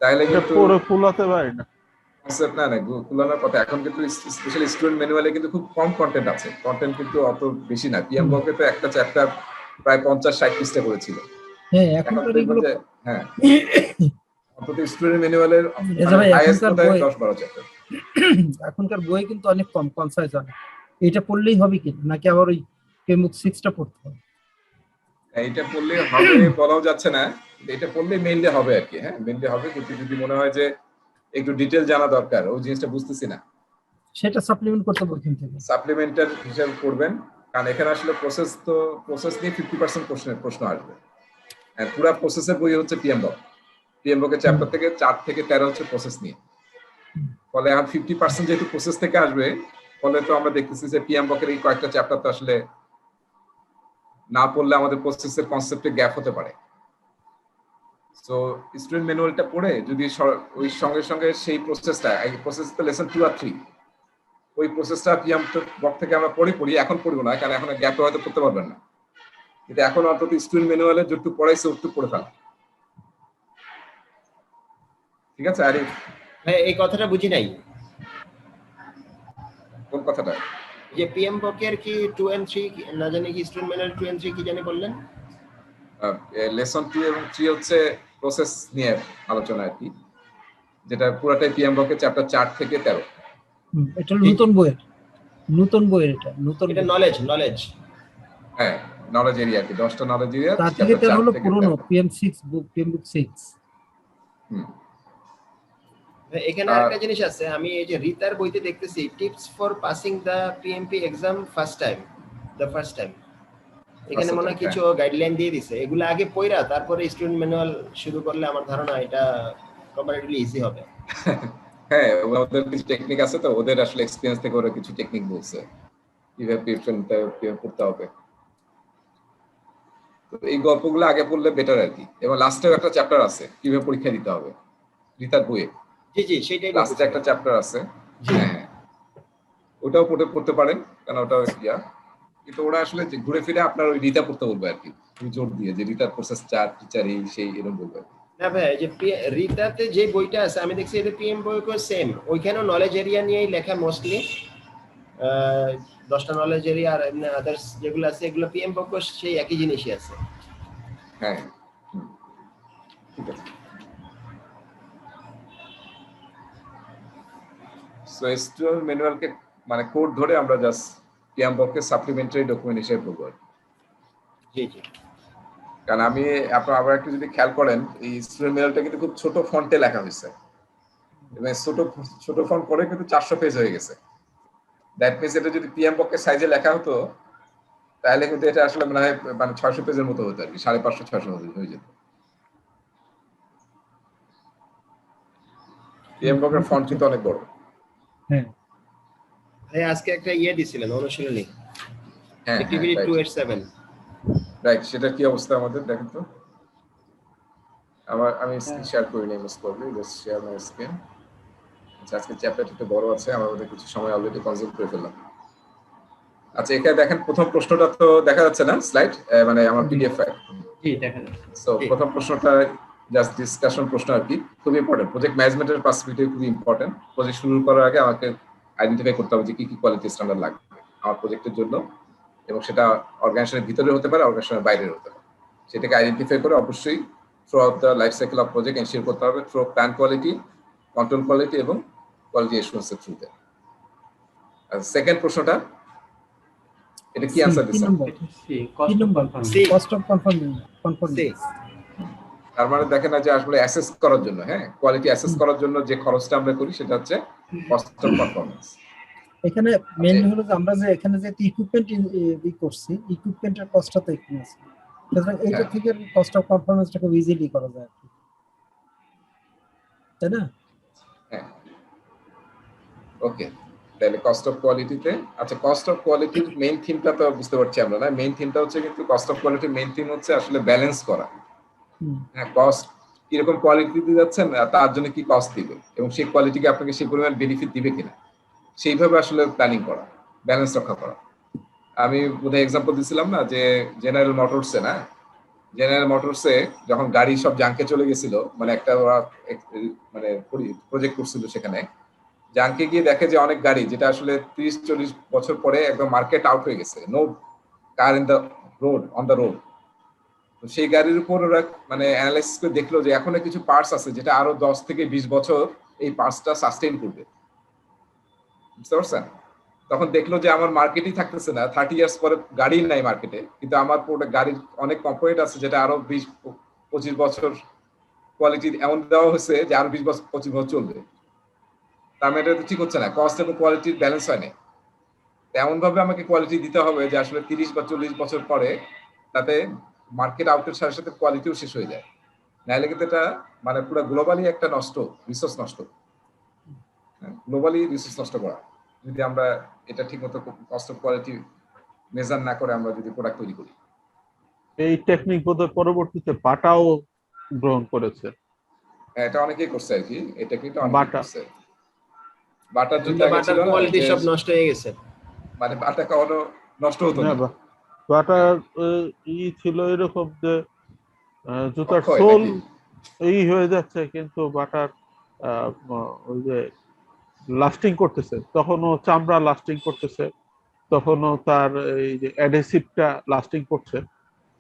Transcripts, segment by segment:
তাহলে কিন্তু পুরো ফুলাতে পারি না কনসেপ্ট না কুলানোর কথা। এখন কিন্তু স্পেশালি স্টুডেন্ট ম্যানুয়ালে কিন্তু খুব কম কন্টেন্ট আছে, কন্টেন্ট কিন্তু অত বেশি না। পিএম বকে তো একটা চ্যাপ্টার প্রায় 50-60 পৃষ্ঠা করেছিল। হ্যাঁ এখন এখনকার দেখবেন এগুলো যে হ্যাঁ অন্তত স্টুডেন্ট ম্যানুয়ালের রেজা মানে ভাই হাইয়েস্ট এখনকার বোধহয় বই 10-12 চ্যাপ্টার। এখনকার বই কিন্তু অনেক কম কনসাইজ অনেক। এটা পড়লেই হবে কি নাকি আবার ওই পেমুক 6টা পড়তে হবে? এইটা পড়লে হবে বলাও যাচ্ছে না, এটা পড়লে মেইনলি হবে আর কি। হ্যাঁ মেইনলি হবে, কিন্তু যদি মনে হয় যে একটু ডিটেল জানা দরকার, ওই জিনিসটা বুঝতেছি না, সেটা সাপ্লিমেন্ট করতে হবে ওখান থেকে। সাপ্লিমেন্টারি হিসাবে করবেন। কারণ এখানে আসলে প্রসেস নিয়ে 50% প্রশ্ন আসবে। পুরো প্রসেসের বই হচ্ছে পিএমবক। পিএমবকের চ্যাপ্টার থেকে 4 থেকে 13 হচ্ছে প্রসেস নিয়ে। ফলে এখন 50% যেহেতু প্রসেস থেকে আসবে, ফলে তো আমরা দেখতেছি যে পিএমবকের এই কয়েকটা চ্যাপ্টার তো আসলে না পড়লে আমাদের প্রসেসের কনসেপ্টে গ্যাপ হতে পারে। সো স্টুডেন্ট ম্যানুয়ালটা পড়ে যদি ওই সঙ্গে সঙ্গে সেই প্রসেসটা, এই প্রসেস তো লেসন 2 আর 3, ওই প্রসেসটা পিএমবক থেকে আমরা পড়ি। এখন পড়বো না, কারণ এখন গ্যাপটা হয়তো পড়তে পারবেন না, কিন্তু এখন অন্তত স্টুডেন্ট ম্যানুয়ালে যতটুকু পড়াইছে ওটুকু পড়ে ফেলা। ঠিক আছে আরিফ? হ্যাঁ, এই কথাটা বুঝি নাই। কোন কথাটা? যে পিএম বকের কি 2 and 3 না জানি কি স্টুডেন্ট ম্যানুয়াল 2 and 3 কি জানি বললেন? লেসন 2 এবং 3 হচ্ছে প্রসেস নিয়ে আলোচনা আর কি, যেটা পুরোটাই পিএম বকের চ্যাপ্টার 4 থেকে 13। এটা নতুন বইয়ের এটা নতুন, এটা নলেজ। হ্যাঁ নলেজ এরিয়া কি 10টা নলেজ এরিয়া, তার থেকে 13 হলো পুরনো PM6 বুক, PM6 এখানে আরেকটা জিনিস আছে, আমি এই যে রিতার বইতে দেখতেছি tips for passing the PMP exam first time. এখানে মনে হয় কিছু গাইডলাইন দিয়ে দিছে, এগুলো আগে পড়া তারপরে স্টুডেন্ট ম্যানুয়াল শুরু করলে আমার ধারণা এটা কম্পারেটিভলি ইজি হবে। হ্যাঁ ওদের কিছু টেকনিক আছে, তো ওদের আসলে এক্সপেরিয়েন্স থেকে ওরা কিছু টেকনিক বলছে কিভাবে পড়তে হবে। তো এই গল্পগুলো আগে পড়লে বেটার আর কি। এবং লাস্টেও একটা চ্যাপ্টার আছে কিভাবে পরীক্ষা দিতে হবে রিতার বইয়ে। জি সেটাই লাস্টে একটা চ্যাপ্টার আছে, হ্যাঁ ওটাও পড়তে পারেন, কারণ ওটা কিন্তু ওরা আসলে ঘুরে ফিরে আপনার ওই রিতা পড়তে বলবে আর কি, জোর দিয়ে যে রিতার প্রসেস 4 টিচার এই সেই এরকম বলবে। না ভাই, যে রিতাতে যে বইটা আছে আমি দেখছি এটা পিএম বইকো সেম, ওইখানেও নলেজ এরিয়া নিয়েই লেখা মোস্টলি। 10টা নলেজ এরিয়া আর এমনি আদার্স যেগুলো আছে এগুলো পিএম বইকো সেই একই জিনিসই আছে। হ্যাঁ ঠিক আছে। সো স্টুডেন্ট ম্যানুয়ালকে মানে কোড ধরে আমরা জাস্ট পিএম বকের সাপ্লিমেন্টারি ডকুমেন্ট হিসেবে বলবো। জি কারণ আমি আপনারা আবার একটু যদি খেয়াল করেন, এই স্টুডেন্ট ম্যানুয়ালটা কিন্তু খুব ছোট ফন্টে লেখা হয়েছে, এবং ছোট ফন্ট করে কিন্তু 400 পেজ হয়ে গেছে। দ্যাট মিনস এটা যদি পিএম বকের সাইজে লেখা হতো তাহলে কিন্তু এটা আসলে মানে 600 পেজের মতো হতো আর কি, 550-600 হয়ে যেত। পিএম বকের ফন্ট কিন্তু অনেক বড়। হ্যাঁ ভাই আজকে একটা দিছিলেন অনুশীলনী, হ্যাঁ অ্যাক্টিভিটি 287 রাইট। সেটা কি অবস্থা আমাদের দেখেন তো। আমি স্ক্রিন শেয়ার করে নিই most probably, just share my screen. আজকে চ্যাপ্টারটা একটু বড় আছে, আমরা ওদের কিছু সময় অলরেডি কনজিউম করে ফেললাম। আচ্ছা এখানে দেখেন প্রথম প্রশ্নটা তো দেখা যাচ্ছে না স্লাইড, মানে আমার পিডিএফ ফাইল। জি দেখা যাচ্ছে। সো প্রথম প্রশ্নটা জাস্ট ডিসকাশন প্রশ্ন আর কি, খুব ইম্পর্টেন্ট। প্রজেক্ট ম্যানেজমেন্টের পার্সপেক্টিভ খুব ইম্পর্টেন্ট। প্রজেক্ট শুরু করার আগে আমাকে আইডেন্টিফাই করতে হবে যে কি কি কোয়ালিটি স্ট্যান্ডার্ড লাগবে আমার প্রজেক্টের জন্য, এবং সেটা অর্গানাইজেশনের ভিতরে হতে পারে, অর্গানাইজেশনের বাইরে হতে পারে। সেটাকে আইডেন্টিফাই করে অবশ্যই through out the life cycle of project ensure করতে হবে through plan quality, control quality এবং কোয়ালিটি অ্যাসুরেন্সের থ্রুতে। আর সেকেন্ড প্রশ্নটা, এটা কি অ্যানসার দিচ্ছেন? Cost of conforming. তার মানে দেখেন না যে আসলে অ্যাসেস করার জন্য, হ্যাঁ কোয়ালিটি অ্যাসেস করার জন্য যে খরচটা আমরা করি সেটা হচ্ছে কস্ট অফ পারফরম্যান্স। এখানে মেইনলি হলো যে আমরা যে এখানে যে ইকুইপমেন্ট করছি, ইকুইপমেন্টের কস্টটা তো এখানে আছে, সুতরাং এইটা থেকে কস্ট অফ পারফরম্যান্সটাকে ইজিলি করা যায়, তাই না? হ্যাঁ ওকে, তাহলে কস্ট অফ কোয়ালিটিতে, আচ্ছা কস্ট অফ কোয়ালিটির মেইন থিমটা তো বুঝতে পারছি আমরা, না মেইন থিমটা হচ্ছে কিন্তু কস্ট অফ কোয়ালিটির মেইন থিম হচ্ছে আসলে ব্যালেন্স করা। হ্যাঁ কস্ট কিরকম কোয়ালিটি দিতে যাচ্ছেন, তার জন্য কি কস্ট দিবে, এবং সেই কোয়ালিটিকে আপনাকে সেই পরিমাণ বেনিফিট দিবে কিনা, সেইভাবে আসলে প্ল্যানিং করা, ব্যালেন্স রক্ষা করা। আমি বোধহয় এক্সাম্পল দিছিলাম না যে জেনারেল মোটরসে না জেনারেল মোটরসে যখন গাড়ি সব জাঙ্কে চলে গেছিল, মানে একটা ওরা মানে প্রজেক্ট করছিল সেখানে, জাঙ্কে গিয়ে দেখে যে অনেক গাড়ি যেটা আসলে 30-40 বছর পরে একদম মার্কেট আউট হয়ে গেছে, no car in the road, on the road. তো সেই গাড়ির উপর ওরা মানে অ্যানালাইসিস করে দেখলো যে এখনো কিছু পার্টস আছে যেটা আরো 10 থেকে 20 বছর এই পার্টসটা সাস্টেইন করবে। বুঝতে পারছেন? তখন দেখলো যে আমার মার্কেটই থাকতেছে না, 30 ইয়ার্স পরে গাড়ি নাই মার্কেটে, কিন্তু আমার প্রোডাক্ট গাড়ির অনেক কম্পোনেন্ট আছে যেটা আরো 20-25 বছর কোয়ালিটি এমন দেওয়া হয়েছে যে আরো 20-25 বছর চলবে। তার মানে এটা তো ঠিক হচ্ছে না, কস্ট এবং কোয়ালিটির ব্যালেন্স হয় না। এমন ভাবে আমাকে কোয়ালিটি দিতে হবে যে আসলে 30 বা 40 বছর পরে তাতে মার্কেট আউটের সাথে সাথে কোয়ালিটিও শেষ হয়ে যায়। নাহলে কিন্তু এটা মানে পুরো গ্লোবালি একটা নষ্ট, রিসোর্স নষ্ট, গ্লোবালি রিসোর্স নষ্ট করা, যদি আমরা এটা ঠিকমতো কস্ট অফ কোয়ালিটি মেজার না করে আমরা যদি প্রোডাক্ট তৈরি করি। এই টেকনিক বোধহয় পরবর্তীতে বাটাও গ্রহণ করেছে। এটা অনেকেই করছে আর কি, এই টেকনিকটা অনেকেই বাটা। করছে। বাটার জুতা বাটার ছিল না কোয়ালিটি যে সব নষ্ট হয়ে গেছে। মানে বাটা কখনো নষ্ট হতো না, না। বাটার ছিল এরকম যে জুতার অক্ষয় সোল নাকি? এই হয়ে যাচ্ছে, কিন্তু বাটার ওই যে লাস্টিং করতেছে, তখনও চামড়া লাস্টিং করতেছে, তখনও তার এই যে অ্যাডহেসিভটা লাস্টিং করছে।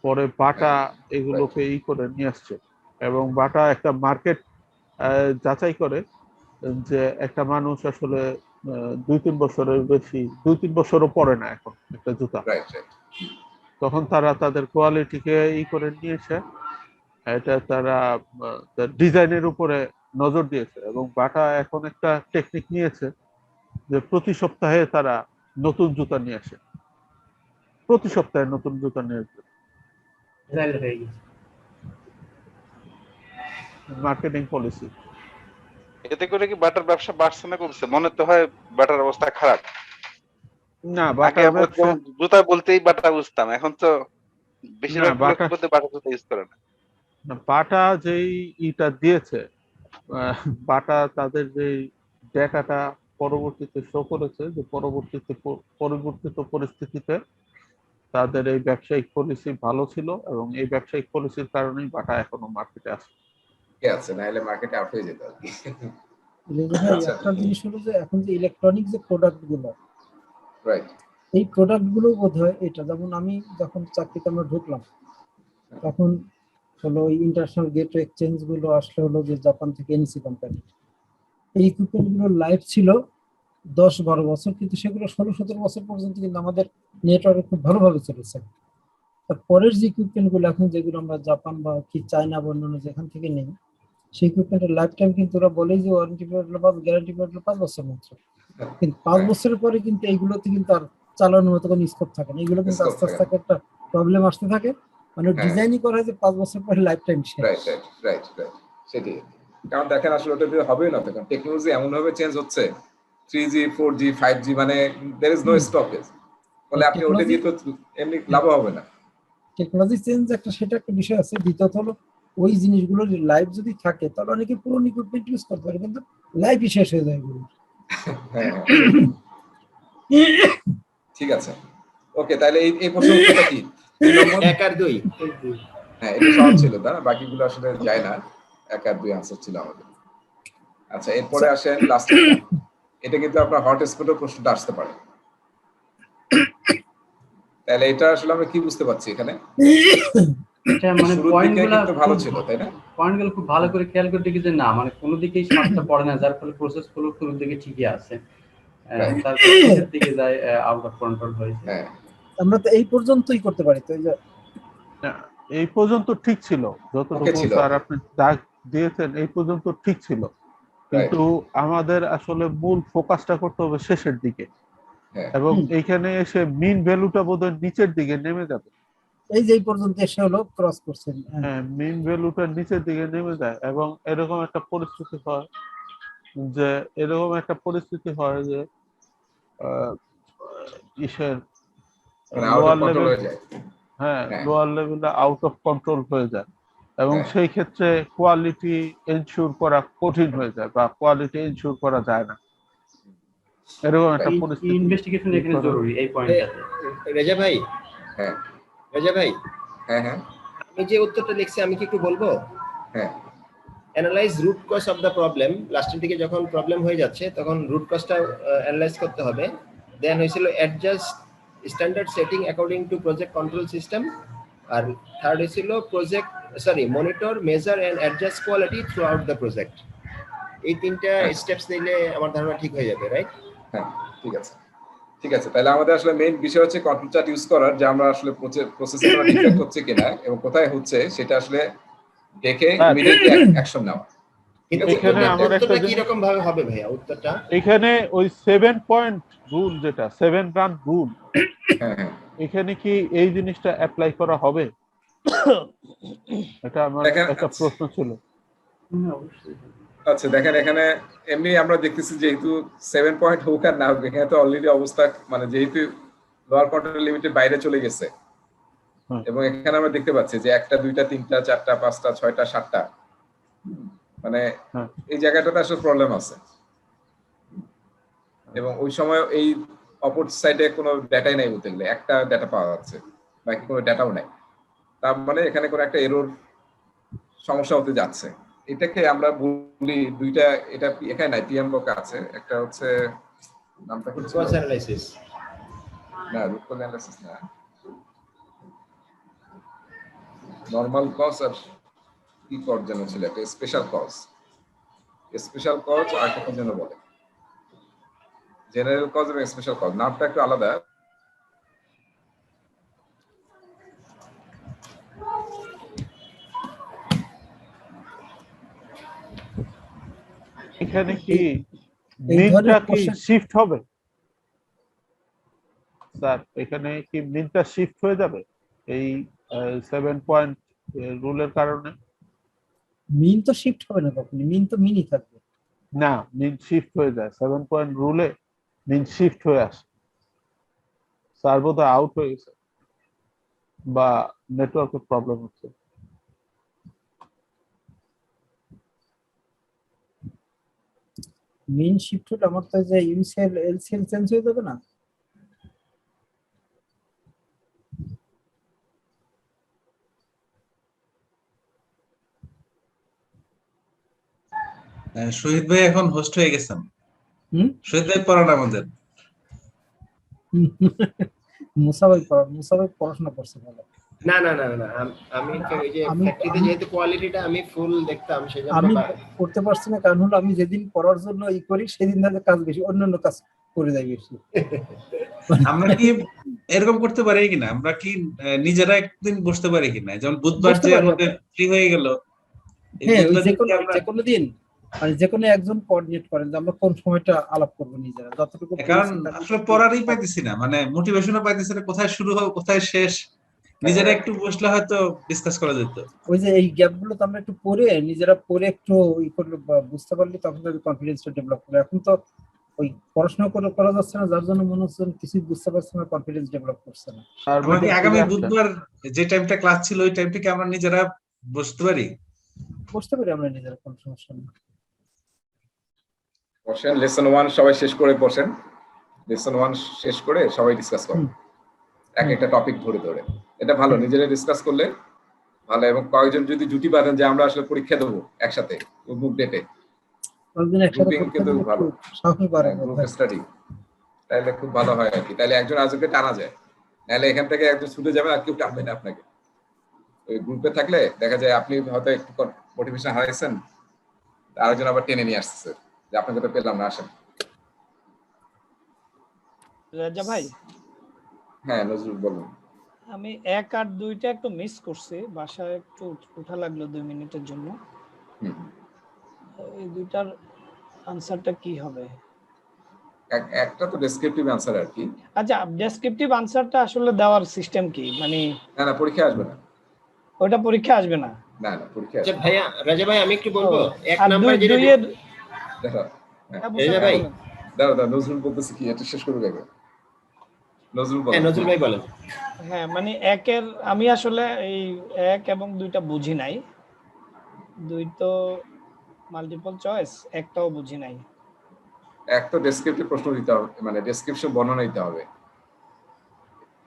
পরে বাটা এগুলোকে করে নিয়ে আসছে, এবং বাটা একটা মার্কেট যাচাই করে যে একটা মানুষ আসলে 2-3 বছরের বেশি, 2-3 বছরও পরে না এখন একটা জুতা। Right right. তখন তারা তাদের কোয়ালিটিকে করে নিয়েছে, এটা তারা ডিজাইনের উপরে নজর দিয়েছে, এবং বাটা এখন একটা টেকনিক নিয়েছে যে প্রতি সপ্তাহে তারা নতুন জুতা নিয়ে আসে, প্রতি সপ্তাহে নতুন জুতা নিয়ে আসবে। Marketing policy. এতে করে কি বাটার ব্যবসা বাড়ছে না কমছে? মনে তো হয় বাটার অবস্থা খারাপ। না, আগে বাটার আমরা ব্যবসা যেমন জুতা বলতেই বাটা বুঝতাম, এখন তো বেশিরভাগ লোক বাটা বলতে বাটা জুতা ইউজ করে না। বাটা যেই ইটা দিয়েছে, আহ, বাটা তাদের যে ডেটাটা পরবর্তীতে শো করেছে যে পরিবর্তিত পরিস্থিতিতে তাদের এই ব্যবসায়িক পলিসি ভালো ছিল, এবং এই ব্যবসায়িক পলিসির কারণেই বাটা এখনো মার্কেটে আছে। কে আছে, নাহলে মার্কেটে আউট হয়ে যেত আর কি। ভাই আচ্ছা। একটা জিনিস হলো যে এখন যে ইলেকট্রনিক যে প্রোডাক্ট গুলো, রাইট। এই প্রোডাক্ট গুলো বোধহয় এটা, যেমন আমি যখন চাকরিতে আমরা ঢুকলাম তখন হলো ইন্টারন্যাশনাল গেটওয়ে এক্সচেঞ্জ গুলো আসলে হলো যে জাপান থেকে এনসি কোম্পানি, এই ইকুইপমেন্ট গুলোর লাইফ ছিল 10-12 বছর, কিন্তু সেগুলো 16-17 বছর পর্যন্ত কিন্তু আমাদের নেটওয়ার্কে খুব ভালোভাবে চলেছে। তারপরের যে ইকুইপমেন্ট গুলো এখন যেগুলো আমরা জাপান বা কি চায়না বা অন্যান্য যেখান থেকে নেই, সেই ইকুইপমেন্টের লাইফ টাইম কিন্তু ওরা বলে যে ওয়ারেন্টি পিরিয়ড বা গ্যারান্টি পিরিয়ড 5 বছর মাত্র, কিন্তু 5 বছরের পরে কিন্তু এইগুলোতে কিন্তু আর চালানোর মতো কোনো স্কোপ থাকে না, এগুলো কিন্তু আস্তে আস্তে একটা প্রবলেম আসতে থাকে, মানে ডিজাইনই করা হয় যে 5 বছর পরে লাইফ টাইম শেষ। রাইট রাইট রাইট রাইট, সেটাই। কারণ দেখেন আসলে ওটা দিয়ে হবেই না, কারণ টেকনোলজি এমন ভাবে চেঞ্জ হচ্ছে, 3G 4G 5G, মানে there is no stoppage, বলে আপনি ওটা দিয়ে তো এমনি লাভ হবে না। টেকনোলজি চেঞ্জ একটা, সেটা একটা বিষয় আছে। দ্বিতীয়ত হলো ওই জিনিসগুলোর লাইফ যদি থাকে তাহলে অনেকে পুরনো ইকুইপমেন্ট ইউজ করতে পারে, কিন্তু লাইফই শেষ হয়ে যায় এগুলো। হ্যাঁ, ঠিক আছে, ওকে, তাহলে এই প্রশ্ন উত্তরটা কি? 1 আর 2। হ্যাঁ, এটা সহজ ছিল না, বাকিগুলো আসলে যায় না, 1 আর 2 আনসার ছিল আমাদের। আচ্ছা, এরপরে আসেন লাস্ট, এটা কিন্তু আপনার হট স্পটের প্রশ্নটা আসতে পারে। তাহলে এটা আসলে আমরা কি বুঝতে পারছি এখানে? এটা মানে ভালো ছিল, তাই না? পয়েন্টগুলো খুব ভালো করে খেয়াল করে দেখি যে না, মানে কোনো দিকেই সমস্যা পড়ে না, যার ফলে প্রসেস গুলো শুরুর দিকে ঠিকই আছে, তারপর শেষের দিকে যায় আউট অফ কন্ট্রোল হয়েছে। হ্যাঁ, আমরা তো এই পর্যন্তই করতে পারি, তো এই পর্যন্ত ঠিক ছিল, যতটুকু স্যার আপনি দাগ দিয়েছেন এই পর্যন্ত ঠিক ছিল, কিন্তু আমাদের আসলে মূল ফোকাসটা করতে হবে শেষের দিকে, এবং এইখানে এসে মিন ভ্যালুটা বোধহয় নিচের দিকে নেমে যাবে। এই যে এই পর্যন্ত এসে হলো ক্রস করছেন, হ্যাঁ, মিন ভ্যালুটা নিচের দিকে নেমে যায়, এবং এরকম একটা পরিস্থিতি হয় যে ইসের লোয়ার লেভেল, হ্যাঁ, লোয়ার লেভেলে আউট অফ কন্ট্রোল হয়ে যায়, এবং সেই ক্ষেত্রে কোয়ালিটি এনশিওর করা কঠিন হয়ে যায়, বা কোয়ালিটি এনশিওর করা যায় না, এরকম একটা পরিস্থিতি। ইনভেস্টিগেশন এখানে জরুরি এই পয়েন্টটাতে। রেজা ভাই, হ্যাঁ রেজা ভাই, হ্যাঁ হ্যাঁ, এই যে উত্তরটা লিখছি আমি কি একটু বলবো? হ্যাঁ analyse root cause of the problem, লাস্টের দিকে যখন প্রবলেম হয়ে যাচ্ছে তখন রুট কজটা অ্যানালাইজ করতে হবে। দেন হয়েছিল adjust standard setting according to project control system, আর থার্ড হয়েছিল monitor measure and adjust quality throughout the project. এই তিনটা স্টেপস নিলে আমার ধারণা ঠিক হয়ে যাবে, রাইট? হ্যাঁ ঠিক আছে ঠিক আছে। তাহলে আমাদের আসলে মেইন বিষয় হচ্ছে কন্ট্রোল চার্ট ইউজ করার, যে আমরা আসলে প্রসেসে কোনো ডিফেক্ট হচ্ছে কিনা এবং কোথায় হচ্ছে সেটা আসলে দেখে ইমিডিয়েটলি অ্যাকশন নেওয়া। কিন্তু এখানে আমার একটা উত্তরটা কি রকম ভাবে হবে ভাইয়া উত্তরটা? এখানে ওই 7 পয়েন্ট রুল, যেটা 7 রান রুল, হ্যাঁ হ্যাঁ এখানে কি এই জিনিসটা অ্যাপ্লাই করা হবে? এটা আমার একটা প্রশ্ন ছিল। আচ্ছা দেখেন, এখানে এমনি আমরা দেখতেছি যেহেতু 7 পয়েন্ট হোক আর না হোক, এখানে তো অলরেডি অবস্থা মানে যেহেতু লোয়ার কন্ট্রোল লিমিটের বাইরে চলে গেছে, এবং এখানে আমরা দেখতে পাচ্ছি যে 1টা 2টা 3টা 4টা 5টা 6টা 7টা, মানে এই জায়গাটাতে আসলে প্রবলেম আছে। এবং ওই সময় এই অপর সাইডে কোনো ডেটাই নাই বলতে গেলে, একটা ডেটা পাওয়া যাচ্ছে, বাকি কোনো ডেটাও নাই। তার মানে এখানে কোনো একটা এরর সমস্যা হতে যাচ্ছে। এটাকে আমরা বলি দুইটা, এটা এখানে নাই, পিএমবক আছে, একটা হচ্ছে নামটা কি কজ অ্যানালাইসিস, না রুট কজ অ্যানালাইসিস না, নরমাল কজ আর কি কজ যেন ছিল, একটা স্পেশাল কজ আর একটা কি যেন বলে, জেনারেল কজ এবং স্পেশাল কজ, নামটা একটু আলাদা। এখানে কি মিনটা কি শিফট হবে স্যার? এখানে কি মিনটা শিফট হয়ে যাবে এই 7 পয়েন্ট রুলের কারণে? মিন তো শিফট হবে না কখনো, মিন তো মিনই থাকবে। না, মিন শিফট হয়ে যায় 7 পয়েন্ট রুলে, মিন শিফট হয়ে আসে। স্যার বোধহয় আউট হয়ে গেছে বা নেটওয়ার্কের প্রবলেম হচ্ছে। মিন শিফট হলে আমার তো যে ইউসিএল এলসিএল চেঞ্জ হয়ে যাবে না? শহীদ ভাই এখন হোস্ট হয়ে গেছেন। শহীদ ভাই পড়ান আমাদের। মুসাভাই পড়াশোনা করছে ভালো। না না না না, আমি ওই যে ফ্যাক্টরিতে যেহেতু কোয়ালিটিটা আমি ফুল দেখতাম, সেজন্য আমি করতে পারছি না, কারণ হলো আমি যেদিন পড়ার জন্য ই করি সেদিন ধরে কাজ বেশি, অন্যান্য কাজ করে যাই বেশি। আমরা কি এরকম করতে পারি কিনা, আমরা কি নিজেরা একদিন বসতে পারি কিনা, যেমন বুধবার যে আমাদের ফ্রি হয়ে গেল, হ্যাঁ যে কোনো দিন মানে যে কোনো একজন কোঅর্ডিনেট করেন যে আমরা কোন সময়টা আলাপ করব নিজেরা, যতটুকু। কারণ আসলে পড়ারই পাইতেছি না, মানে মোটিভেশনও পাইতেছি না, কোথায় শুরু হবে কোথায় শেষ, নিজেরা একটু বসলে হয়তো ডিসকাস করা যেত। ওই যে এই গ্যাপগুলো তো আমরা একটু পড়ে নিজেরা পড়ে একটু ই করলে বুঝতে পারলে তখন তাদের কনফিডেন্সটা ডেভেলপ করে। এখন তো ওই পড়াশোনা করা যাচ্ছে না, যার জন্য মনে হচ্ছে কিছুই বুঝতে পারছে না, কনফিডেন্স ডেভেলপ করছে না। আমরা কি আগামী বুধবার যে টাইমটা ক্লাস ছিল ওই টাইমটা কি আমরা নিজেরা বসতে পারি? বসতে পারি আমরা নিজেরা, কোনো সমস্যা নেই। বসেন, লেসন 1 সবাই শেষ করে বসেন, লেসন 1 শেষ করে সবাই ডিসকাস করেন একটা টপিক ধরে ধরে। এটা ভালো, নিজেরা ডিসকাস করলে ভালো। এবং কয়েকজন যদি জুটি বাঁধেন যে আমরা আসলে পরীক্ষা দেবো একসাথে মুখ ডেটে, তাহলে খুব ভালো হয় আর কি। তাহলে একজন আরেকজনকে টানা যায়, নাহলে এখান থেকে একজন ছুটে যাবে আর কেউ টানবে না আপনাকে। ওই গ্রুপে থাকলে দেখা যায় আপনি হয়তো একটু মোটিভেশন হারাইছেন, আরেকজন আবার টেনে নিয়ে আসছে যে আপনাকে তো পেলাম না, আসেন। রাজা ভাই, হ্যাঁ নজরুল বলুন। আমি 1 আর 2টা একটু মিস করছি, বাসায় একটু উঠা লাগলো 2 মিনিটের জন্য। এই দুইটার আনসারটা কি হবে? একটা তো ডেসক্রিপটিভ আনসার আর কি। আচ্ছা, ডেসক্রিপটিভ আনসারটা আসলে দেওয়ার সিস্টেম কি? মানে না পরীক্ষা আসবে না, ওটা পরীক্ষা আসবে না। না পরীক্ষা আচ্ছা ভাইয়া, রাজা ভাই আমি একটু বলবো, এক আর নাম্বার যেটা দেখো রাজা ভাই দাও নজরুল বলতেছি কি, এটা শেষ করে দেবে। নজরুল বলেন। নজরুল ভাই বলেন। হ্যাঁ, মানে 1 এর আমি আসলে এই 1 এবং 2টা বুঝি নাই, 2 তো মাল্টিপল চয়েস, একটাও বুঝি নাই। এক তো ডেসক্রিপটিভ প্রশ্ন দিতে হবে, মানে ডেসক্রিপশন বর্ণনা দিতে হবে।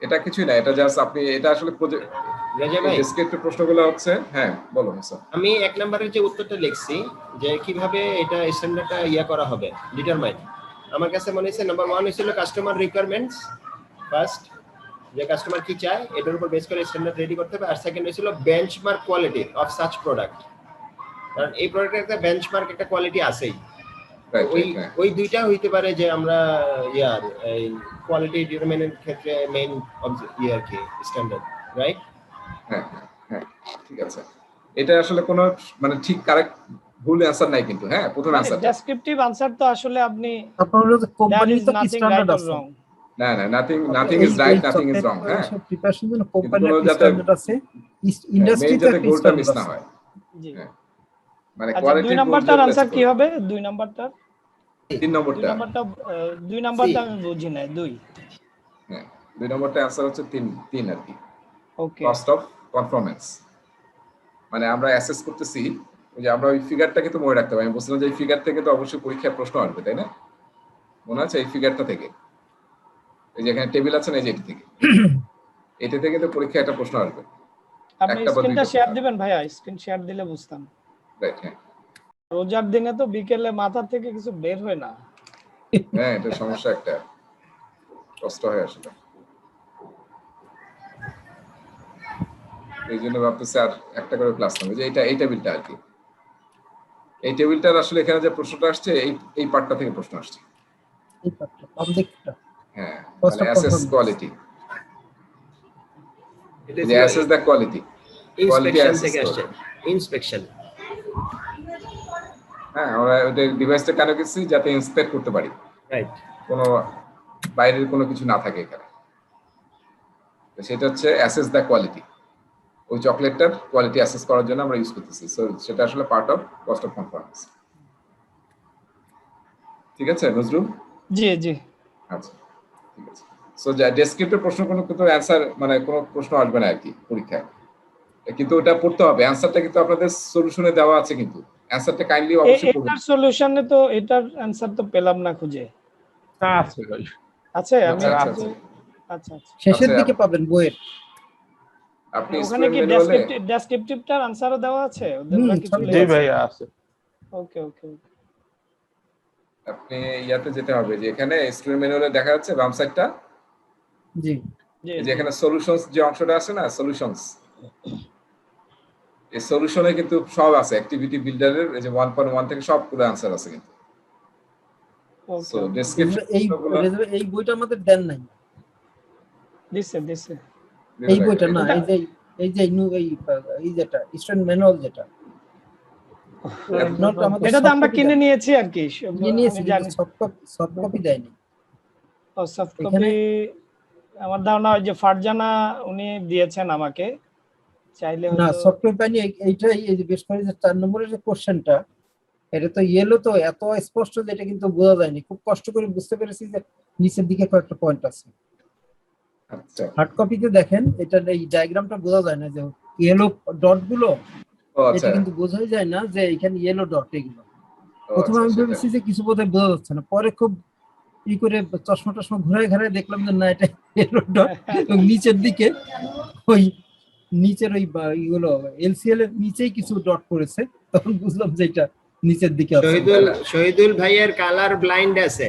এটা কিছুই না, এটা জাস্ট আপনি এটা আসলে রাজা ভাই ডেসক্রিপটিভ প্রশ্নগুলো হচ্ছে, হ্যাঁ বলো স্যার। আমি 1 নম্বরের যে উত্তরটা লিখছি যে কিভাবে এটা স্ট্যান্ডার্ডটা করা হবে ডিটারমাইন, আমার কাছে মনে হচ্ছে নাম্বার 1 হইছিল কাস্টমার রিকোয়ারমেন্টস ফার্স্ট, যে কাস্টমার কি চায় এটার উপর বেস করে স্ট্যান্ডার্ড রেডি করতে হবে। আর সেকেন্ড হইছিল benchmark quality of such product, কারণ এই প্রোডাক্টের একটা বেঞ্চমার্ক একটা কোয়ালিটি আছেই। ওই দুইটা হইতে পারে যে আমরা এই কোয়ালিটি ডিটারমাইনের ক্ষেত্রে মেইন আর কি স্ট্যান্ডার্ড, রাইট? হ্যাঁ হ্যাঁ ঠিক আছে, এটা আসলে কোনো মানে ঠিক কারেক্ট ভুল অ্যানসার নাই কিন্তু, হ্যাঁ প্রথম অ্যানসার ডেসক্রিপটিভ আনসার তো আসলে আপনি আপনার যে কোম্পানির তো কি স্ট্যান্ডার্ড আছে? না না, nothing is right, nothing is wrong. হ্যাঁ প্রিপারেশন জন্য কোম্পানির কি স্ট্যান্ডার্ড আছে, ইন্ডাস্ট্রিতে একটা গোলটা স্ট্যান্ডার্ড মিস না আছে। হয়। জি মানে আচ্ছা, কোয়ালিটি 2 নাম্বারটার আনসার কি হবে? 2 নাম্বারটা 3 নম্বরটা, 2 নাম্বারটা আমি বুঝি নাই। 2 হ্যাঁ 2 নম্বরটা অ্যানসার হচ্ছে 3 আর কি, ওকে। Cost of performance. মানে আমরা অ্যাসেস করতেছি, ওই যে আমরা ওই ফিগারটাকে তো মনে রাখতে হবে। আমি বলছিলাম যে এই ফিগার থেকে তো অবশ্যই পরীক্ষায় প্রশ্ন আসবে, তাই না? মনে আছে এই ফিগারটা থেকে, এই যে এখানে টেবিল আছে না, এই যে এটা থেকে তো পরীক্ষায় একটা প্রশ্ন আসবে। আপনি স্ক্রিনটা শেয়ার দিবেন ভাইয়া, স্ক্রিন শেয়ার দিলে বুঝতাম। রাইট, হ্যাঁ রোজার দিনে তো বিকেলে মাথা থেকে কিছু বের হয় না। হ্যাঁ এটা সমস্যা, একটা কষ্ট হয় আসলে। এই জন্য ভাবতেছি আর একটা করে ক্লাস নেবো, যে এই টেবিলটা আর কি, এই টেবিলটার আসলে এখানে যে প্রশ্নটা আসছে এই পার্টটা থেকে প্রশ্ন আসছে। এই পার্টটা অবজেক্টটা, হ্যাঁ Cost মানে of অ্যাসেস performance. কোয়ালিটি, এটা যে অ্যাসেস দ্য কোয়ালিটি, ইন্সপেকশন থেকে আসছে, ইন্সপেকশন। হ্যাঁ আমরা ওদের ডিভাইসটা কেন কিছু যাতে ইন্সপেক্ট করতে পারি, রাইট, কোনো বাইরের কোনো কিছু না থাকে এখানে। তো সেটা হচ্ছে অ্যাসেস দ্য কোয়ালিটি, ওই চকলেটটার কোয়ালিটি অ্যাসেস করার জন্য আমরা ইউজ করতেছি। সো সেটা আসলে part of cost of performance. ঠিক আছে নজরুল? জি জি আচ্ছা ঠিক আছে। সো ডেসক্রিপটিভ প্রশ্ন কোনো কিন্তু অ্যানসার মানে কোনো প্রশ্ন আসবে না আর কি পরীক্ষায়, কিন্তু ওটা পড়তে হবে। অ্যানসারটা কিন্তু আপনাদের সলিউশনে দেওয়া আছে, কিন্তু অ্যানসারটা কাইন্ডলি অবশ্যই পড়বেন। এটার সলিউশনে তো এটার অ্যানসার তো পেলাম না খুঁজে। আছে ভাই, আছে আমি আচ্ছা, আচ্ছা আচ্ছা শেষের আচ্ছা, দিকে পাবেন বইয়ের। আপনি ওখানে কি স্টুডেন্ট ম্যানুয়ালে ডেসক্রিপটিভটার আনসারও দেওয়া আছে? ওদের হুম, নাকি চলে জি গেছে? ভাই আছে। ওকে ওকে আপনি ইয়াতে যেতে হবে, যে এখানে স্টুডেন্ট ম্যানুয়ালে দেখা যাচ্ছে বাম সাইডটা, জি জি যে এখানে সলিউশনস যে অংশটা আছে না, সলিউশনস, এই সলিউশনে কিন্তু সব আছে, অ্যাক্টিভিটি বিল্ডারের এই যে 1.1 থেকে সবগুলো আনসার আছে কিন্তু। সো ওকে ডেসক্রিপশন এই বইটা আমাদের দেন নাই, দিছে এই বইটা না, এই যে এই যেটা স্টুডেন্ট ম্যানুয়াল যেটা not আমাদের এটা তো soft আমরা copy কিনে দেয়। নিয়েছি আর কি। নিয়েছি, আমি জানি সফট কপি দেয়নি। সফট এখানে কপি আমার ধারণা ওই যে ফারজানা উনি দিয়েছেন আমাকে, চাইলে না হয়তো সফট কপি পাইনি। এইটাই এই যে বেশ করে যে 4 নম্বরের যে কোশ্চেনটা, এটা তো ইয়েলো তো এত স্পষ্ট যে এটা কিন্তু বোঝা যায়নি। খুব কষ্ট করে বুঝতে পেরেছি যে নিচের দিকে কয়েকটা পয়েন্ট আছে। আচ্ছা হার্ড কপিতে দেখেন এটা এই ডায়াগ্রামটা বোঝা যায় না, যে ইয়েলো ডট গুলো, ও আচ্ছা এটা কিন্তু বোঝাই যায় না যে এখানে ইয়েলো ডট এগুলো। ও প্রথমে আচ্ছা, আমি সেটা। ভেবেছি যে কিছু বোধহয় বোঝা যাচ্ছে না, পরে খুব ই করে চশমা টশমা ঘুরায় দেখলাম যে না এটা ইয়েলো ডট, এবং নিচের দিকে ওই নিচের ওই ইগুলো এলসিএল এর নিচেই কিছু ডট পড়েছে, তখন বুঝলাম যে এটা নিচের দিকে আছে। শহীদুল ভাইয়ের কালার ব্লাইন্ড আছে,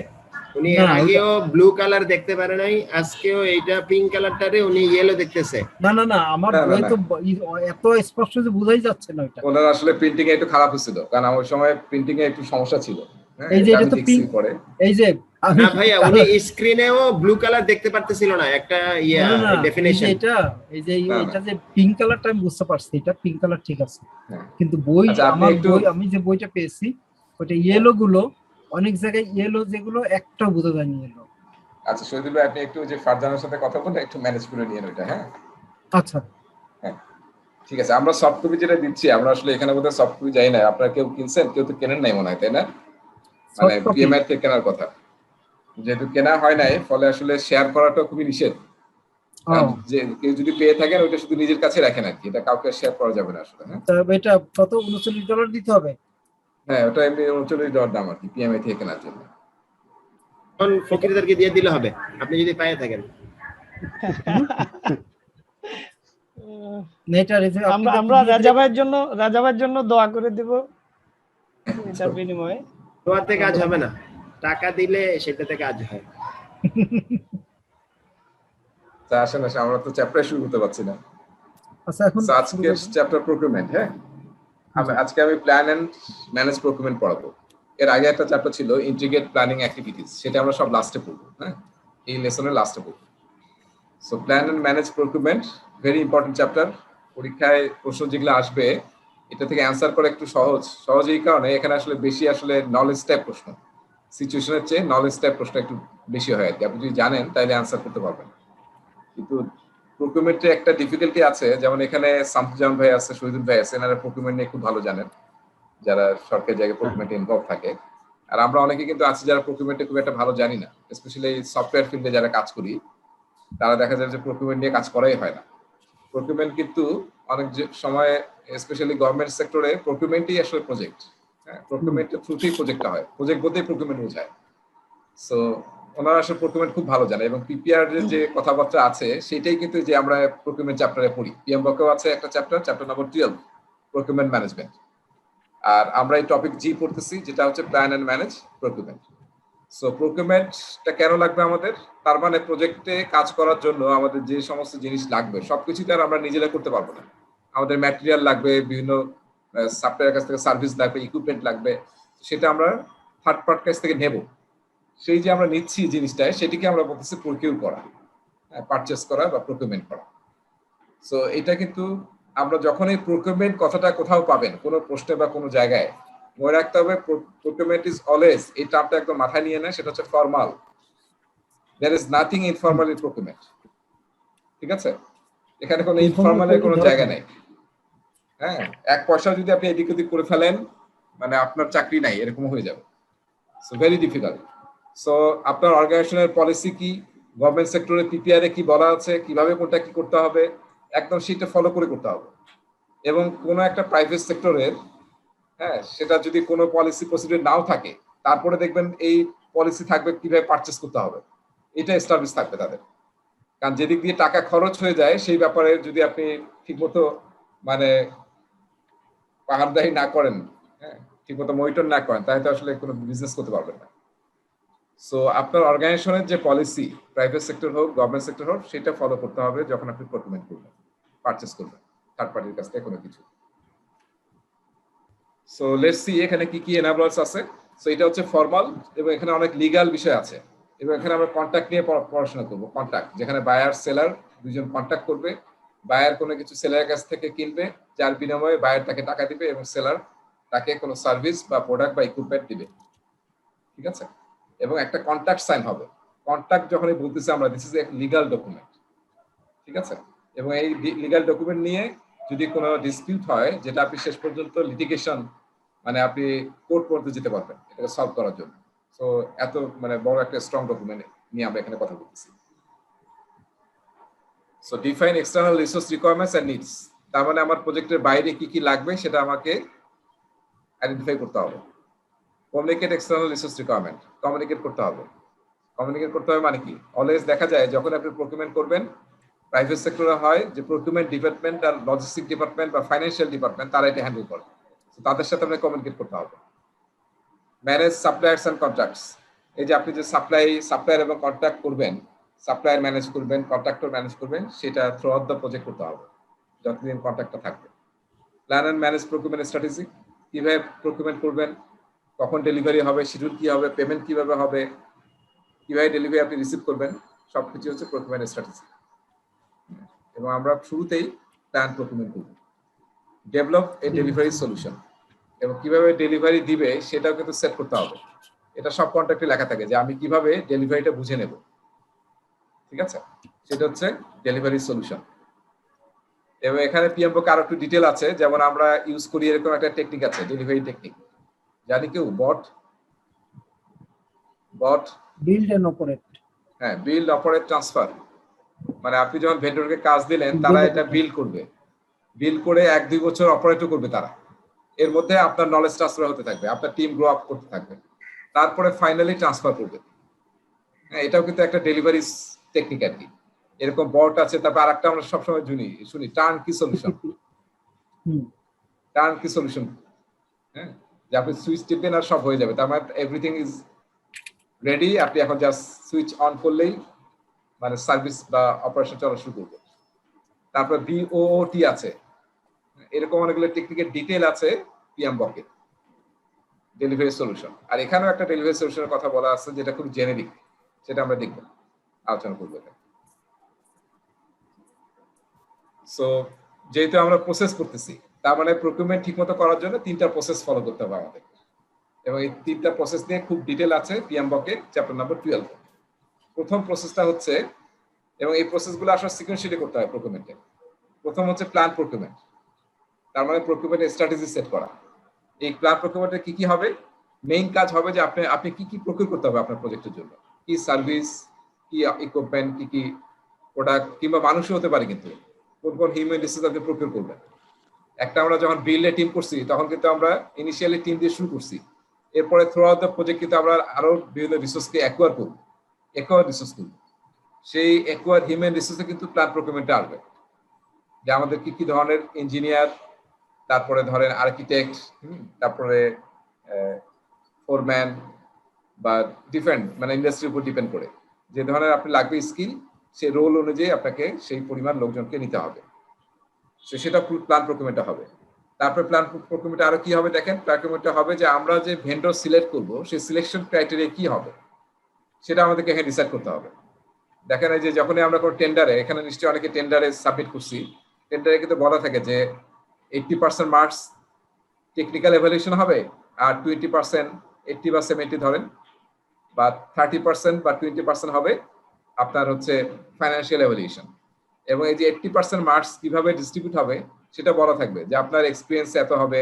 উনি এর না, আগেও ব্লু কালার দেখতে পারে নাই, আজকেও এইটা পিঙ্ক কালারটারে উনি ইয়েলো দেখতেছে। না আমার না, বই না। তো এত স্পষ্ট যে বোঝাই যাচ্ছে না ওটা। ওনার আসলে প্রিন্টিং এ একটু খারাপ হয়েছিল, কারণ ওই সময় প্রিন্টিং এ একটু সমস্যা ছিল। হ্যাঁ, এই যে এটা এটা আমি তো দেখছি পিঙ্ক, পরে। এই যে আমি না ভাইয়া, উনি স্ক্রিনেও ব্লু কালার দেখতে পারতেছিল না, একটা ডেফিনেশন। এই যে না, এটা যে পিঙ্ক কালারটা আমি বুঝতে পারছি, এটা পিঙ্ক কালার ঠিক আছে, হ্যাঁ। কিন্তু বই আচ্ছা, আপনি আমার একটু- বই আমি যে বইটা পেয়েছি ওটা ইয়েলো গুলো অনেক জায়গায় ইয়েলো, যেগুলো একটাও বোঝা যায়নি ইয়েলো। আচ্ছা শহীদুল ভাই, আপনি একটু যে ফারজানার সাথে কথা বলে একটু ম্যানেজ করে নিয়ে ওইটা। হ্যাঁ আচ্ছা ঠিক আছে। আমরা সফট কপি যেটা দিচ্ছি, আমরা আসলে এখানে বোধহয় সফট কপি যাই না। আপনারা কেউ কিনছেন? কেউ তো কেনেন নাই মনে হয়, তাই না? মানে Soft copy? পিএমআই থেকে কেনার কথা, যেহেতু কেনা হয় নাই, ফলে আসলে শেয়ার করাটা খুবই নিষেধ। কারণ যে কেউ যদি পেয়ে থাকেন ওইটা শুধু নিজের কাছে রাখেন আর কি, এটা কাউকে শেয়ার করা যাবে না আসলে। হ্যাঁ তবে এটা কত $39 দিতে হবে? হ্যাঁ ওটা এমনি $39 দাম আর কি পিএমআই থেকে কেনার জন্য। এখন ফকিরদেরকে দিয়ে দিলে হবে, আপনি যদি পায়ে থাকেন। না, এটা review আপনি আমরা যদি দিয়ে দিলেন- রাজা ভাইয়ের জন্য দোয়া করে দেব এটার বিনিময়ে। দোয়াতে কাজ হবে না, টাকা দিলে সেটাতে কাজ হয়। তা আসেন আমরা তো চ্যাপ্টার শুরু করতে পারছি না। আচ্ছা, এখন So, আজকের চ্যাপ্টার প্রকিউরমেন্ট। হ্যাঁ, আজকে আমি প্ল্যান এন্ড ম্যানেজ প্রকিউরমেন্ট পড়াবো। এর আগে একটা চ্যাপ্টার ছিল ইন্টিগ্রেট প্ল্যানিং অ্যাক্টিভিটিস, সেটা আমরা সব লাস্টে পড়বো। হ্যাঁ, এই লেসনের লাস্টে পড়বো। So plan and manage procurement very important chapter. পরীক্ষায় প্রশ্ন যেগুলো আসবে এটা থেকে অ্যান্সার করা একটু সহজ এই কারণে এখানে আসলে বেশি নলেজ টাইপ প্রশ্ন, সিচুয়েশনের চেয়ে নলেজ টাইপ প্রশ্ন একটু বেশি হয় আর কি। আপনি যদি জানেন তাহলে অ্যান্সার করতে পারবেন। কিন্তু প্রকিউরমেন্টে একটা ডিফিকাল্টি আছে, যেমন এখানে শামসুজ্জামান ভাই আছে, শহীদুল ভাই আছে, এনারা প্রকিউরমেন্ট নিয়ে খুব ভালো জানেন, যারা সরকারি জায়গায় প্রকিউরমেন্টে ইনভলভ থাকে। আর আমরা অনেকে কিন্তু আছি যারা প্রকিউরমেন্টে খুব একটা ভালো জানি না, স্পেশালি সফটওয়্যার ফিল্ডে যারা কাজ করি, তারা দেখা যায় যে প্রকিউরমেন্ট নিয়ে কাজ করাই হয় না। প্রকিউরমেন্ট কিন্তু অনেক সময় স্পেশালি গভর্নমেন্ট সেক্টরে প্রকিউরমেন্টই আসলে প্রজেক্ট। হ্যাঁ, প্রকিউরমেন্টের থ্রুতেই প্রজেক্টটা হয়, প্রজেক্ট বলতেই প্রকিউরমেন্ট বোঝায়। সো ওনারা আসলে প্রকিউরমেন্ট খুব ভালো জানে, এবং পিপিআর এর যে কথাবার্তা আছে সেটাই কিন্তু যে আমরা প্রকিউরমেন্ট চ্যাপ্টারে পড়ি। পিএমবকেও আছে একটা চ্যাপ্টার নম্বর 12, প্রকিউরমেন্ট ম্যানেজমেন্ট। আর আমরা এই টপিক জি পড়তেছি, যেটা হচ্ছে plan and manage procurement. So প্রকিউরমেন্টটা কেন লাগবে আমাদের? তার মানে প্রজেক্টে কাজ করার জন্য আমাদের যে সমস্ত জিনিস লাগবে সবকিছু আর আমরা নিজেরা করতে পারবো না। আমাদের ম্যাটেরিয়াল লাগবে, বিভিন্ন সাপ্লায়ারের কাছ থেকে সার্ভিস লাগবে, ইকুইপমেন্ট লাগবে, সেটা আমরা থার্ড পার্টি কাছ থেকে নেব। সেই যে আমরা নিচ্ছি জিনিসটা, সেটিকে আমরা বলতেছি প্রকিউর করা, পারচেস করা বা প্রকিউরমেন্ট করা। সো এটা কিন্তু আমরা যখন এই প্রকিউরমেন্ট কথাটা কোথাও পাবেন, কোনো প্রশ্নে বা কোনো জায়গায়, মনে রাখতে হবে প্রকিউরমেন্ট ইজ অলওয়েজ, এই টার্মটা একদম মাথায় নিয়ে নেয়, সেটা হচ্ছে formal. There is nothing informal in procurement. ঠিক আছে, এখানে কোনো ইনফর্মালের কোনো জায়গা নেই। হ্যাঁ, 1 পয়সা যদি আপনি এদিক ওদিক করে ফেলেন, মানে আপনার চাকরি নাই এরকম হয়ে যাবে। So very difficult. সো আপনার অর্গানাইজেশনের পলিসি কি, গভর্নমেন্ট সেক্টরে পিপিআর এ কি বলা আছে, কিভাবে কোনটা কি করতে হবে, একদম সেটা ফলো করে করতে হবে। এবং কোনো একটা প্রাইভেট সেক্টরের, হ্যাঁ, সেটা যদি কোনো পলিসি প্রসিডিউর নাও থাকে, তারপরে দেখবেন এই পলিসি থাকবে কিভাবে পারচেস করতে হবে, এটা এস্টাবলিশ থাকবে তাদের। কারণ যেদিক দিয়ে টাকা খরচ হয়ে যায় সেই ব্যাপারে যদি আপনি ঠিকমতো মানে পাহাড়দারি না করেন, হ্যাঁ, ঠিকমতো মনিটর না করেন, তাহলে তো আসলে কোনো বিজনেস করতে পারবেন না। সো আপনার অর্গানাইজেশনের যে পলিসি, প্রাইভেট সেক্টর হোক গভর্নমেন্ট সেক্টর হোক, সেটা ফলো করতে হবে যখন আপনি প্রকিউরমেন্ট করবেন, পারচেস করবেন থার্ড পার্টির কাছ থেকে কোনো কিছু। সো লেটস সি এখানে কি কি এনাবলার্স আছে। সো এটা হচ্ছে ফর্মাল, এবং এখানে অনেক লিগ্যাল বিষয় আছে, এবং এখানে আমরা কন্ট্রাক্ট নিয়ে পড়াশোনা করবো। কন্ট্রাক্ট, যেখানে বায়ার সেলার দুজন কন্ট্রাক্ট করবে, বায়ার কোনো কিছু সেলারের কাছ থেকে কিনবে, যার বিনিময়ে বায়ার তাকে টাকা দিবে এবং সেলার তাকে কোনো সার্ভিস বা প্রোডাক্ট বা ইকুইপমেন্ট দিবে। ঠিক আছে, এবং একটা কন্ট্রাক্ট সাইন হবে। কন্ট্রাক্ট যখনই বলতেছি আমরা, this is a legal document. ঠিক আছে, এবং এই লিগ্যাল ডকুমেন্ট নিয়ে যদি কোনো ডিসপিউট হয়, যেটা আপনি শেষ পর্যন্ত লিটিগেশন, মানে আপনি কোর্ট পর্যন্ত যেতে পারবেন এটাকে সলভ করার জন্য। সো এত মানে বড় একটা স্ট্রং ডকুমেন্ট নিয়ে আমরা এখানে কথা বলতেছি। So define external resource requirements and needs, তার মানে আমার প্রজেক্টের বাইরে কি কি লাগবে সেটা আমাকে আইডেন্টিফাই করতে হবে। Communicate external resource requirement, communicate করতে হবে। কমিউনিকেট করতে হবে মানে কি? অলওয়েজ দেখা যায় যখন আপনি প্রকিউরমেন্ট করবেন, প্রাইভেট সেক্টরে হয় যে প্রকিউরমেন্ট ডিপার্টমেন্ট আর লজিস্টিক ডিপার্টমেন্ট বা ফাইন্যান্সিয়াল ডিপার্টমেন্ট, তারা এটা হ্যান্ডেল করে। তাদের সাথে আপনাকে কমিউনিকেট করতে হবে। ম্যানেজ সাপ্লায়ার্স এন্ড কন্ট্রাক্টস, এই যে আপনি যে সাপ্লায়ার এবং কন্ট্রাক্ট করবেন, সাপ্লায়ার ম্যানেজ করবেন, কন্ট্রাক্টর ম্যানেজ করবেন, সেটা থ্রু আউট দ্য প্রজেক্ট করতে হবে যতদিন কন্ট্রাক্টটা থাকবে। Plan and manage procurement strategy, কিভাবে প্রকিউরমেন্ট করবেন, কখন ডেলিভারি হবে, শিডিউল কি হবে, পেমেন্ট কিভাবে হবে, কিভাবে ডেলিভারি আপনি রিসিভ করবেন, সবকিছু হচ্ছে প্রকিউরমেন্ট স্ট্র্যাটেজি। এবং আমরা শুরুতেই প্ল্যান প্রকিউরমেন্ট করব। ডেভেলপ এ ডেলিভারি সলিউশন, এবং কিভাবে ডেলিভারি দিবে সেটাও কিন্তু সেট করতে হবে। এটা সব কন্ট্রাক্টে লেখা থাকে যে আমি কিভাবে ডেলিভারিটা বুঝে নেব। ঠিক আছে, সেটা হচ্ছে ডেলিভারি সলিউশন। এবং এখানে পিএমবক আরো একটু ডিটেল আছে, যেমন আমরা ইউজ করি এরকম একটা টেকনিক আছে, ডেলিভারি টেকনিক। জানি কেউ? বট বিল্ড এন্ড অপারেট। হ্যাঁ, বিল্ড অপারেট ট্রান্সফার, মানে আপনি যখন ভেন্ডরকে কাজ দিলেন, তারা এটা বিল করবে, বিল করে 1-2 বছর অপারেটও করবে তারা। এর মধ্যে আপনার নলেজ ট্রান্সফার হতে থাকবে, আপনার টিম গ্রো আপ করতে থাকবে, তারপরে ফাইনালি ট্রান্সফার করবে। হ্যাঁ, এটাও কিন্তু একটা ডেলিভারি টেকনিক আর কি। এরকম বট আছে। তারপর আরেকটা আমরা সবসময় শুনি টার্ন কি সলিউশন। টার্ন কি সলিউশন, হ্যাঁ, যে আপনি সুইচ টিপবেন আর সব হয়ে যাবে, তার মানে এভরিথিং ইজ রেডি, আপনি এখন জাস্ট সুইচ অন করলেই মানে সার্ভিস বা অপারেশন চলা শুরু করবে। তারপর বিওটি আছে, এরকম অনেকগুলো টেকনিক্যাল ডিটেল আছে পিএমবকে ডেলিভারি সলিউশন। আর এখানেও একটা ডেলিভারি সলিউশনের কথা বলা আছে যেটা খুব জেনেরিক, সেটা আমরা দেখব, আলোচনা করবো। সো যেহেতু আমরা প্রসেস করতেছি, তার মানে প্রকিউরমেন্ট ঠিকমতো করার জন্য 3টা প্রসেস ফলো করতে হবে আমাদের, এবং এই 3টা প্রসেস নিয়ে খুব ডিটেল আছে পিএমবকে চ্যাপ্টার নাম্বার 12। প্রথম প্রসেসটা হচ্ছে, এবং এই প্রসেসগুলো আসলে সিকোয়েন্সিয়ালি করতে হয় প্রকিউরমেন্টে। প্রথম হচ্ছে প্ল্যান প্রকিউরমেন্ট, তার মানে প্রকিউরমেন্টের স্ট্র্যাটেজি সেট করা। এই প্ল্যান প্রকিউরমেন্টে কি কি হবে? মেইন কাজ হবে যে আপনি কি কি প্রকিউর করতে হবে আপনার প্রজেক্টের জন্য, কি সার্ভিস, কি ইকুইপমেন্ট, কি কি প্রোডাক্ট, কিংবা মানুষও হতে পারে, কিন্তু কোন কোন হিউম্যান রিসোর্স আপনি প্রকিউর করবেন। একটা আমরা যখন বিল্ডে টিম করছি তখন কিন্তু আমরা ইনিশিয়ালি টিম দিয়ে শুরু করছি, এরপরে থ্রু আউট দ্য প্রজেক্ট কিন্তু আমরা আরো বিভিন্ন রিসোর্সকে অ্যাকোয়ার করবো, রিসোর্স করবো। সেই অ্যাকোয়ার হিউম্যান রিসোর্সে কিন্তু প্ল্যান প্রকিউরমেন্টে আসবে, যে আমাদের কি কি ধরনের ইঞ্জিনিয়ার, তারপরে ধরেন আর্কিটেক্ট, তারপরে ফোরম্যান বা ডিফারেন্ট মানে ইন্ডাস্ট্রির উপর ডিপেন্ড করে যে ধরনের আপনি লাগবে স্কিল, সেই রোল অনুযায়ী আপনাকে সেই পরিমাণ লোকজনকে নিতে হবে। সেটা প্ল্যান প্রকিউরমেন্টে হবে। তারপরে প্ল্যান প্রকিউরমেন্টে আরো কি হবে দেখেন, প্ল্যান প্রকিউরমেন্টে হবে যে আমরা যে ভেন্ডর সিলেক্ট করব সেই সিলেকশন ক্রাইটেরিয়া কি হবে সেটা আমাদেরকে এখানে ডিসাইড করতে হবে। দেখেন এই যে যখনই আমরা কোনো টেন্ডারে, এখানে নিশ্চয়ই অনেকে টেন্ডারে সাবমিট করছি, টেন্ডারে কিন্তু বলা থাকে যে 80% মার্কস টেকনিক্যাল এভালুয়েশন হবে, আর 20% 80 বা 70 ধরেন, বা 30% বা 20% হবে আপনার হচ্ছে ফাইন্যান্সিয়াল এভালুয়েশন। এবং এই যে 80% মার্কস কিভাবে ডিস্ট্রিবিউট হবে সেটা বলা থাকবে, যে আপনার এক্সপিরিয়েন্স এত হবে,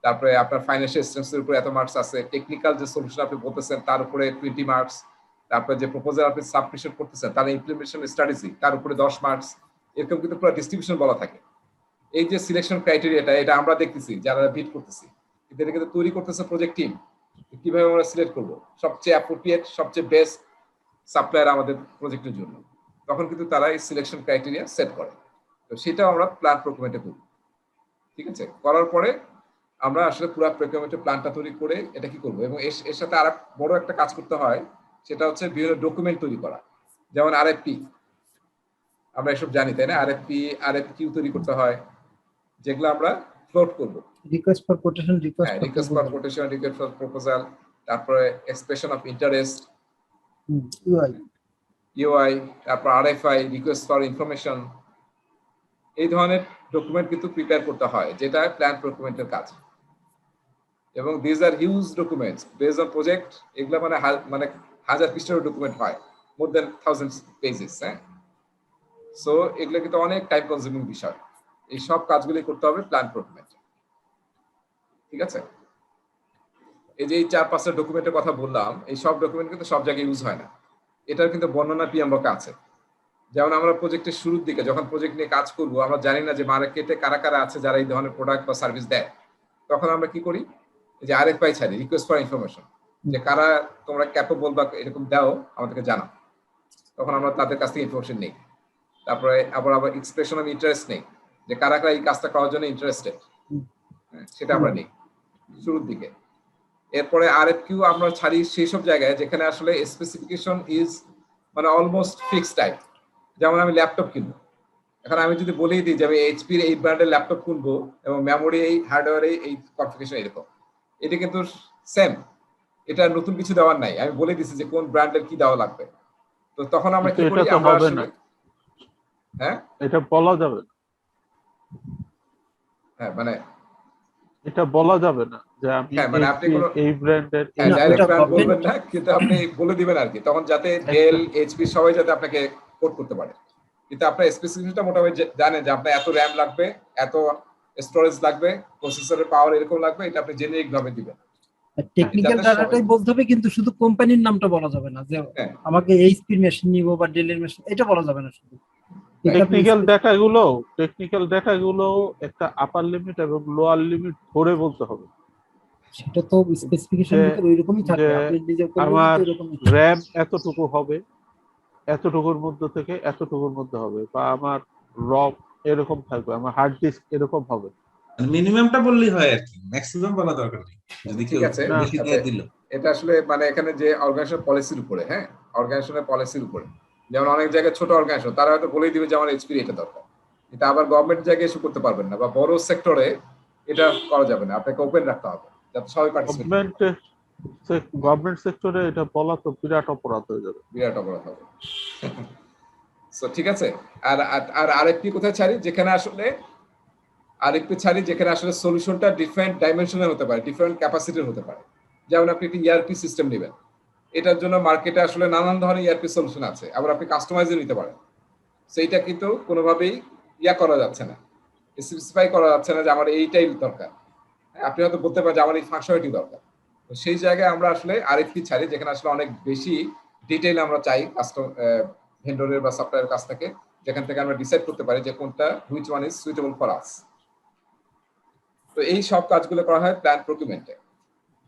তারপরে আপনার ফাইন্যান্সিয়াল স্ট্রেংথের উপর এত মার্কস আছে, টেকনিক্যাল যে সলিউশন আপনি বলতেছেন তার উপরে 20 মার্কস, তারপরে যে প্রপোজাল আপনি সাবমিশন করতেছেন তার ইমপ্লিমেন্টেশন স্ট্র্যাটেজি তার উপরে 10 মার্কস, এরকম কিন্তু পুরো ডিস্ট্রিবিউশন বলা থাকে। এই যে সিলেকশন ক্রাইটেরিয়াটা, এটা আমরা দেখতেছি যারা বিড করতেছি, কিন্তু এটা কিন্তু তৈরি করতেছে প্রজেক্ট টিম। কিভাবে আমরা সিলেক্ট করবো সবচেয়ে অ্যাপ্রোপ্রিয়েট, সবচেয়ে বেস্ট সাপ্লায়ার আমাদের প্রজেক্টের জন্য, তখন কিন্তু তারা এই সিলেকশন ক্রাইটেরিয়া সেট করে। তো সেটাও আমরা প্ল্যান প্রকিউরমেন্টে করব। ঠিক আছে, করার পরে আমরা আসলে পুরো প্রকিউরমেন্টের প্ল্যানটা তৈরি করে এটা কি করবো, এবং এর সাথে আর বড় একটা কাজ করতে হয়, সেটা হচ্ছে বিভিন্ন ডকুমেন্ট তৈরি করা, যেমন আরএফপি, আমরা এসব জানি তাই না, আরএফকিউ তৈরি করতে হয়, যেগুলো আমরা ফ্লোট করব, request for quotation, request for quotation, request for proposal, তারপরে এক্সপ্রেশন অফ ইন্টারেস্ট, ইউআই, তারপর আরএফআই, রিকোয়েস্ট ফর ইনফরমেশন, এই ধরনের ডকুমেন্ট কিন্তু প্রিপেয়ার করতে হয়, যেটা প্ল্যান প্রকিউরমেন্টের কাজ। এবং this are huge documents based on project, এগুলো মানে হাজার পৃষ্ঠার ডকুমেন্ট হয়, মোর দেন 1000 পেজেস। হ্যাঁ, সো এগুলো কিন্তু অনেক টাইম কনজিউমিং বিষয়, এই সব কাজগুলি করতে হবে প্ল্যান প্রকিউরমেন্ট। ঠিক আছে, এই যে 4-5টা ডকুমেন্টের কথা বললাম, এই সব ডকুমেন্ট কিন্তু সব জায়গায় ইউজ হয় না, এটার কিন্তু বর্ণনা পিএমবকে আছে। যেমন আমরা প্রজেক্টের শুরুর দিকে যখন প্রজেক্ট নিয়ে কাজ করব, আমরা জানি না যে মার্কেটে কারা কারা আছে যারা এই ধরনের প্রোডাক্ট বা সার্ভিস দেয়, তখন আমরা কি করি, যে আরএফআই ছাড়ি, রিকোয়েস্ট ফর ইনফরমেশন, যে কারা তোমরা ক্যাপেবল বা এরকম দাও আমাদেরকে জানাও, তখন আমরা তাদের কাছ থেকে ইনফরমেশন নেই। তারপরে আবার এক্সপ্রেশন অফ ইন্টারেস্ট নেই, যে কারা কারা এই কাজটা করার জন্য ইন্টারেস্টেড, সেটা আমরা নেই শুরুর দিকে। এরপরে আরএফকিউ আমরা ছাড়ি সেই সব জায়গায় যেখানে আসলে স্পেসিফিকেশন ইজ মানে অলমোস্ট ফিক্সড টাইপ। যেমন আমি ল্যাপটপ কিনবো, এখন আমি যদি বলেই দিই যে আমি এইচপির এই ব্র্যান্ডের ল্যাপটপ কিনবো এবং মেমোরি এই হার্ডওয়্যারে এই কনফিগারেশন এরকম, এটা কিন্তু সেম, এটা নতুন কিছু দেওয়ার নাই, আমি বলে দিছি যে কোন ব্র্যান্ডের কি দেওয়া লাগবে। তো তখন আমরা কি করি, আমরা আসলে হ্যাঁ এটা বলা যাবে না, হ্যাঁ মানে এটা বলা যাবে না যে আমি মানে আপনি এই ব্র্যান্ডের ডাইরেক্ট ব্র্যান্ড বলবেন না, কিন্তু আপনি বলে দিবেন আর কি, তখন যাতে ডেল এইচপি সবাই যাতে আপনাকে কোড করতে পারে। কিন্তু আপনার স্পেসিফিকেশনটা মোটামুটি জানেন যে আপনার এত র্যাম লাগবে, এত স্টোরেজ লাগবে, প্রসেসরের পাওয়ার এরকম লাগবে, এটা আপনি জেনেরিক ভাবে দিবেন। টেকনিক্যাল ডাটাটাই বলতে হবে, কিন্তু শুধু কোম্পানির নামটা বলা যাবে না, যে আমাকে এইচপির মেশিন নিব বা ডেলের মেশিন, এটা বলা যাবে না। শুধু টেকনিক্যাল ডাটাগুলো একটা আপার লিমিট এবং লোয়ার লিমিট ধরে বলতে হবে। সেটা তো স্পেসিফিকেশন ভিতরে ওইরকমই থাকে, আপনি নিজে করলে আমার তো এরকমই র‍্যাম এতটুকু হবে, এতটুকুর মধ্যে থেকে এতটুকুর মধ্যে হবে, বা আমার রম এরকম থাকবে, আমার হার্ড ডিস্ক এরকম হবে। মিনিমামটা বললেই হয় আর কি, ম্যাক্সিমাম বলা দরকার নেই। যদি ঠিক কেউ আছে, না, বেশি আচ্ছা, দিয়ে দিল, এটা আসলে মানে এখানে যে অর্গানাইজেশন পলিসির উপরে, হ্যাঁ, অর্গানাইজেশনের পলিসির উপরে। যেমন অনেক জায়গায় ছোট অর্গানাইজেশন তারা হয়তো বলেই দিবে যে আমার এইচপি এটা দরকার, এটা আবার গভর্নমেন্ট জায়গায় ইস্যু করতে পারবেন না, বা বড় সেক্টরে এটা করা যাবে না, আপনাকে ওপেন রাখতে হবে যাতে সবাই পার্টিসিপেট করতে পারে। গভর্নমেন্ট সেক্টরে এটা বলা তো বিরাট অপরাধ হয়ে যাবে। বিরাট অপরাধ হবে। So, ঠিক আছে। আর আর আরেকটি কোথায় ছাড়ি, যেখানে আসলে আরেকটু ছাড়ি যেখানে আসলে সলিউশনটা ডিফারেন্ট ডাইমেনশনের হতে পারে, ডিফারেন্ট ক্যাপাসিটির হতে পারে। যেমন আপনি একটি ইআরপি সিস্টেম নেবেন, এটার জন্য মার্কেটে আসলে নানান ধরনের ইআরপি সলিউশন আছে, আবার আপনি কাস্টমাইজও নিতে পারেন। সেইটা কিন্তু কোনোভাবেই করা যাচ্ছে না, স্পেসিফাই করা যাচ্ছে না যে আমার এইটাই দরকার। আপনি হয়তো বলতে পারেন যে আমার এই ফাংশনালিটি দরকার। তো সেই জায়গায় আমরা আসলে আরেকটি ছাড়ি যেখানে আসলে অনেক বেশি ডিটেইল আমরা চাই ভেন্ডরের বা সফটওয়্যারের কাছ থেকে, যেখান থেকে আমরা ডিসাইড করতে পারি যে কোনটা which one is suitable for us. তো এই সব কাজগুলো করা হয় প্ল্যান প্রকিউরমেন্টে।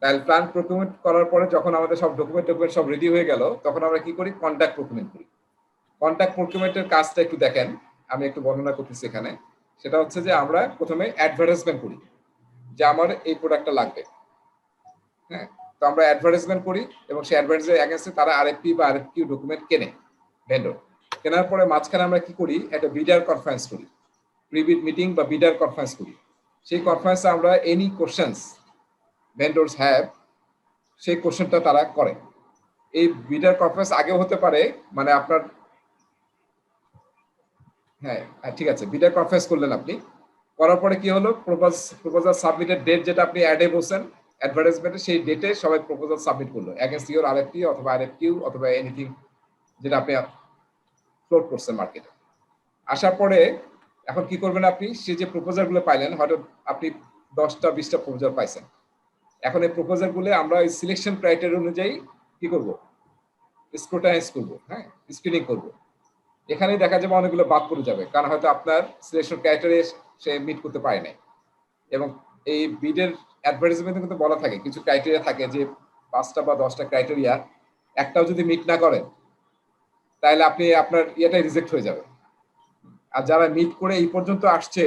তাহলে প্ল্যান প্রকিউরমেন্ট করার পরে যখন আমাদের সব ডকুমেন্ট সব রেডি হয়ে গেল, তখন আমরা কি করি, কন্ট্যাক্ট প্রকিউরমেন্ট করি। কন্ট্যাক্ট প্রকিউরমেন্টের কাজটা একটু দেখেন, আমি একটু বর্ণনা করতেছি এখানে। সেটা হচ্ছে যে আমরা প্রথমে অ্যাডভার্টাইজমেন্ট করি যে আমার এই প্রোডাক্টটা লাগবে। হ্যাঁ, তো আমরা অ্যাডভার্টাইজমেন্ট করি এবং সেই অ্যাডভার্টাইজের এগেইনস্টে তারা আরএফপি বা আরএফকিউ ডকুমেন্ট কেনে, ভেন্ডর। কেনার পরে মাঝখানে আমরা কি করি, একটা বিডার কনফারেন্স করি, প্রিবিড মিটিং বা বিডার কনফারেন্স করি। সেই কনফারেন্সে আমরা এনি কোশ্চেন্স ভেন্ডরস হ্যাভ, সেই কোশ্চেনটা তারা করে। এই বিডার কনফারেন্স আগেও হতে পারে, মানে আপনার, হ্যাঁ ঠিক আছে, বিডার কনফারেন্স করলেন আপনি, করার পরে কি হলো, প্রপোজাল সাবমিটের ডেট যেটা আপনি অ্যাডে বলছেন অ্যাডভার্টাইজমেন্টে, সেই ডেটে সবাই প্রপোজাল সাবমিট করলো এগেইনস্ট ইওর আরএফপি অথবা আরএফকিউ অথবা এনিথিং যেটা আপনি ফ্লোট করছেন মার্কেটে। আসার পরে এখন কি করবেন আপনি, সেই যে প্রপোজাল গুলো পাইলেন, হয়তো আপনি 10টা 20টা প্রপোজাল পাইছেন, এখন এই প্রপোজাল গুলো আমরা এই সিলেকশন ক্রাইটেরিয়া অনুযায়ী কি করব, স্ক্রুটাইজ করব, হ্যাঁ, স্ক্রিনিং করব। এখানেই দেখা যাবে অনেকগুলো বাদ পড়ে যাবে, কারণ হয়তো আপনার সিলেকশন ক্রাইটেরিয়া সে মিট করতে পারে নাই। এবং এই বিডের অ্যাডভার্টাইজমেন্টে কিন্তু বলা থাকে কিছু ক্রাইটেরিয়া থাকে, যে 5টা বা 10টা ক্রাইটেরিয়া একটাও যদি মিট না করেন তাহলে আপনি আপনার ইয়েটাই রিজেক্ট হয়ে যাবে। আর যারা মিট করে এই পর্যন্ত আসছে,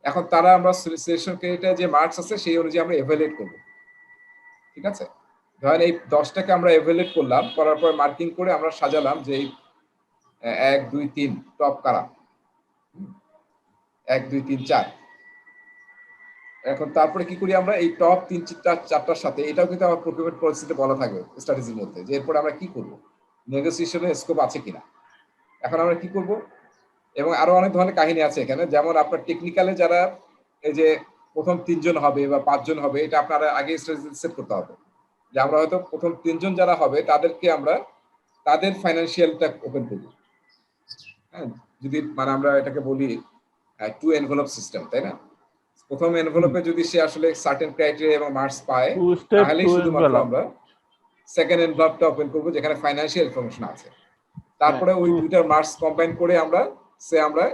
এখন তারা আমরা সিলেকশন ক্রাইটেরিয়া যে মার্কস আছে সেই অনুযায়ী আমরা এভালুয়েট করব। ঠিক আছে, ধরেন এই 10টাকে আমরা এভালুয়েট করলাম, করার পর মার্কিং করে আমরা সাজালাম যে 1 2 3 টপ কারা, 1 2 3 4। এখন তারপরে কি করি আমরা, এই টপ 3-4টার সাথে, এটাও কিন্তু আমার প্রকিউরমেন্ট পলিসিতে বলা থাকবে স্ট্র্যাটেজির মধ্যে, যে এরপর আমরা কি করব, নেগোসিয়েশনের স্কোপ আছে কিনা। এখন আমরা কি করব, এবং আরো অনেক ধরনের কাহিনী আছে এখানে, যেমন আপনার টেকনিক্যালে যারা এই যে প্রথম 3 জন হবে বা 5 জন হবে, এটা আপনারা আগে সেট করতে হবে, যে আমরা হয়তো প্রথম 3 জন যারা হবে তাদেরকে আমরা তাদের ফাইন্যান্সিয়ালটা ওপেন করব। হ্যাঁ, যদি মানে আমরা এটাকে বলি 2 এনভেলপ সিস্টেম, তাই না। প্রথম এনভেলপে যদি সে আসলে সার্টেন ক্রাইটেরিয়া এবং মার্কস পায়, তাহলেই শুধুমাত্র আমরা সেকেন্ড এনভেলপটা ওপেন করব, যেখানে ফাইন্যান্সিয়াল ইনফরমেশন আছে। তারপরে ওই দুইটার মার্কস কম্বাইন করে আমরা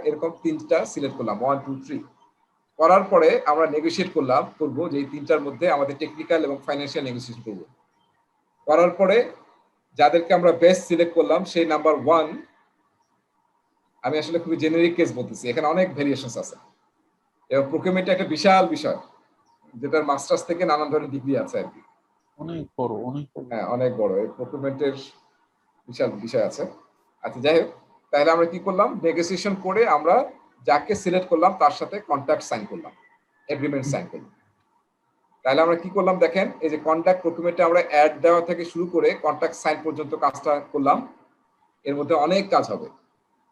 এরকম 3টা সিলেক্ট করলাম, 1 2 3 করার পরে আমরা নেগোশিয়েট করব যে এই 3টার মধ্যে আমাদের টেকনিক্যাল এবং ফাইন্যান্সিয়াল নেগোসিয়েশন করব। করার পরে যাদেরকে আমরা বেস্ট সিলেক্ট করলাম, সেই নাম্বার 1, আমি আসলে খুবই জেনারিক কেস বলতেছি, এখানে অনেক ভেরিয়েশনস আছে, এবং প্রকিউরমেন্ট একটা বিশাল বিষয়, যেটার মাস্টার্স থেকে নানান ধরনের ডিগ্রি আছে আর কি, অনেক বড়, অনেক বড়। হ্যাঁ অনেক বড়, এই প্রকিউরমেন্টের বিশাল বিষয় আছে। আচ্ছা যাই হোক, তাহলে আমরা কি করলাম, নেগোসিয়েশন করে আমরা যাকে সিলেক্ট করলাম তার সাথে কন্ট্রাক্ট সাইন করলাম, এগ্রিমেন্ট সাইন করলাম। তাহলে আমরা কি করলাম দেখেন, এই যে কন্ট্রাক্ট প্রকিউরমেন্টে আমরা অ্যাড দেওয়া থেকে শুরু করে কন্ট্রাক্ট সাইন পর্যন্ত কাজটা করলাম। এর মধ্যে অনেক কাজ হবে,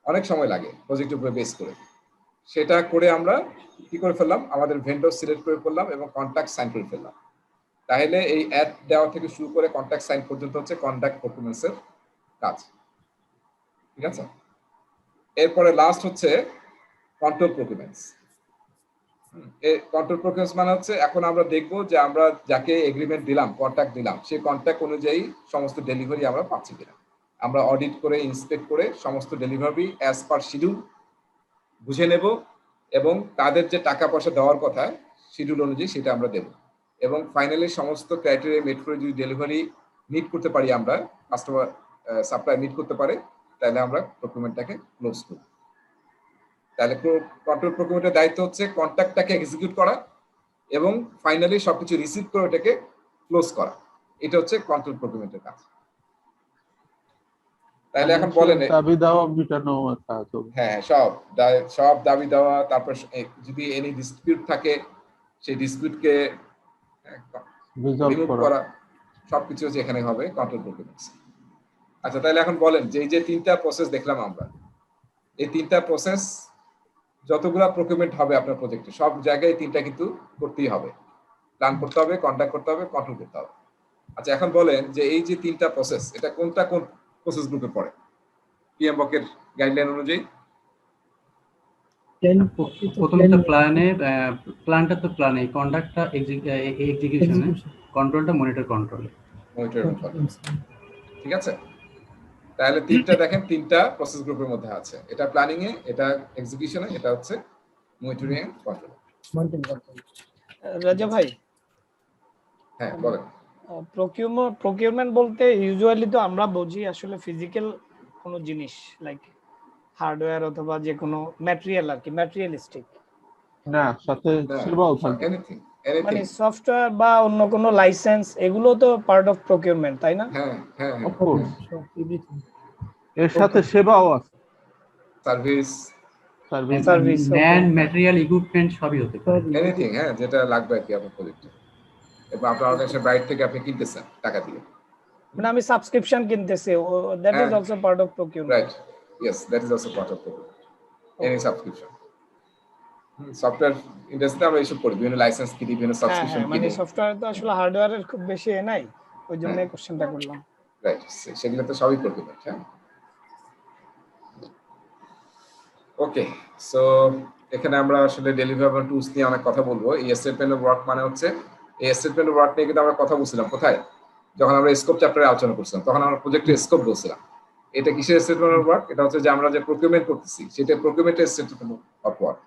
অনেক সময় লাগে প্রজেক্টের উপরে বেস করে। সেটা করে আমরা কি করে ফেললাম, আমাদের ভেন্ডর সিলেক্ট করে ফেললাম এবং কন্ট্রাক্ট সাইন করে ফেললাম। তাহলে এই অ্যাড দেওয়া থেকে শুরু করে কন্ট্রাক্ট সাইন পর্যন্ত হচ্ছে কন্ট্রাক্ট প্রকিউরমেন্টসের কাজ। ঠিক আছে, এরপরে লাস্ট হচ্ছে কন্ট্রোল প্রকিউরমেন্টস। এই কন্ট্রোল প্রকিউরমেন্টস মানে হচ্ছে, এখন আমরা দেখবো যে আমরা যাকে এগ্রিমেন্ট দিলাম, কন্ট্রাক্ট দিলাম, সেই কন্ট্রাক্ট অনুযায়ী সমস্ত ডেলিভারি আমরা পাচ্ছি কিনা। আমরা অডিট করে ইন্সপেক্ট করে সমস্ত ডেলিভারি অ্যাজ পার শিডিউল বুঝে নেব, এবং তাদের যে টাকা পয়সা দেওয়ার কথা শিডিউল অনুযায়ী সেটা আমরা দেব। এবং ফাইনালি সমস্ত ক্রাইটেরিয়া মিট করে যদি ডেলিভারি মিট করতে পারি, আমরা কাস্টমার সাপ্লাই মিট করতে পারে, তাহলে আমরা প্রকুরমেন্টটাকে ক্লোজ করব। তাহলে কন্ট্রোল প্রকুরমেন্টের দায়িত্ব হচ্ছে কন্ট্রাক্টটাকে এক্সিকিউট করা এবং ফাইনালি সবকিছু রিসিভ করে ওটাকে ক্লোজ করা। এটা হচ্ছে কন্ট্রোল প্রকুরমেন্টের কাজ। তাহলে এখন বলেন দাবি দেওয়া মেটানো কাজ হবে। হ্যাঁ, সব দাবি দেওয়া, তারপর যদি এনি ডিসপিউট থাকে সেই ডিসপিউটকে রিমুভ করা, সবকিছু হচ্ছে এখানে হবে কন্ট্রোল প্রকুরমেন্টস। আচ্ছা, তাহলে এখন বলেন যে এই যে তিনটা প্রসেস দেখলাম আমরা, এই তিনটা প্রসেস যতগুলা প্রকুরমেন্ট হবে আপনার প্রজেক্টে সব জায়গায় তিনটা কিন্তু করতেই হবে, প্ল্যান করতে হবে, কন্ট্যাক্ট করতে হবে, কন্ট্রোল করতে হবে। আচ্ছা, এখন বলেন যে এই যে তিনটা প্রসেস, এটা কোনটা কোন প্রসেস গ্রুপে পড়ে PMBOK এর গাইডলাইন অনুযায়ী? প্রথমটা প্ল্যানটা তো প্ল্যানে, কন্ডাক্টটা এক্সিকিউশনে, কন্ট্রোলটা মনিটর কন্ট্রোলে। ঠিক আছে, তাহলে তিনটা দেখেন, তিনটা প্রসেস গ্রুপের মধ্যে আছে, এটা প্ল্যানিং এ, এটা এক্সিকিউশনে, এটা হচ্ছে মনিটরিং এন্ড কন্ট্রোল। রাজা ভাই, হ্যাঁ বলেন। প্রকিউরমেন্ট বলতে ইউজুয়ালি তো আমরা বুঝি আসলে ফিজিক্যাল কোনো জিনিস, লাইক হার্ডওয়্যার অথবা যে কোনো ম্যাটেরিয়াল আর কি, ম্যাটেরিয়ালিস্টিক না, সাথে সেবাও থাকবে, এনিথিং মানে সফটওয়্যার বা অন্য কোনো লাইসেন্স, এগুলো তো পার্ট অফ প্রকিউরমেন্ট, তাই না? হ্যাঁ হ্যাঁ, অফ কোর্স এর সাথে সেবাও আছে, সার্ভিস, ম্যান, ম্যাটেরিয়াল, ইকুইপমেন্ট সবই হতে পারে, এনিথিং, হ্যাঁ, যেটা লাগবে আর কি আপনার প্রজেক্টে, এবং আপনার অর্গানাইজেশন বাইরে থেকে আপনি কিনতেছেন টাকা দিয়ে, মানে আমি সাবস্ক্রিপশন কিনতেছি, that is also part of procurement, right? Yes, that is also part of procurement, any subscription. Software ইন্ডাস্ট্রিতে আমরা এইসব করি, বিভিন্ন লাইসেন্স কিনি, বিভিন্ন সাবস্ক্রিপশন কিনি। মানে সফটওয়্যার তো আসলে হার্ডওয়্যারের খুব বেশি নাই, ওই জন্য কোশ্চেনটা করলাম। রাইট, সেগুলো তো সবই প্রকিউরমেন্ট। হ্যাঁ, ওকে, সো এখানে আমরা আসলে ডেলিভারেবল টুলস নিয়ে অনেক কথা বলবো। এই স্টেটমেন্ট অফ ওয়ার্ক মানে হচ্ছে, এই স্টেটমেন্ট অফ ওয়ার্ক নিয়ে কিন্তু আমরা কথা বলছিলাম কোথায়, যখন আমরা স্কোপ চ্যাপ্টারে আলোচনা করছিলাম, তখন আমরা প্রজেক্টের স্কোপ বলছিলাম। এটা কিসের স্টেটমেন্ট অফ ওয়ার্ক? এটা হচ্ছে যে আমরা যে প্রকিউরমেন্ট করতেছি সেটা প্রকিউরমেন্টের স্টেটমেন্ট অফ ওয়ার্ক।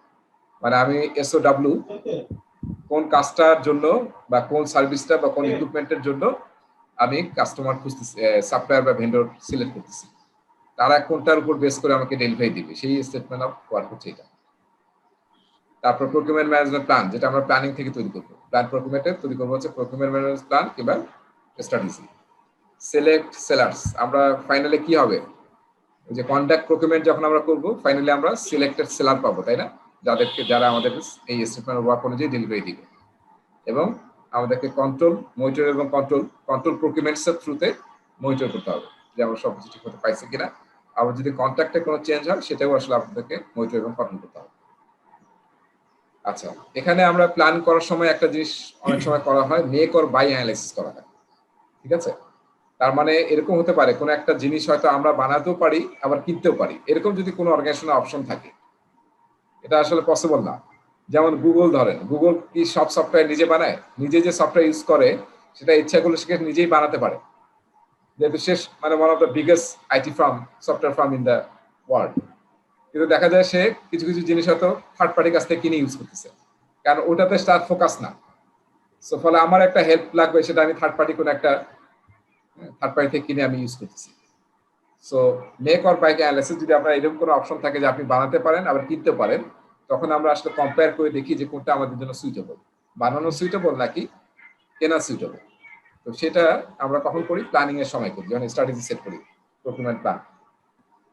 মানে আমি SOW কোন কাজটার জন্য বা কোন সার্ভিসটা বা কোন ইকুইপমেন্টের জন্য আমি কাস্টমার খুঁজতেছি, সাপ্লায়ার বা ভেন্ডর সিলেক্ট করতেছি, তারা কোনটার উপর বেস করে আমাকে ডেলিভারি দিবে, সেই স্টেটমেন্ট অফ ওয়ার্ক হচ্ছে এটা। তারপর প্রকিউরমেন্ট ম্যানেজমেন্ট প্ল্যান, যেটা আমরা প্ল্যানিং থেকে তৈরি করবো, প্ল্যান প্রকিউরমেন্টে তৈরি করবো হচ্ছে প্রকিউরমেন্ট ম্যানেজমেন্ট প্ল্যান কিংবা স্ট্র্যাটেজি। সিলেক্ট সেলার্স, আমরা ফাইনালি কি হবে, ওই যে কন্ডাক্ট প্রকিউরমেন্ট যখন আমরা করবো, ফাইনালি আমরা সিলেক্টেড সেলার পাবো, তাই না? যারা আমাদের এই স্টেটমেন্ট অফ ওয়ার্ক অনুযায়ী ডেলিভারি দিবে। এবং আমাদেরকে কন্ট্রোল, মনিটর এবং কন্ট্রোল প্রকিউরমেন্টস এর থ্রুতে মনিটর করতে হবে যে আমরা সবকিছু ঠিক মতো পাইছি কিনা। আবার যদি কন্ট্রাক্টে কোনো চেঞ্জ হয় সেটাও আসলে আপনাদেরকে মনিটর এবং কন্ট্রোল করতে হবে। আচ্ছা, এখানে আমরা প্ল্যান করার সময় একটা জিনিস অনেক সময় করা হয়, মেক অর বাই অ্যানালাইসিস করা হয়। ঠিক আছে, তার মানে এরকম হতে পারে কোনো একটা জিনিস হয়তো আমরা বানাতেও পারি আবার কিনতেও পারি, এরকম যদি কোনো অর্গানাইজেশনের অপশন থাকে, এটা আসলে পসিবল না। যেমন গুগল ধরেন, গুগল কি সব সফটওয়্যার নিজে বানায়? নিজে যে সফটওয়্যার ইউজ করে সেটা ইচ্ছা করলে সে নিজেই বানাতে পারে, যেহেতু শেষ মানে one of the biggest IT firm, software firm in the world. কিন্তু দেখা যায় সে কিছু কিছু জিনিস হয়তো থার্ড পার্টির কাছ থেকে কিনে ইউজ করতেছে, কারণ ওটাতে তার ফোকাস না। সো ফলে আমার একটা হেল্প লাগবে, সেটা আমি থার্ড পার্টি কোনো একটা থার্ড পার্টি থেকে কিনে আমি ইউজ করতেছি। So make or buy analysis, যদি আপনার এরকম কোনো অপশন থাকে যে আপনি বানাতে পারেন আবার কিনতে পারেন, তখন আমরা আসলে কম্পেয়ার করে দেখি যে কোনটা আমাদের জন্য সুইটেবল, বানানো সুইটেবল নাকি কেনা সুইটেবল। তো সেটা আমরা কখন করি? প্ল্যানিং এর সময় করি, যখন স্ট্র্যাটেজি সেট করি, প্রকিউরমেন্ট প্ল্যান।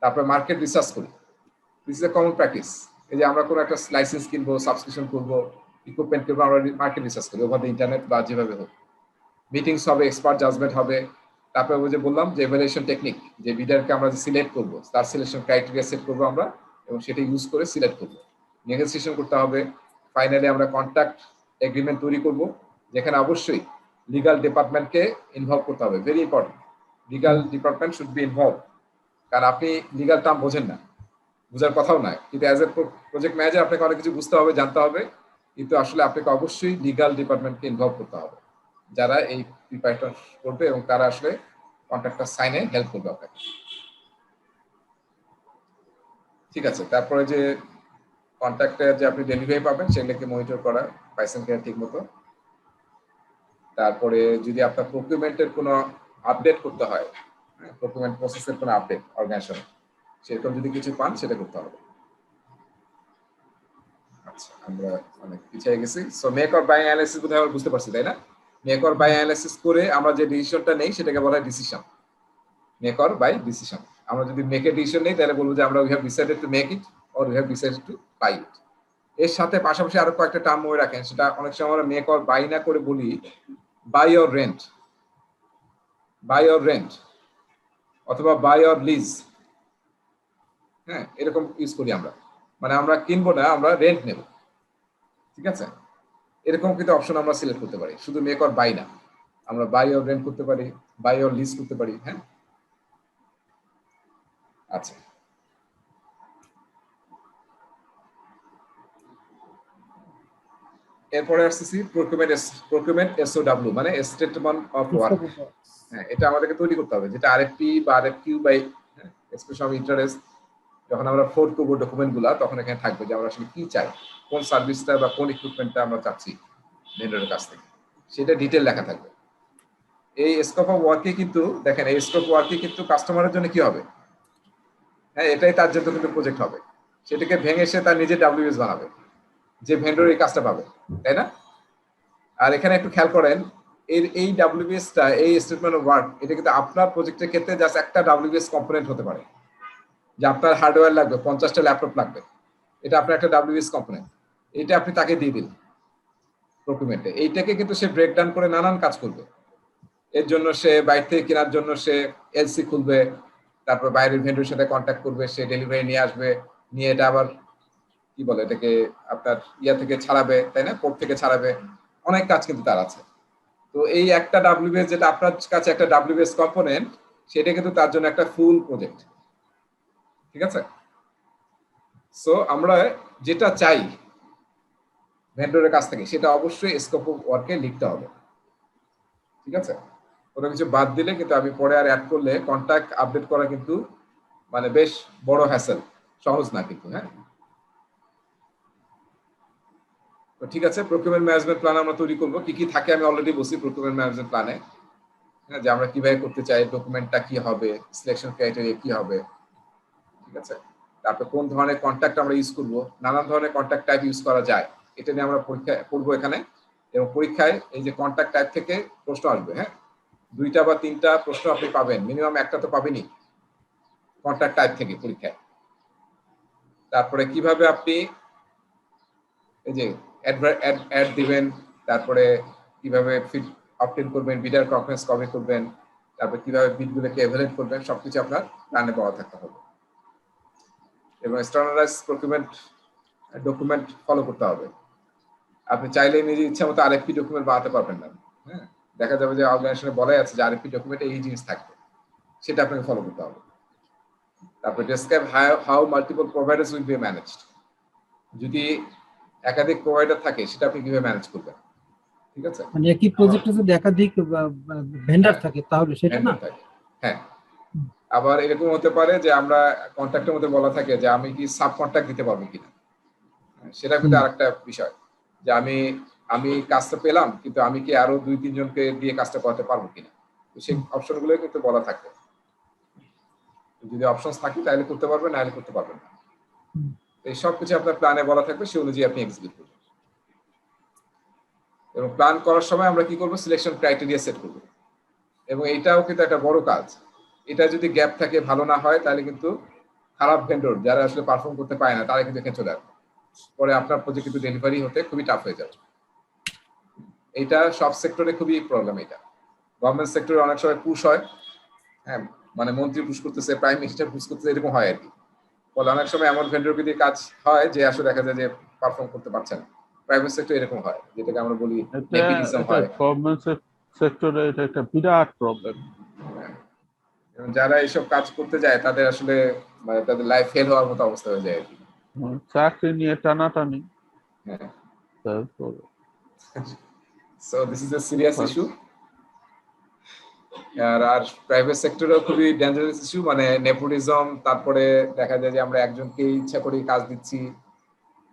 তারপর মার্কেট রিসার্চ করি, this is a common practice. এই যে আমরা কোনো একটা লাইসেন্স কিনবো, সাবস্ক্রিপশন করবো, ইকুইপমেন্ট কিনবো, আমরা মার্কেট রিসার্চ করি ওভার দ্য ইন্টারনেট বা যেভাবে হোক। মিটিংস হবে, এক্সপার্ট জাজমেন্ট হবে। তারপরে ওই যে বললাম যে এভালুয়েশন টেকনিক, যে বিডারকে আমরা যে সিলেক্ট করবো তার সিলেকশন ক্রাইটেরিয়া সেট করবো আমরা, এবং সেটা ইউজ করে সিলেক্ট করবো। নেগোসিয়েশন করতে হবে। ফাইনালি আমরা কন্ট্রাক্ট এগ্রিমেন্ট তৈরি করবো, যেখানে অবশ্যই লিগাল ডিপার্টমেন্টকে ইনভলভ করতে হবে। Very important, legal department should be involve, কারণ আপনি লিগাল টার্ম বোঝেন না, বোঝার কথাও নয়, কিন্তু অ্যাজ এ প্রজেক্ট ম্যানেজার আপনাকে অনেক কিছু বুঝতে হবে, জানতে হবে, কিন্তু আসলে আপনাকে অবশ্যই লিগাল ডিপার্টমেন্টকে ইনভলভ করতে হবে, যারা এই প্রিপারেশন করবে এবং তারা আসলে কন্ট্রাক্টটা সাইনে হেল্প করবে আপনাকে। ঠিক আছে, তারপরে যে কন্ট্রাক্টে যে আপনি ডেলিভারি পাবেন সেগুলোকে মনিটর করা, পাইছেন কিনা ঠিক মতো। তারপরে যদি আপনার প্রকিউরমেন্টের কোনো আপডেট করতে হয়, প্রকিউরমেন্ট প্রসেসের কোনো আপডেট অর্গানাইজেশন, সেরকম যদি কিছু পান সেটা করতে হবে। আচ্ছা, আমরা অনেক পিছিয়ে গেছি। So make or buy analysis বোধহয় আমরা বুঝতে পারছি, তাই না? মেক অর বাই অ্যানালিসিস করে আমরা যে ডিসিশনটা নেই সেটাকে বলা হয় decision. Make or buy decision. আমরা যদি মেক এ ডিসিশন নেই তাহলে বলবো যে আমরা we have decided to make it or we have decided to buy it. এর সাথে পাশাপাশি আরো কয়েকটা টার্ম মনে রাখেন, সেটা অনেক সময় আমরা মেক অর বাই না করে বলি buy or rent, buy or rent অথবা বাই অর লিজ। হ্যাঁ, এরকম ইউজ করি আমরা, মানে আমরা কিনবো না, আমরা রেন্ট নেব। ঠিক আছে, এরকম কিন্তু অপশন আমরা সিলেক্ট করতে পারি, শুধু মেক অর বাই না, আমরা বাই অর রেন্ট করতে পারি, বাই অর লিজ করতে পারি। হ্যাঁ, আচ্ছা, এরপরে আসতেছি প্রকিউরমেন্ট SOW, মানে স্টেটমেন্ট অফ ওয়ার্ক। হ্যাঁ, এটা আমাদেরকে তৈরি করতে হবে, যেটা আরএফপি বা RFQ by expression of interest. যখন আমরা ফোর্ট করবো ডকুমেন্ট গুলা, তখন এখানে থাকবে যে আমরা আসলে কি চাই, কোন সার্ভিসটা বা কোন ইকুইপমেন্টটা আমরা চাচ্ছি ভেন্ডরের কাছ থেকে, সেটা ডিটেল লেখা থাকবে। এই স্কোপ অফ ওয়ার্কে কিন্তু দেখেন, এই স্কোপ ওয়ার্কে কিন্তু কাস্টমারের জন্য কি হবে, হ্যাঁ এটাই তার জন্য কিন্তু প্রজেক্ট হবে, সেটাকে ভেঙে সে তার নিজের WS বানাবে, যে ভেন্ডর এই কাজটা পাবে, তাই না? আর এখানে একটু খেয়াল করেন, এই WBS-টা, এই স্টেটমেন্ট অফ ওয়ার্ক, এটা কিন্তু আপনার প্রজেক্টের ক্ষেত্রে জাস্ট একটা WBS কম্পোনেন্ট হতে পারে, যে আপনার হার্ডওয়্যার লাগবে, 50টা ল্যাপটপ লাগবে, এটা আপনার একটা WBS কম্পোনেন্ট, এটা আপনি তাকে দিয়ে দিন ডকুমেন্টে। এইটাকে কিন্তু সে ব্রেকডাউন করে নানান কাজ করবে। এর জন্য সে বাইরে থেকে কেনার জন্য সে এলসি খুলবে, তারপর বাইরের ভেন্ডরের সাথে কন্ট্যাক্ট করবে, সে ডেলিভারি নিয়ে আসবে, নিয়ে এটা আবার কি বলে এটাকে আপনার ইয়া থেকে ছাড়াবে, তাই না, পোর্ট থেকে ছাড়াবে, অনেক কাজ কিন্তু তার আছে। তো এই একটা WBS, যেটা আপনার কাছে একটা WBS কম্পোনেন্ট, সেটা কিন্তু তার জন্য একটা ফুল প্রজেক্ট। ঠিক আছে, সো আমরা যেটা চাই ভেন্ডরের কাছ থেকে, সেটা অবশ্যই স্কোপ অফ ওয়ার্কে লিখতে হবে। ঠিক আছে, কোনো কিছু বাদ দিলে কিন্তু আমি পরে আর অ্যাড করলে কন্ট্যাক্ট আপডেট করা কিন্তু মানে বেশ বড় হ্যাসেল, সহজ না কিন্তু। হ্যাঁ, তো ঠিক আছে, প্রকিউরমেন্ট ম্যানেজমেন্ট প্ল্যান আমরা তৈরি করবো। কি কি থাকে আমি অলরেডি বলছি প্রকিউরমেন্ট ম্যানেজমেন্ট প্ল্যানে, হ্যাঁ, যে আমরা কিভাবে করতে চাই, ডকুমেন্টটা কি হবে, সিলেকশন ক্রাইটেরিয়া কি হবে। ঠিক আছে, তারপর কোন ধরনের কন্ট্যাক্ট আমরা ইউজ করবো, নানান ধরনের কন্ট্যাক্ট টাইপ ইউজ করা যায়, এটা নিয়ে আমরা পরীক্ষা করবো এখানে। এবং পরীক্ষায় এই যে কন্ট্যাক্ট টাইপ থেকে প্রশ্ন আসবে, হ্যাঁ 2টা বা 3টা প্রশ্ন আপনি পাবেন, মিনিমাম একটা তো পাবেনই কন্ট্যাক্ট টাইপ থেকে পরীক্ষায়। তারপরে কিভাবে আপনি এই যে অ্যাড দিবেন, তারপরে কিভাবে ফিড অবটেন করবেন, বিডার কনফারেন্স কবে করবেন, তারপর কিভাবে বিডগুলোকে এভালুয়েট করবেন, সবকিছু আপনার প্ল্যানে পাওয়া থাকতে হবে। এবং স্ট্যান্ডার্ডাইজ প্রকিউরমেন্ট ডকুমেন্ট ফলো করতে হবে। আপনি চাইলে নিজের ইচ্ছা মতো আরএফপি ডকুমেন্ট বানাতে পারবেন না। হ্যাঁ, দেখা যাবে যে অর্গানাইজেশনে বলাই আছে যে আরএফপি ডকুমেন্টে এই জিনিস থাকবে, সেটা আপনাকে ফলো করতে হবে। তারপর describe how multiple providers will be managed, যদি একাধিক প্রোভাইডার থাকে সেটা আপনি কিভাবে ম্যানেজ করবেন। ঠিক আছে, মানে একই প্রজেক্টে যদি একাধিক ভেন্ডর থাকে তাহলে সেটা না। হ্যাঁ, আবার এরকম হতে পারে যে আমরা কন্ট্রাক্টের মধ্যে বলা থাকে যে আমি কি সাব কন্ট্রাক্ট দিতে পারবো কিনা, সেটা কিন্তু আরেকটা বিষয়, যে আমি কাজটা পেলাম কিন্তু আমি কি আরো 2-3 জনকে দিয়ে কাজটা করাতে পারবো কিনা, তো সেই অপশনগুলো কিন্তু বলা থাকে। যদি অপশনস থাকে তাহলে করতে পারবেন, না হলে করতে পারবেন না। এই সব কিছু আপনার প্ল্যানে বলা থাকবে, সেই অনুযায়ী আপনি এক্সিকিউট করবেন। এবং প্ল্যান করার সময় আমরা কি করব, সিলেকশন ক্রাইটেরিয়া সেট করব। এবং এইটাও কিন্তু একটা বড় কাজ, এটা যদি গ্যাপ থাকে, ভালো না হয়, তাহলে কিন্তু খারাপ ভেন্ডর যারা আসলে পারফর্ম করতে পারে না, তারা কিন্তু এখানে চলে আসবে, পরে আপনার প্রজেক্ট কিন্তু ডেলিভারি হতে খুবই টাফ হয়ে যাবে। এটা সব সেক্টরে খুবই প্রবলেম। এটা গভর্নমেন্ট সেক্টরে অনেক সময় পুশ হয়, হ্যাঁ মানে মন্ত্রী পুশ করতেছে, প্রাইম মিনিস্টার পুশ করতেছে, এরকম হয় আর কি। ফলে অনেক সময় এমন ভেন্ডরকে দিয়ে কাজ হয় যে আসলে দেখা যায় যে পারফর্ম করতে পারছে না। প্রাইভেট সেক্টর এরকম হয়, যেটাকে আমরা বলি নেপোটিজম হয়। গভর্নমেন্ট সেক্টরে এটা একটা বিরাট প্রবলেম। এবং যারা এইসব কাজ করতে যায় তাদের আসলে মানে তাদের লাইফ ফেল হওয়ার মতো অবস্থা হয়ে যায় আর কি। চাকরি নিয়ে টানাটানি। হ্যাঁ, তারপর so this is a serious issue. আর প্রাইভেট সেক্টরেও খুবই ডেঞ্জারাস ইস্যু, মানে নেপোটিজম। তারপরে দেখা যায় যে আমরা একজনকে ইচ্ছা করে কাজ দিচ্ছি,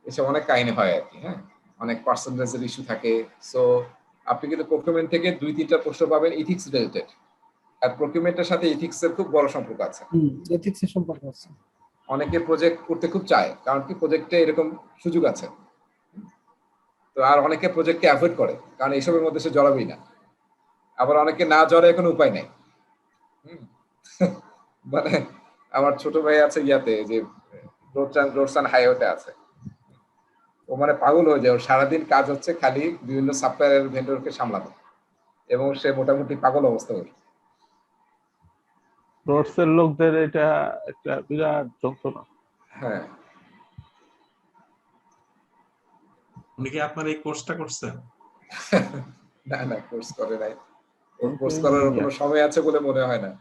এসব অনেক কাহিনী হয় আর কি। হ্যাঁ, অনেক পার্সেন্টেজের ইস্যু থাকে। সো আপনি কিন্তু প্রকিউরমেন্ট থেকে 2-3টা প্রশ্ন পাবেন ইথিক্স রিলেটেড, আর প্রকিউরমেন্টের সাথে ইথিক্স এর খুব বড় সম্পর্ক আছে। এথিক্স এর সম্পর্ক আছে। অনেকে প্রজেক্ট করতে খুব চায়, কারণ কি প্রজেক্টে এরকম সুযোগ আছে। তো আর অনেকে প্রজেক্টকে অ্যাভয়েড করে, কারণ এইসবের মধ্যে সে জড়াবেই না। আবার অনেকে না জড়ায় কোনো উপায় নেই। মানে আমার ছোট ভাই আছে ইয়াতে, যে রোডসান হাইওয়েতে আছে। ও মানে পাগল হয়ে যায়, ওর সারাদিন কাজ হচ্ছে খালি বিভিন্ন সাপ্লায়ার ভেন্ডরকে সামলানো, এবং সে মোটামুটি পাগল অবস্থা ওর। রোডসের লোকদের এটা একটা বিরাট যন্ত্রণা। হ্যাঁ, উনি কি আপনার এই কোর্সটা করছেন? না না, কোর্স করে নাই। ওর কোর্স করার কোনো সময় আছে বলে মনে হয় না।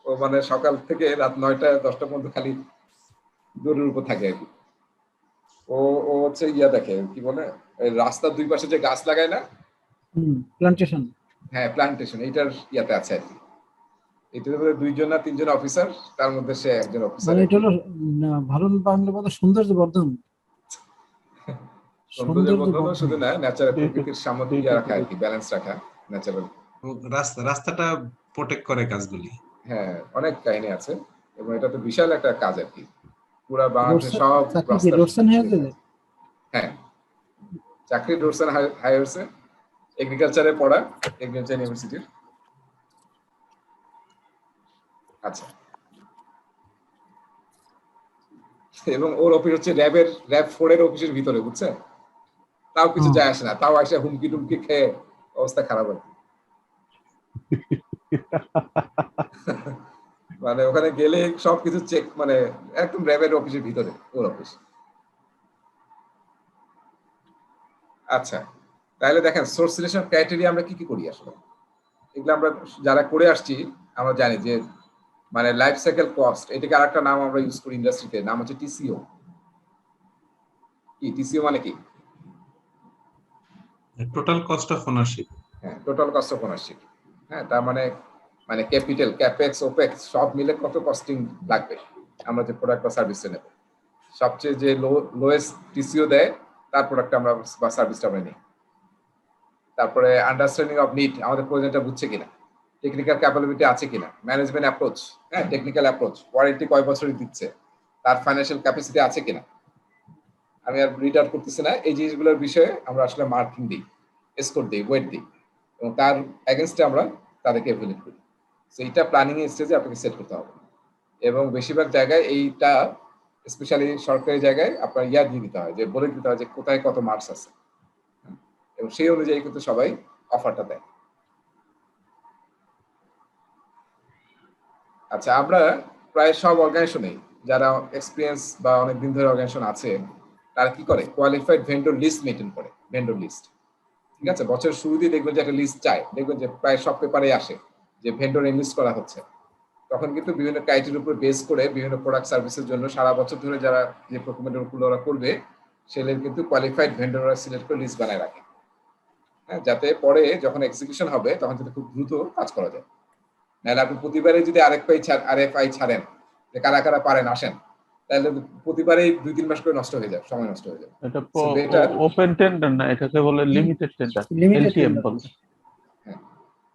ও মানে সকাল থেকে রাত 9টা-10টা পর্যন্ত খালি দৌড়ের উপর থাকে আর কি। ও ও হচ্ছে ইয়া দেখে, কি বলে, এই রাস্তার দুই পাশে যে গাছ লাগায় না, প্লান্টেশন। হ্যাঁ প্লান্টেশন, এইটার ইয়াতে আছে আর কি। এটার মধ্যে 2জন না 3জন অফিসার, তার মধ্যে সে একজন অফিসার। মানে এটা হলো ভালো বাংলা কথা সৌন্দর্য বর্ধন। সৌন্দর্য বর্ধন শুধু না, ন্যাচারাল প্রকৃতির সামনে রাখা আর কি, ব্যালেন্স রাখা ন্যাচারাল। রাস্তাটা প্রোটেক্ট করে কাজগুলি। হ্যাঁ, অনেক কাহিনী আছে, এবং এটা তো বিশাল একটা কাজ আর কি। পুরা বাংলাদেশে সব রাস্তা। হ্যাঁ, চাকরি রোডসান হাইওয়েসে, এগ্রিকালচারে পড়া, এগ্রিকালচার ইউনিভার্সিটির। আচ্ছা, এবং ওর অফিস হচ্ছে র্যাব 4 এর অফিসের ভিতরে, বুঝছেন? তাও কিছু যায় আসে না, তাও আসে হুমকি টুমকি খেয়ে অবস্থা খারাপ হয়। মানে ওখানে গেলে সবকিছু চেক, মানে একদম র্যাবের অফিসের ভিতরে ওর অফিস। আচ্ছা, তাহলে দেখেন সোর্স সিলেকশন ক্রাইটেরিয়া আমরা কি কি করি আসলে। এগুলো আমরা যারা করে আসছি আমরা জানি যে মানে লাইফ সাইকেল কস্ট, এটাকে আরেকটা নাম আমরা ইউজ করি ইন্ডাস্ট্রিতে, নাম হচ্ছে টিসিও। কি টিসিও মানে কি? Total cost of ownership. হ্যাঁ, টোটাল কস্ট অফ ওনারশিপ। হ্যাঁ, তার মানে ক্যাপিটাল, ক্যাপেক্স, ওপেক্স সব মিলে কত কস্টিং লাগবে আমরা যে প্রোডাক্ট বা সার্ভিসটা নেব। সবচেয়ে যে লোয়েস্ট টিসিও দেয় তার প্রোডাক্ট আমরা বা সার্ভিসটা আমরা নিই। তারপরে আন্ডারস্ট্যান্ডিং অফ নিড, আমাদের প্রয়োজনটা বুঝছে কিনা, টেকনিক্যাল ক্যাপাবিলিটি আছে কিনা, ম্যানেজমেন্ট অ্যাপ্রোচ, হ্যাঁ টেকনিক্যাল অ্যাপ্রোচ, ওয়ারেন্টি কয় বছরই দিচ্ছে, তার ফাইন্যান্সিয়াল ক্যাপাসিটি আছে কিনা। আমি আর রিড আউট করতেছি না, এই জিনিসগুলোর বিষয়ে আমরা আসলে মার্কিং দিই, স্কোর দিই, ওয়েট দিই, এবং তার এগেনস্টে আমরা তাদেরকে এভালুয়েট করি। সো এইটা প্ল্যানিং এর স্টেজে আপনাকে সেট করতে হবে, এবং বেশিরভাগ জায়গায় এইটা স্পেশালি সরকারি জায়গায় আপনার ইয়া দিয়ে দিতে হয়, যে বলে দিতে হয় যে কোথায় কত মার্কস আছে, এবং সেই অনুযায়ী কিন্তু সবাই অফারটা দেয়। আচ্ছা, আমরা প্রায় সব অর্গানাইজেশনে যারা এক্সপিরিয়েন্স বা অনেকদিন ধরে অর্গানাইজেশন আছে, তারা কি করে, কোয়ালিফাইড ভেন্ডর লিস্ট মেইনটেইন করে, ভেন্ডর লিস্ট। ঠিক আছে, বছরের শুরুতেই দেখবেন যে একটা লিস্ট চায়, দেখবেন যে প্রায় সব পেপারে আসে যে ভেন্ডর এনলিস্ট করা হচ্ছে। তখন কিন্তু বিভিন্ন ক্রাইটেরিয়ার উপর বেস করে বিভিন্ন প্রোডাক্ট সার্ভিসের জন্য সারা বছর ধরে যারা যে প্রকুরমেন্টের উপর ওরা করবে, সেলের কিন্তু কোয়ালিফাইড ভেন্ডররা সিলেক্ট করে লিস্ট বানায় রাখে। হ্যাঁ, যাতে পরে যখন এক্সিকিউশন হবে তখন যাতে খুব দ্রুত কাজ করা যায়। নাহলে আপনি প্রতিবারে যদি আরএফআই ছাড়েন যে কারা কারা পারেন আসেন, তাহলে প্রতিবারেই 2-3 মাস করে নষ্ট হয়ে যায়, সময় নষ্ট হয়ে যায়। এটা ওপেন টেন্ডার না, এটাকে বলে লিমিটেড টেন্ডার, এলটিএম বলে। হ্যাঁ,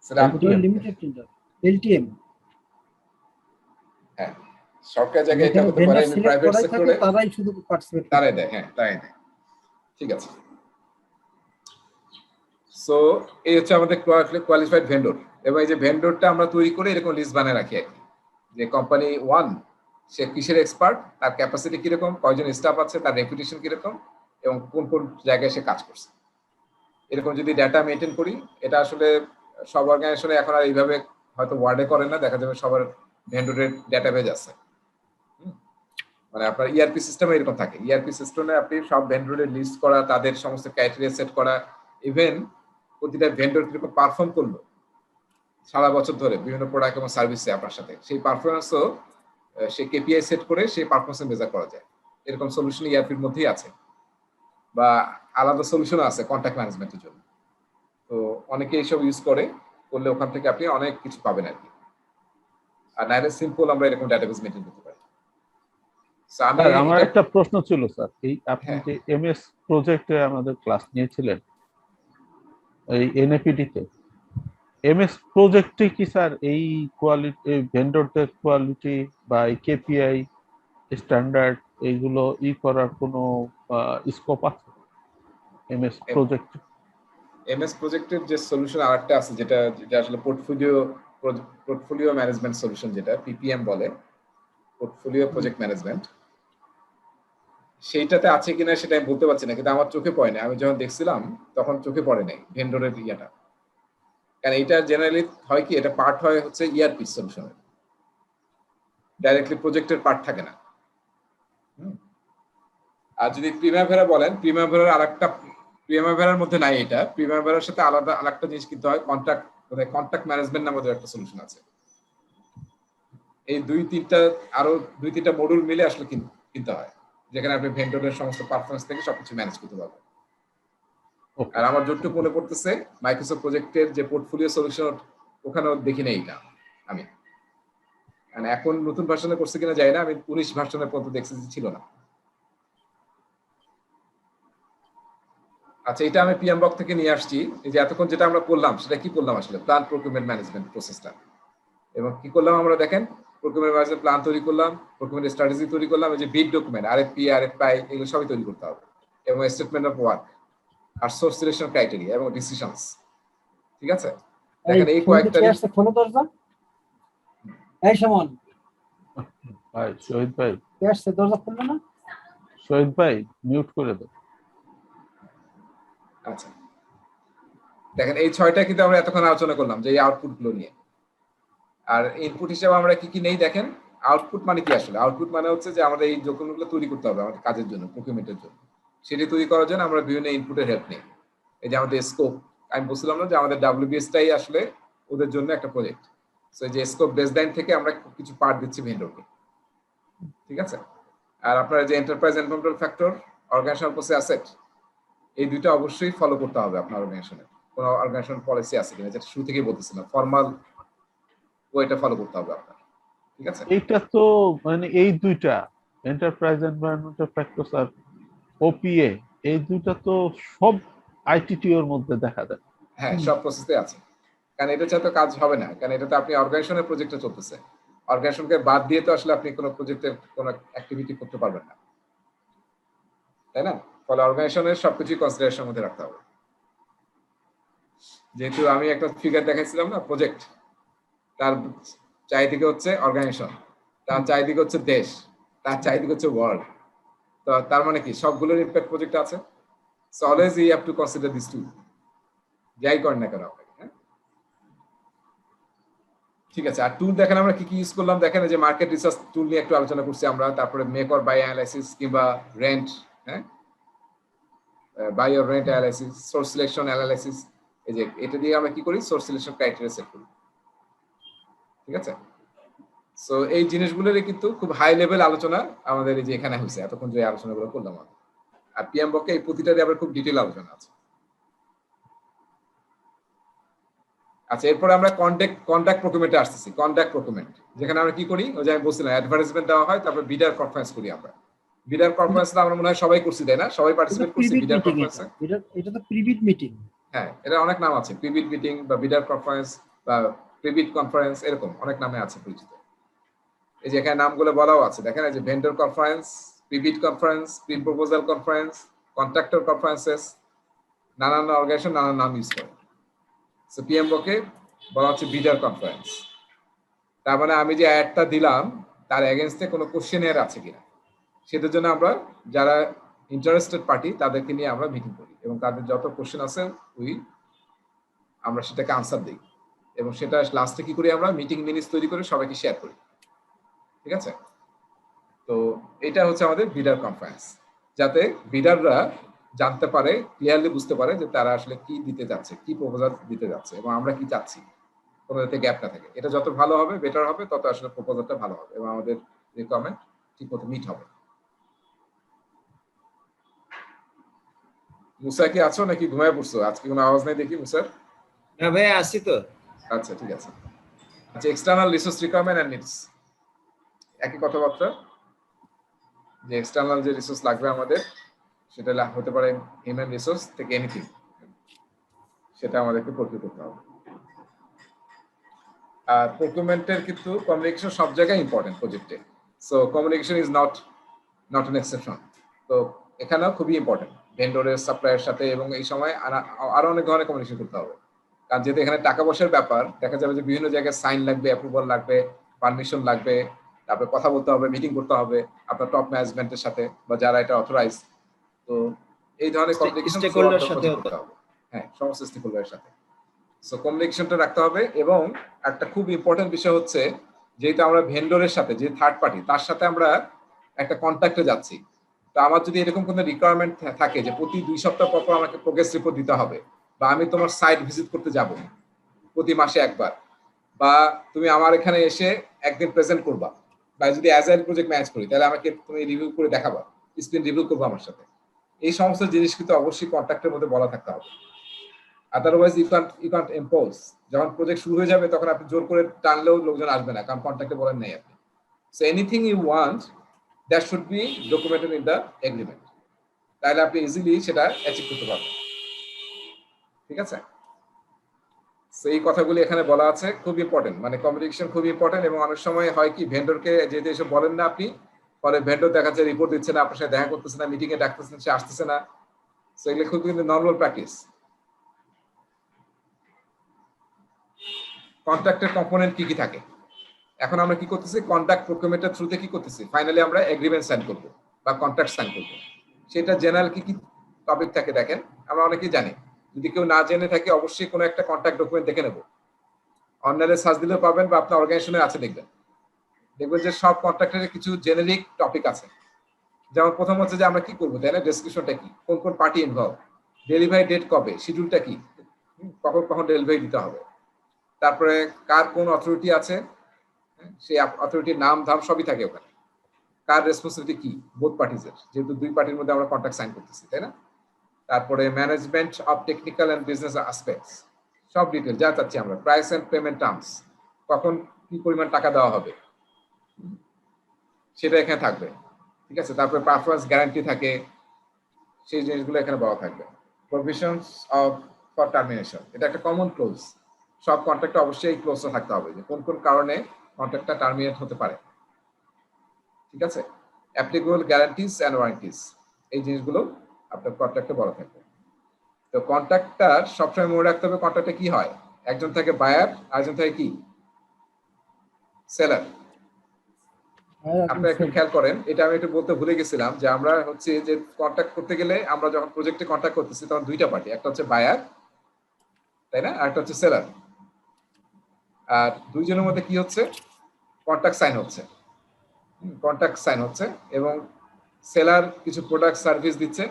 সেটা লিমিটেড টেন্ডার, এলটিএম। হ্যাঁ, সরকারি জায়গায় এটা হতে পারে, প্রাইভেট সেক্টরে তারাই শুধু পার্টিসিপেট তারাই দেয়। হ্যাঁ, তারাই দেয়। ঠিক আছে, সো এই হচ্ছে আমাদের কোয়ালিফাইড ভেন্ডর, এবং এই যে ভেন্ডরটা আমরা তৈরি করে এরকম লিস্ট বানায় রাখি আর কি, যে কোম্পানি 1 সে কিসের এক্সপার্ট, তার ক্যাপাসিটি কিরকম, কয়জন স্টাফ আছে, তার রেপুটেশন কিরকম, এবং কোন কোন জায়গায় সে কাজ করছে। এরকম যদি ডাটা মেনটেন করি, এটা আসলে সব অর্গানাইজেশনে এখন আর এইভাবে হয়তো ওয়ার্ডে করে না, দেখা যাবে সবার ভেন্ডরের ডাটাবেজ আছে। মানে আপনার ইআরপি সিস্টেমে এরকম থাকে, ইআরপি সিস্টেমে আপনি সব ভেন্ডরের লিস্ট করা, তাদের সমস্ত ক্রাইটেরিয়া সেট করা, ইভেন প্রতিটা ভেন্ডর কিরকম পারফর্ম করলো সারা বছর ধরে বিভিন্ন প্রোডাক্ট এবং সার্ভিসে আপনার সাথে, সেই পারফরমেন্সও সে কেপিআই সেট করে সেই পারফরমেন্স মেজার করা যায়। এরকম সলিউশন ইআরপির মধ্যেই আছে, বা আলাদা সলিউশন আছে কন্ট্যাক্ট ম্যানেজমেন্টের জন্য। তো অনেকে এইসব ইউজ করলে ওখান থেকে আপনি অনেক কিছু পাবেন আর কি। আর নাইলে সিম্পল আমরা এরকম ডাটাবেস মেইনটেইন করতে পারি। আমার একটা প্রশ্ন ছিল স্যার, এই আপনি যে এমএস প্রজেক্টে আমাদের ক্লাস নিয়েছিলেন এই এনএপিডি তে, এমএস প্রজেক্টে কি স্যার এই কোয়ালিটি ভেন্ডরদের কোয়ালিটি বা এই কেপিআই স্ট্যান্ডার্ড এইগুলো করার কোনো স্কোপ আছে এমএস প্রজেক্ট? এমএস প্রজেক্টের যে সলিউশন আরেকটা আছে যেটা যেটা আসলে পোর্টফোলিও ম্যানেজমেন্ট সলিউশন, যেটা পিপিএম বলে, পোর্টফোলিও প্রজেক্ট ম্যানেজমেন্ট, সেইটাতে আছে কিনা সেটা আমি বলতে পারছি না, কিন্তু আমার চোখে পড়ে না। আমি যখন দেখছিলাম তখন চোখে পড়ে নাই ভেন্ডরের ইয়াটা, কারণ এটা জেনারেলি হয় কি, এটা পার্ট হয় হচ্ছে ইআরপি সলিউশনের, ডাইরেক্টলি প্রজেক্টের পার্ট থাকে না। আর যদি প্রিমাভেরা বলেন, প্রিমাভেরার মধ্যে নাই এটা, প্রিমাভেরার সাথে আলাদা আরেকটা জিনিস কিনতে হয়, কন্ট্যাক্ট ম্যানেজমেন্ট নামের একটা সলিউশন আছে। এই আরো দুই তিনটা মডিউল মিলে আসলে কিনতে হয়, যেখানে আপনি ভেন্ডরের সমস্ত পারফরমেন্স থেকে সবকিছু ম্যানেজ করতে পারবেন। আর আমার যতটুকু মনে পড়তেছে মাইক্রোসফট প্রজেক্টের যে পোর্টফোলিও সলিউশন, ওখানেও দেখি না এইটা আমি, মানে এখন নতুন ভার্সনে করছে কিনা জানি না, আমি 19 ভার্সনের পর্যন্ত দেখছি যে ছিল না। আচ্ছা, এটা আমি পিএমবক থেকে নিয়ে আসছি। এই যে এতক্ষণ যেটা আমরা করলাম সেটা কি করলাম আসলে, প্ল্যান প্রকিউরমেন্ট ম্যানেজমেন্ট প্রসেসটা। এবং কি করলাম আমরা দেখেন, প্রকিউরমেন্ট ম্যানেজমেন্ট প্ল্যান তৈরি করলাম, প্রকিউরমেন্ট স্ট্র্যাটেজি তৈরি করলাম, এই যে বিড ডকুমেন্ট আরএফপি আরএফআই এগুলো সবই তৈরি করতে হবে, এবং স্টেটমেন্ট অফ ওয়ার্ক আর সোর্স সিলেকশন ক্রাইটেরিয়া এবং ডিসিশনস। ঠিক আছে, দেখেন এই কয়েকটা ফলো দরজা। এই সমন ভাই শহীদ ভাই, কে আসছে? দরজা খুলবে না? শহীদ ভাই মিউট করে দাও। আচ্ছা, দেখেন এই 6টা কিন্তু আমরা এতক্ষণ আলোচনা করলাম যে এই আউটপুট গুলো নিয়ে। আর ইনপুট হিসেবে আমরা কি কি নেই দেখেন। আউটপুট মানে কি আসলে? আউটপুট মানে হচ্ছে যে আমাদের এই ডকুমেন্টগুলো তৈরি করতে হবে আমাদের কাজের জন্য, প্রকিউরমেন্টের জন্য। সেটি তৈরি করার জন্য আমরা বিভিন্ন ইনপুটের হেল্প নিই। এই যে আমাদের স্কোপ, আমি বলছিলাম না যে আমাদের ডাব্লিউবিএস টাই আসলে ওদের জন্য একটা প্রজেক্ট। সো এই যে স্কোপ বেসলাইন থেকে আমরা কিছু পার্ট দিচ্ছি ভেন্ডরকে। ঠিক আছে, আর আপনার যে enterprise environmental factor, organisational process asset, এই দুইটা অবশ্যই ফলো করতে হবে আপনার অর্গানাইজেশনের। কোনো অর্গানাইজেশন পলিসি আছে কিনা, যেটা শুরু থেকেই বলতেছিলাম, ফর্মাল ওইটা ফলো করতে হবে আপনার। ঠিক আছে, এইটা তো মানে এই দুইটা এন্টারপ্রাইজ এনভায়রনমেন্টাল ফ্যাক্টরস আর ওপিএ, এই দুইটা তো সব আইটিটি এর মধ্যে দেখা যায়। হ্যাঁ সব প্রসেসে আছে, কারণ এটা ছাড়া তো কাজ হবে না, কারণ এটাতে আপনি অর্গানাইজেশনের প্রজেক্টে চলতেছে। অর্গানাইজেশনকে বাদ দিয়ে তো আসলে আপনি কোনো প্রজেক্টের কোনো অ্যাক্টিভিটি করতে পারবেন না, তাই না? ফলে অর্গানাইজেশনের সবকিছুই কনসিডারেশনের মধ্যে রাখতে হবে। যেহেতু আমি একটা ফিগার দেখাইছিলাম না, প্রজেক্ট, তার চারিদিকে হচ্ছে অর্গানাইজেশন, তার চারিদিকে হচ্ছে দেশ, তার চারিদিকে হচ্ছে ওয়ার্ল্ড। তো তার মানে কি সবগুলোর ইম্প্যাক্ট প্রজেক্ট আছে। So always you have to consider this too, যাই করেন না কেন আপনাকে। হ্যাঁ ঠিক আছে, আর টুল দেখেন আমরা কি কি ইউজ করলাম। দেখেন যে মার্কেট রিসার্চ টুল নিয়ে একটু আলোচনা করছি আমরা, তারপরে মেক অর বাই অ্যানালাইসিস কিংবা রেন্ট, হ্যাঁ buy or rent analysis, source selection analysis. এই যে এটা দিয়ে আমরা কি করি, সোর্স সিলেকশন ক্রাইটেরিয়া সেট করি। ঠিক আছে, সো এই জিনিসগুলোর কিন্তু খুব হাই লেভেল আলোচনা আমাদের এই যে এখানে হয়েছে এতক্ষণ যে আলোচনাগুলো করলাম আমরা। আর পিএমবকে এই প্রতিটারই আবার খুব ডিটেইল আলোচনা আছে। আচ্ছা, এরপরে আমরা কন্ট্যাক্ট প্রকিউরমেন্টে আসতেছি। কন্ট্যাক্ট প্রকিউরমেন্ট, যেখানে আমরা কি করি, ওই যে আমি বলছিলাম অ্যাডভার্টাইজমেন্ট দেওয়া হয়, তারপর বিডার কনফারেন্স করি আমরা। বিডার কনফারেন্সটা আমরা মনে হয় সবাই করছি, তাই না? সবাই পার্টিসিপেট করছি বিডার কনফারেন্সে। এটা তো প্রিবিড মিটিং। হ্যাঁ, এটা অনেক নাম আছে, প্রিবিড মিটিং বা বিডার কনফারেন্স বা প্রিবিড কনফারেন্স, এরকম অনেক নামে আছে পরিচিত। এই যে এখানে নামগুলো বলাও আছে, দেখেন এই যে vendor conference, prebid conference, pre proposal conference, contractor conferences, নানান অর্গানাইজেশন নানান নাম ইউজ করে। সো পিএমবকে বলা হচ্ছে বিডার কনফারেন্স। তার মানে আমি যে অ্যাডটা দিলাম তার এগেইনস্টে কোনো কোশ্চেনের আছে কিনা, সেটার জন্য আমরা যারা ইন্টারেস্টেড পার্টি তাদেরকে নিয়ে আমরা মিটিং করি, এবং তাদের যত কোশ্চেন আছে আমরা সেটাকে আনসার দিই, এবং সেটা লাস্টে কি করি, আমরা মিটিং মিনিটস তৈরি করে সবাইকে শেয়ার করি। ঠিক আছে, তো এটা হচ্ছে আমাদের বিডার কনফারেন্স, যাতে বিডাররা জানতে পারে, ক্লিয়ারলি বুঝতে পারে যে তারা আসলে কি দিতে যাচ্ছে, কি প্রপোজাল দিতে যাচ্ছে, এবং আমরা কি চাচ্ছি, কোনো যাতে গ্যাপ না থাকে। এটা যত ভালো হবে, বেটার হবে, তত আসলে প্রপোজালটা ভালো হবে এবং আমাদের রিকোয়ারমেন্ট ঠিক মতো মিট হবে। মুসা কি আছো নাকি ঘুমায় পড়ছো? আজকে কোনো আওয়াজ নাই দেখি মুসার। না ভাই, আসি তো। আচ্ছা ঠিক আছে। আচ্ছা, external resource requirement and needs, একই কথাবার্তা। যে এক্সটার্নাল যে রিসোর্স লাগবে আমাদের, সেটা হতে পারে হিউম্যান রিসোর্স থেকে এনিথিং, সেটা আমাদেরকে প্রকিউর করতে হবে। আর প্রকিউরমেন্টের কিন্তু কমিউনিকেশন সব জায়গায় ইম্পর্টেন্ট প্রজেক্টে। So communication is not an exception. তো এখানেও খুবই ইম্পর্টেন্ট ভেন্ডরের সাপ্লাইয়ের সাথে, এবং এই সময় আরো অনেক ধরনের কমিউনিকেশন করতে হবে। কারণ যেহেতু এখানে টাকা পয়সার ব্যাপার, দেখা যাবে যে বিভিন্ন জায়গায় সাইন লাগবে, অ্যাপ্রুভাল লাগবে, পারমিশন লাগবে, তারপরে কথা বলতে হবে, মিটিং করতে হবে আপনার টপ ম্যানেজমেন্টের সাথে বা যারা এটা অথরাইজ। তো এই ধরনের কমিউনিকেশন স্টেকহোল্ডার সাথে করতে হবে, হ্যাঁ, সমস্ত স্টেকহোল্ডারের সাথে। সো কমিউনিকেশনটা রাখতে হবে। এবং একটা খুব ইম্পর্টেন্ট বিষয় হচ্ছে, যেহেতু আমরা ভেন্ডরের সাথে, যে থার্ড পার্টি, তার সাথে আমরা একটা কন্ট্যাক্টে যাচ্ছি, তো আমার যদি এরকম কোনো রিকোয়ারমেন্ট থাকে যে প্রতি 2 সপ্তাহ পর পর আমাকে প্রোগ্রেস রিপোর্ট দিতে হবে, বা আমি তোমার সাইট ভিজিট করতে যাব প্রতি মাসে একবার, বা তুমি আমার এখানে এসে একদিন প্রেজেন্ট করবা, বা যদি অ্যাজাইল প্রজেক্ট ম্যানেজ করি তাহলে আমাকে তুমি রিভিউ করে দেখাবা, স্ক্রিন রিভিউ করবো আমার সাথে, এই সমস্ত জিনিস কিন্তু অবশ্যই কন্ট্যাক্টের মধ্যে বলা থাকতে হবে। Otherwise you can't impose. যখন প্রজেক্ট শুরু হয়ে যাবে তখন আপনি জোর করে টানলেও লোকজন আসবে না, কারণ কন্ট্যাক্টে বলেন নাই আপনি। So anything you want that should be documented in the agreement, তাহলে আপনি ইজিলি সেটা অ্যাচিভ করতে পারবেন। ঠিক আছে, সেই কথাগুলি এখানে বলা আছে, খুব ইম্পর্টেন্ট, মানে কমিউনিকেশন খুব ইম্পর্টেন্ট। এবং অনেক সময় হয় কি, ভেন্ডরকে যেহেতু এসব বলেন না আপনি, পরে ভেন্ডর দেখা যাচ্ছে রিপোর্ট দিচ্ছে না, আপনার সাথে দেখা করতেছে না, মিটিং এ ডাকতেছেন, সে আসতেছে না। সো এগুলো খুব কিন্তু নর্মাল প্র্যাকটিস। কন্ট্রাক্টের কম্পোনেন্ট কি কি থাকে, এখন আমরা কি করতেছি, কন্ট্রাক্ট প্রকিউরমেন্টের থ্রুতে কি করতেছি, ফাইনালি আমরা এগ্রিমেন্ট সাইন করব বা কন্ট্রাক্ট সাইন করব। সেটা জেনারেল কি কি টপিক থাকে দেখেন, আমরা অনেকেই জানি। যদি কেউ না জেনে থাকে, অবশ্যই কোনো একটা কন্ট্রাক্ট ডকুমেন্ট দেখে নেব, অনলাইনে সার্চ দিলেও পাবেন, বা আপনার অর্গানাইজেশনে আছে দেখবেন যে সব কন্ট্রাক্টের কিছু জেনেরিক টপিক আছে। যেমন প্রথম হচ্ছে যে আমরা কি করবো, তাই না, ডেসক্রিপশনটা কি, কোন কোন পার্টি ইনভলভ, ডেলিভারি ডেট কবে, শিডিউলটা কি, কখন কখন ডেলিভারি দিতে হবে, তারপরে কার কোন অথরিটি আছে, সেই অথরিটির নাম ধাম সবই থাকে ওখানে, কার রেসপন্সিবিলিটি কি বোথ পার্টিজের, যেহেতু দুই পার্টির মধ্যে আমরা কন্ট্রাক্ট সাইন করতেছি, তাই না। তারপরে management of technical and business aspects, সব ডিটেল যা চাচ্ছি আমরা, প্রাইস এন্ড পেমেন্ট টার্মস, কখন কি পরিমাণ টাকা দেওয়া হবে সেটা এখানে থাকবে। ঠিক আছে, তারপরে পারফরম্যান্স গ্যারান্টি থাকে, সেই জিনিসগুলো এখানে বলা থাকবে। প্রভিশনস অফ ফর টার্মিনেশন, এটা একটা কমন ক্লোজ, সব কন্ট্রাক্টে অবশ্যই এই ক্লোজটা থাকতে হবে, যে কোন কোন কারণে কন্ট্রাক্টটা টার্মিনেট হতে পারে। ঠিক আছে, অ্যাপ্লিকেবল গ্যারান্টিজ এন্ড ওয়ারেন্টিজ, এই জিনিসগুলো আপনার কন্ট্রাক্টে বলা থাকবে। তো কন্ট্রাক্টর সবসময় মনে রাখতে হবে, কন্ট্রাক্টে কি হয়, একজন থাকে বায়ার, আরেকজন থাকে কি, সেলার। আপনারা একটু খেয়াল করেন, এটা আমি একটু বলতে ভুলে গেছিলাম, যে আমরা হচ্ছে যে কন্ট্রাক্ট করতে গেলে, আমরা যখন প্রজেক্টে কন্ট্রাক্ট করতেছি তখন দুইটা পার্টি, একটা হচ্ছে বায়ার, তাই না, আর একটা হচ্ছে সেলার। আর দুইজনের মধ্যে কি হচ্ছে, কন্ট্রাক্ট সাইন হচ্ছে, এবং সেলার কিছু প্রোডাক্ট সার্ভিস দিচ্ছে,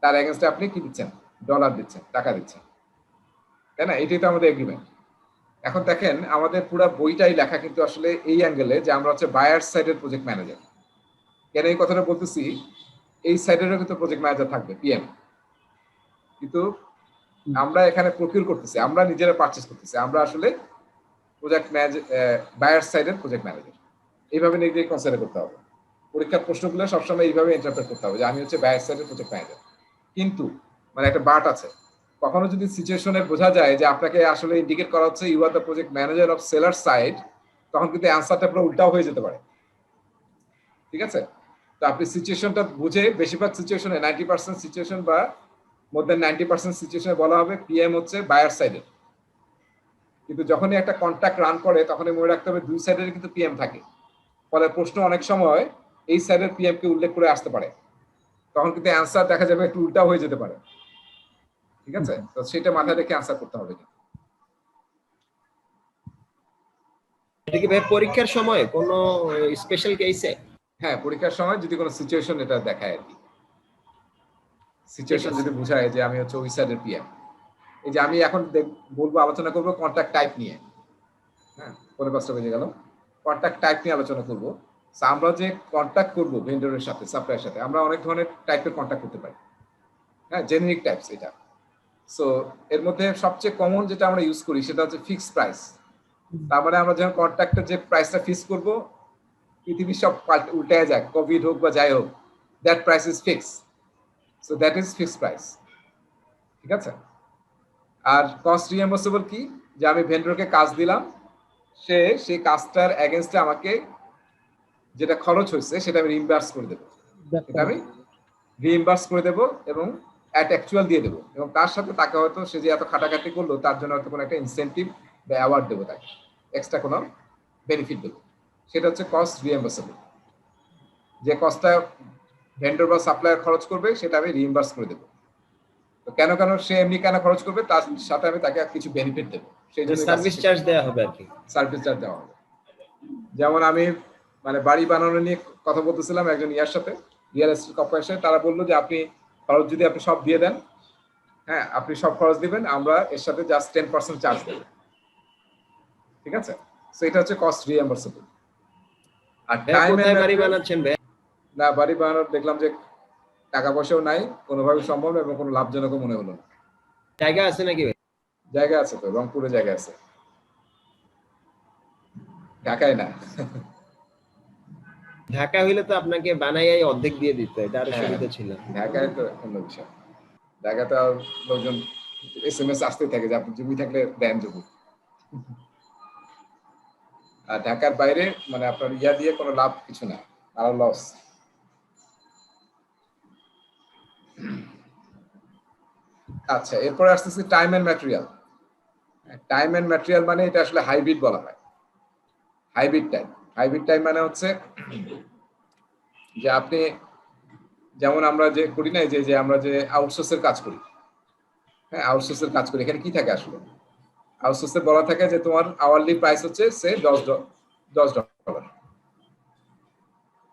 তার এগেইনস্টে আপনি কি দিচ্ছেন, ডলার দিচ্ছেন, টাকা দিচ্ছেন, তাই না, এটাই তো আমাদের এগ্রিমেন্ট। এখন দেখেন, আমাদের পুরো বইটাই লেখা কিন্তু আসলে এই অ্যাঙ্গেলে, যে আমরা হচ্ছে বায়ার সাইডের প্রজেক্ট ম্যানেজার। কেন এই কথাটা বলতেছি, এই সাইডেরও কিন্তু প্রজেক্ট ম্যানেজার থাকবে, পিএম, কিন্তু আমরা এখানে প্রকিউর করতেছি, আমরা নিজেরা পারচেজ করতেছি, আমরা আসলে প্রজেক্ট ম্যানেজার, বায়ার সাইডের প্রজেক্ট ম্যানেজার। এইভাবে নিজেকে কনসিডার করতে হবে। পরীক্ষার প্রশ্নগুলো সবসময় এইভাবে ইন্টারপ্রেট করতে হবে, যে আমি হচ্ছে বায়ার সাইডের প্রজেক্ট ম্যানেজার। কিন্তু মানে একটা বাট আছে, কখনো যদি সিচুয়েশনে বোঝা যায় যে আপনাকে আসলে ইন্ডিকেট করা হচ্ছে you are the project manager of seller side, তখন কিন্তু অ্যান্সারটা পুরো উল্টাও হয়ে যেতে পারে। ঠিক আছে, তো আপনি সিচুয়েশনটা বুঝে, বেশিরভাগ সিচুয়েশনে 90% সিচুয়েশন বা মোর দেন 90% সিচুয়েশনে বলা হবে পিএম হচ্ছে বায়ার সাইডের। কিন্তু যখনই একটা কন্ট্রাক্ট রান করে, তখনই মনে রাখতে হবে দুই সাইডের কিন্তু পিএম থাকে। ফলে প্রশ্ন অনেক সময় এই সাইডের পিএম কে উল্লেখ করে আসতে পারে, তখন কিন্তু অ্যান্সার দেখা যাবে একটু উল্টা হয়ে যেতে পারে। ঠিক আছে, তো সেটা মাথায় রেখে অ্যান্সার করতে হবে। এটা কি ভাই পরীক্ষার সময় কোনো স্পেশাল কেসে? হ্যাঁ, পরীক্ষার সময় যদি কোনো সিচুয়েশন এটা দেখায় আর কি, সিচুয়েশন যদি বোঝায় যে আমি হচ্ছে ওই সাইডের পিএম। এই যে আমি এখন বলবো, আলোচনা করবো কন্ট্রাক্ট টাইপ নিয়ে। হ্যাঁ, 5:15 বেজে গেল, কন্ট্রাক্ট টাইপ নিয়ে আলোচনা করবো। আমরা যে কন্ট্যাক্ট করবো ভেন্ডরের সাথে, সাপ্লায়ারের সাথে, আমরা অনেক ধরনের টাইপের কন্ট্যাক্ট করতে পারি। হ্যাঁ, জেনেরিক টাইপস এটা। সো এর মধ্যে সবচেয়ে কমন যেটা আমরা ইউজ করি সেটা হচ্ছে ফিক্সড প্রাইস। তার মানে আমরা যখন কন্ট্রাক্টের যে প্রাইসটা ফিক্স করব, পৃথিবীর সব উল্টে যাক, কোভিড হোক বা যাই হোক, that price is fix. So that is fixed price. ঠিক আছে, আর কস্ট রিএম্বার্সেবল কি, যে আমি ভেন্ডরকে কাজ দিলাম, সেই কাজটার এগেইনস্টে আমাকে যেটা খরচ হয়েছে সেটা আমি রিইম্বার্স করে দেবো, এটা আমি রিইম্বার্স করে দেবো এবং অ্যাট অ্যাকচুয়াল দিয়ে দেবো, এবং তার সাথে তাকে হয়তো সে যে এত খাটাখাটি করলো তার জন্য হয়তো কোনো একটা ইনসেন্টিভ বা অ্যাওয়ার্ড দেবো, তাকে এক্সট্রা কোনো বেনিফিট দেবো। সেটা হচ্ছে কস্ট রিএম্বার্সেবল। যে কস্টটা ভেন্ডর বা সাপ্লায়ার খরচ করবে সেটা আমি রিইম্বার্স করে দেবো। তো কেন সে এমনি কেন খরচ করবে, তার সাথে আমি তাকে কিছু বেনিফিট দেবো, সেই জন্য সার্ভিস চার্জ দেওয়া হবে আর কি। সার্ভিস চার্জ দেওয়া হবে। যেমন আমি মানে বাড়ি বানানো নিয়ে কথা বলতেছিলাম একজন ইয়ার সাথে, রিয়েল এস্টেট কোম্পানির, তারা বললো যে আপনি খরচ যদি আপনি সব দিয়ে দেন, হ্যাঁ আপনি সব খরচ দিবেন, আমরা এর সাথে জাস্ট 10% চার্জ দেব, ঠিক আছে? সো এটা হচ্ছে কস্ট রিএম্বার্সেবল। আর টাইম এন্ড বাড়ি বানাচ্ছেন ভাই? না, বাড়ি বানানোর দেখলাম যে টাকা পয়সাও নাই, কোনোভাবে সম্ভব না এবং কোনো লাভজনকও মনে হলো না। জায়গা আছে নাকি ভাই? জায়গা আছে তো, রংপুরে জায়গা আছে, ঢাকায় না। ঢাকা হইলে তো আপনাকে বানাইয়াই অর্ধেক দিয়ে দিতে, এটা আরো সুবিধা ছিল। ঢাকায় তো অন্য বিষয়, ঢাকাতে লোকজন SMS আসতে থাকে যে আপনি জমি থাকলে দেন জমি। আর ঢাকার বাইরে মানে আপনার ইয়া দিয়ে কোনো লাভ কিছু না, আরো লস। আচ্ছা, এরপরে আসতেছি time and material. Time and material মানে এটা আসলে হাইব্রিড বলা হয়। হাইব্রিড টাইম মানে হচ্ছে যে আপনি যেমন আমরা যে করি না, যে আমরা যে আউটসোর্সের কাজ করি, হ্যাঁ আউটসোর্সের কাজ করি, এখানে কি থাকে আসলে আউটসোর্সে বলা থাকে যে তোমার আওয়ারলি প্রাইস হচ্ছে সে $10,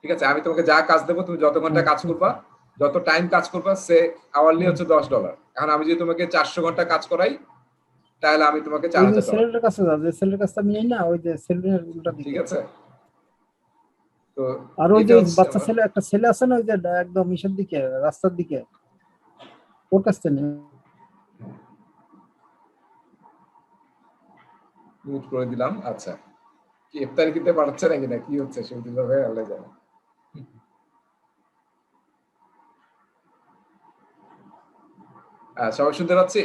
ঠিক আছে? আমি তোমাকে যা কাজ দেবো, তুমি যত ঘন্টা কাজ করবা, যত টাইম কাজ করবা, সে আওয়ারলি হচ্ছে $10। এখন আমি যদি তোমাকে 400 ঘন্টা কাজ করাই, তাহলে আমি তোমাকে $4000। সেলের কাছে যা, যে সেলের কাছে আমি নেই না, ওই যে সেলের উল্টা দিকে, ঠিক আছে? তো আর ওই যে বাচ্চা ছেলে, একটা ছেলে আছে না ওই যে একদম মিশন দিকে, রাস্তার দিকে, ওর কাছে নেই। মিউট করে দিলাম। আচ্ছা, কি ইফতারি কিনতে পারছে নাকি, না কি হচ্ছে শহীদুল ভাই, আল্লাহ জানে। সবাই শুনতে পাচ্ছি?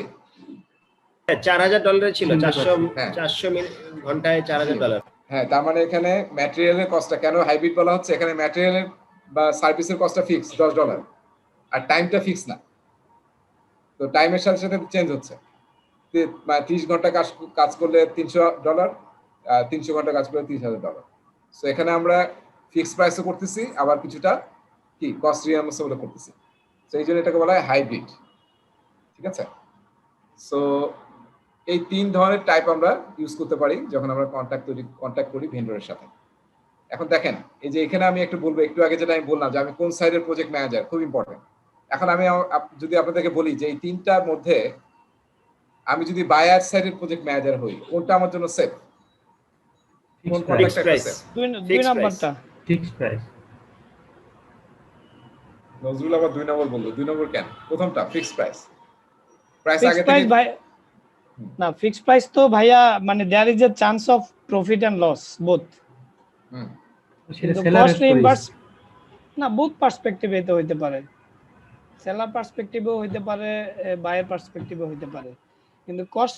$4000 ছিল, হ্যাঁ। 400 ঘন্টায় $4000। হ্যাঁ, তার মানে এখানে ম্যাটেরিয়ালের কস্টটা কেন হাইব্রিড বলা হচ্ছে, এখানে ম্যাটেরিয়ালের বা সার্ভিসের কস্টটা ফিক্স $10, আর টাইমটা ফিক্স না। তো টাইমের সাথে সাথে চেঞ্জ হচ্ছে। 30 ঘন্টা কাজ করলে $300, 300 ঘন্টা কাজ করলে $30,000। সো এখানে আমরা ফিক্স প্রাইসও করতেছি, আবার কিছুটা কি কস্ট রিএম্বার্সেবল করতেছি। সো এই জন্য এটাকে বলা হয় হাইব্রিড, ঠিক আছে? সো এই 3 ধরনের টাইপ আমরা ইউজ করতে পারি যখন আমরা কন্ট্যাক্ট করি ভেন্ডরের সাথে। এখন দেখেন, এই যে এখানে আমি একটু বলবো, একটু আগে যেটা আমি বললাম যে আমি কোন সাইডের প্রজেক্ট ম্যানেজার, খুব ইম্পর্টেন্ট। এখন আমি যদি আপনাদেরকে বলি যে এই 3টার মধ্যে আমি যদি বায়ার সাইডের প্রজেক্ট ম্যানেজার হই, কোনটা আমার জন্য সেফ? কোন কন্ট্রাক্টটা সেফ? দুই নাম্বারটা ফিক্সড প্রাইস। নজরুল আবার 2 নম্বর বললো। 2 নম্বর কেন? প্রথমটা ফিক্সড প্রাইস। প্রাইস আগে ফিক্সড প্রাইস থেকে ভাই না, ফিক্সড প্রাইস তো ভাইয়া মানে there is a chance of profit and loss both. সেটা কিন্তু সেলার কস্ট রিইম্বার্স না, বোথ পার্সপেক্টিভে তো হইতে পারে, সেলার পার্সপেক্টিভেও হইতে পারে, বায়ার পার্সপেক্টিভেও হইতে পারে। কিন্তু কস্ট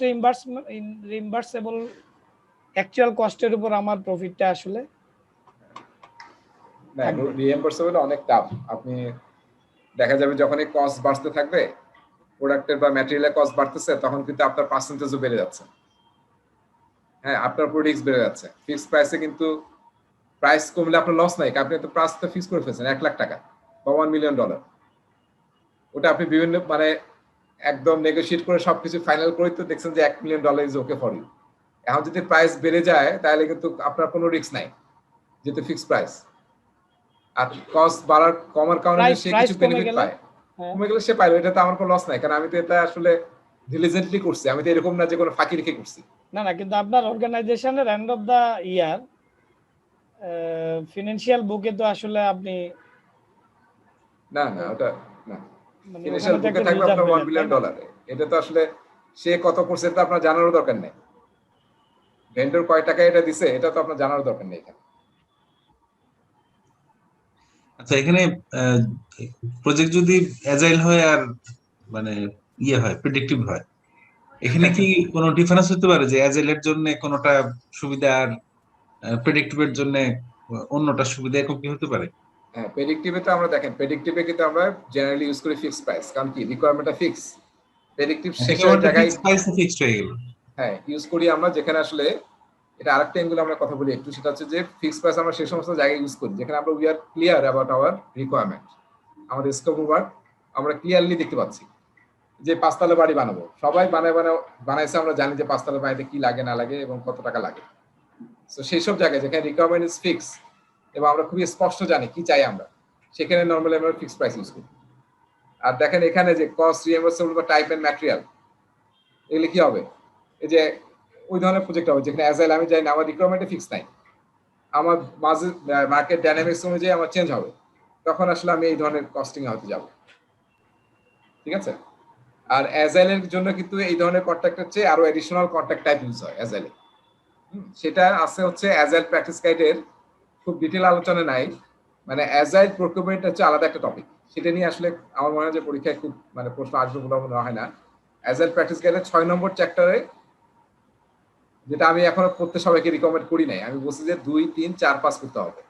রিইম্বার্সেবল অ্যাকচুয়াল কস্টের উপর আমার প্রফিটটা আসলে না, রিএম্বার্সেবল অনেক টাফ। আপনি দেখা যাবে যখন এই কস্ট বাড়তে থাকবে, প্রোডাক্টের বা ম্যাটেরিয়ালের কস্ট বাড়তেছে, তখন কিন্তু আপনার পার্সেন্টেজও বেড়ে যাচ্ছে। হ্যাঁ, আপনার প্রোডাক্টস বেড়ে যাচ্ছে। ফিক্সড প্রাইসে কিন্তু প্রাইস কমলে আপনার লস নাই, আপনি তো প্রাইসটা ফিক্স করে ফেলছেন $1 লাখ বা $1 মিলিয়ন। ওটা আপনি বিভিন্ন মানে একদম নেগোশিয়েট করে সবকিছু ফাইনাল করে তো দেখছেন যে $1 million is okay for you. এখন যদি প্রাইস বেড়ে যায় তাহলে কিন্তু আপনার কোনো রিস্ক নাই, যেহেতু ফিক্সড প্রাইস। আর কস্ট কমার কারণে সে কিছু বেনিফিট পায়, কমে গেলে সে পাইলো, এটা তো আমার কোনো লস নাই, কারণ আমি তো এটা আসলে ডিলিজেন্টলি করছি। আমি তো এরকম না যে কোনো ফাঁকি রেখে করছি। না, কিন্তু আপনার অর্গানাইজেশনের end of the year financial বুকে তো আসলে আপনি না ওটা না, ফিনান্সিয়াল বুকে থাকবে আপনার $1 বিলিয়ন। এটা তো আসলে সে কত করছে তা আপনার জানারও দরকার নেই। ভেন্ডর কয় টাকা এটা দিছে এটা তো আপনার জানার দরকার নেই এখানে। আচ্ছা, এখানে প্রজেক্ট যদি অ্যাজাইল হয় আর মানে ইয়ে হয়, প্রেডিক্টিভ হয়, এখানে কি কোনো ডিফারেন্স হতে পারে যে অ্যাজাইলের জন্য কোনোটা সুবিধা আর প্রেডিক্টিভের জন্য অন্যটার সুবিধা এরকম কি হতে পারে? হ্যাঁ, প্রেডিক্টিভে তো আমরা দেখেন, প্রেডিক্টিভে কিন্তু আমরা জেনারেলি ইউজ করি ফিক্সড প্রাইস, কারণ কি রিকোয়ারমেন্টটা ফিক্স। প্রেডিক্টিভ সেখানে জায়গায় ফিক্সড প্রাইস ফিক্সড হয়ে গেল। হ্যাঁ ইউজ করি আমরা যেখানে আসলে, এটা আরেকটা অ্যাঙ্গেল আমরা কথা বলি একটু, সেটা হচ্ছে যে ফিক্সড প্রাইস আমরা সেই সমস্ত জায়গায় ইউজ করি যেখানে আমরা we are clear about our requirement, আমাদের স্কোপ অফ ওয়ার্ক আমরা ক্লিয়ারলি দেখতে পাচ্ছি। যে 5 তলা বাড়ি বানাবো, সবাই বানাইছে, আমরা জানি যে 5 তলা বাড়িতে কি লাগে না লাগে এবং কত টাকা লাগে। তো সেই সব জায়গায় যেখানে রিকোয়ারমেন্ট ইজ ফিক্স এবং আমরা খুবই স্পষ্ট জানি কি চাই আমরা, সেখানে নর্মালি আমরা ফিক্সড প্রাইস ইউজ করি। আর দেখেন এখানে যে কস্ট রিএমবার্সেবল বা টাইপ এন্ড ম্যাটেরিয়াল, এগুলো কি হবে, এই যে ওই ধরনের প্রজেক্ট হবে যেখানে অ্যাজাইল আমি জানি না আমার রিকোয়ারমেন্টে ফিক্স নাই, আমার মাঝে মার্কেট ডাইনামিক্স অনুযায়ী আমার চেঞ্জ হবে, তখন আসলে আমি এই ধরনের কস্টিং এ হতে যাব। ঠিক আছে। আর অ্যাজাইলের জন্য কিন্তু এই ধরনের কন্ট্রাক্টের চেয়ে আরো এডিশনাল কন্ট্রাক্ট টাইপ ইউজ হয় অ্যাজাইলে। সেটা আছে হচ্ছে অ্যাজাইল প্র্যাকটিস গাইডের, খুব ডিটেল আলোচনা নাই, মানে অ্যাজাইল প্রকিউরমেন্ট হচ্ছে আলাদা একটা টপিক, সেটা নিয়ে আসলে আমার মনে হয় যে পরীক্ষায় খুব মানে প্রশ্ন আসবে বলে মনে হয় না। অ্যাজাইল প্র্যাকটিস গাইডের 6 নম্বর চ্যাপ্টারে, যেটা আমি এখনো পড়তে সবাইকে রিকমেন্ড করি নাই, আমি বলছি যে 2, 3, 4, 5 করতে হবে,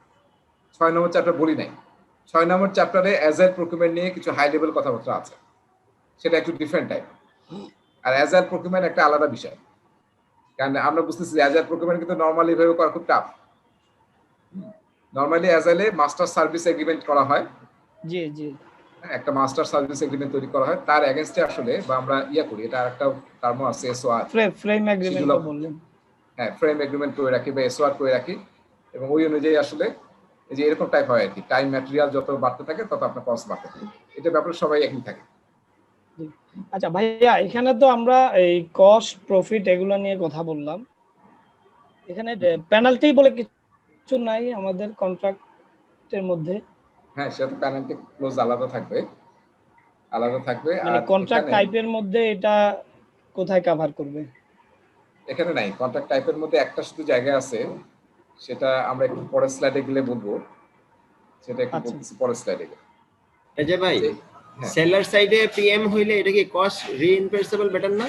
6 নম্বর চ্যাপ্টার বলি নাই। 6 নম্বর চ্যাপ্টারে অ্যাজাইল প্রকিউরমেন্ট নিয়ে কিছু হাই লেভেল কথাবার্তা আছে, সেটা একটু ডিফারেন্ট টাইপ। আর অ্যাজাইল প্রকিউরমেন্ট একটা আলাদা বিষয়, কারণ আমরা বুঝতেছি অ্যাজাইল প্রকিউরমেন্ট কিন্তু নর্মালি ভাবে করা খুব টাফ। নর্মালি অ্যাজাইলে মাস্টার সার্ভিস এগ্রিমেন্ট করা হয়, জি জি, একটা মাস্টার সার্ভিস এগ্রিমেন্ট তৈরি করা হয়, তার এগেইনস্টে আসলে বা আমরা ইয়া করি, এটা আরেকটা টার্ম আছে এসওআর, ফ্রেম এগ্রিমেন্ট বললেন। হ্যাঁ, ফ্রেম এগ্রিমেন্ট করে রাখি বা এসওআর করে রাখি, এবং ওই অনুযায়ী আসলে এই যে এরকম টাইপ হয় আর কি, টাইম ম্যাটেরিয়াল যত বাড়তে থাকে তত আপনার কস্ট বাড়তে থাকে, এটা ব্যাপারে সবাই একই থাকে। আচ্ছা ভাইয়া, এখানে তো আমরা এই কস্ট প্রফিট এগুলো নিয়ে কথা বললাম, এখানে পেনাল্টি বলে কিছু নাই আমাদের কন্ট্রাক্টের মধ্যে? হ্যাঁ, সেটা পেনাল্টি ক্লোজ আলাদা থাকবে। মানে আর কন্ট্রাক্ট টাইপের মধ্যে এটা কোথায় কভার করবে? এখানে নাই, কন্ট্রাক্ট টাইপের মধ্যে একটা শুধু জায়গা আছে, সেটা আমরা একটু পরের স্লাইডে গেলে বলবো, সেটা একটু বলতেছি পরের স্লাইডে গেলে। এই যে ভাই, সেলার সাইডে পিএম হইলে এটা কি কস্ট রিইনফোর্সেবল বেটার না?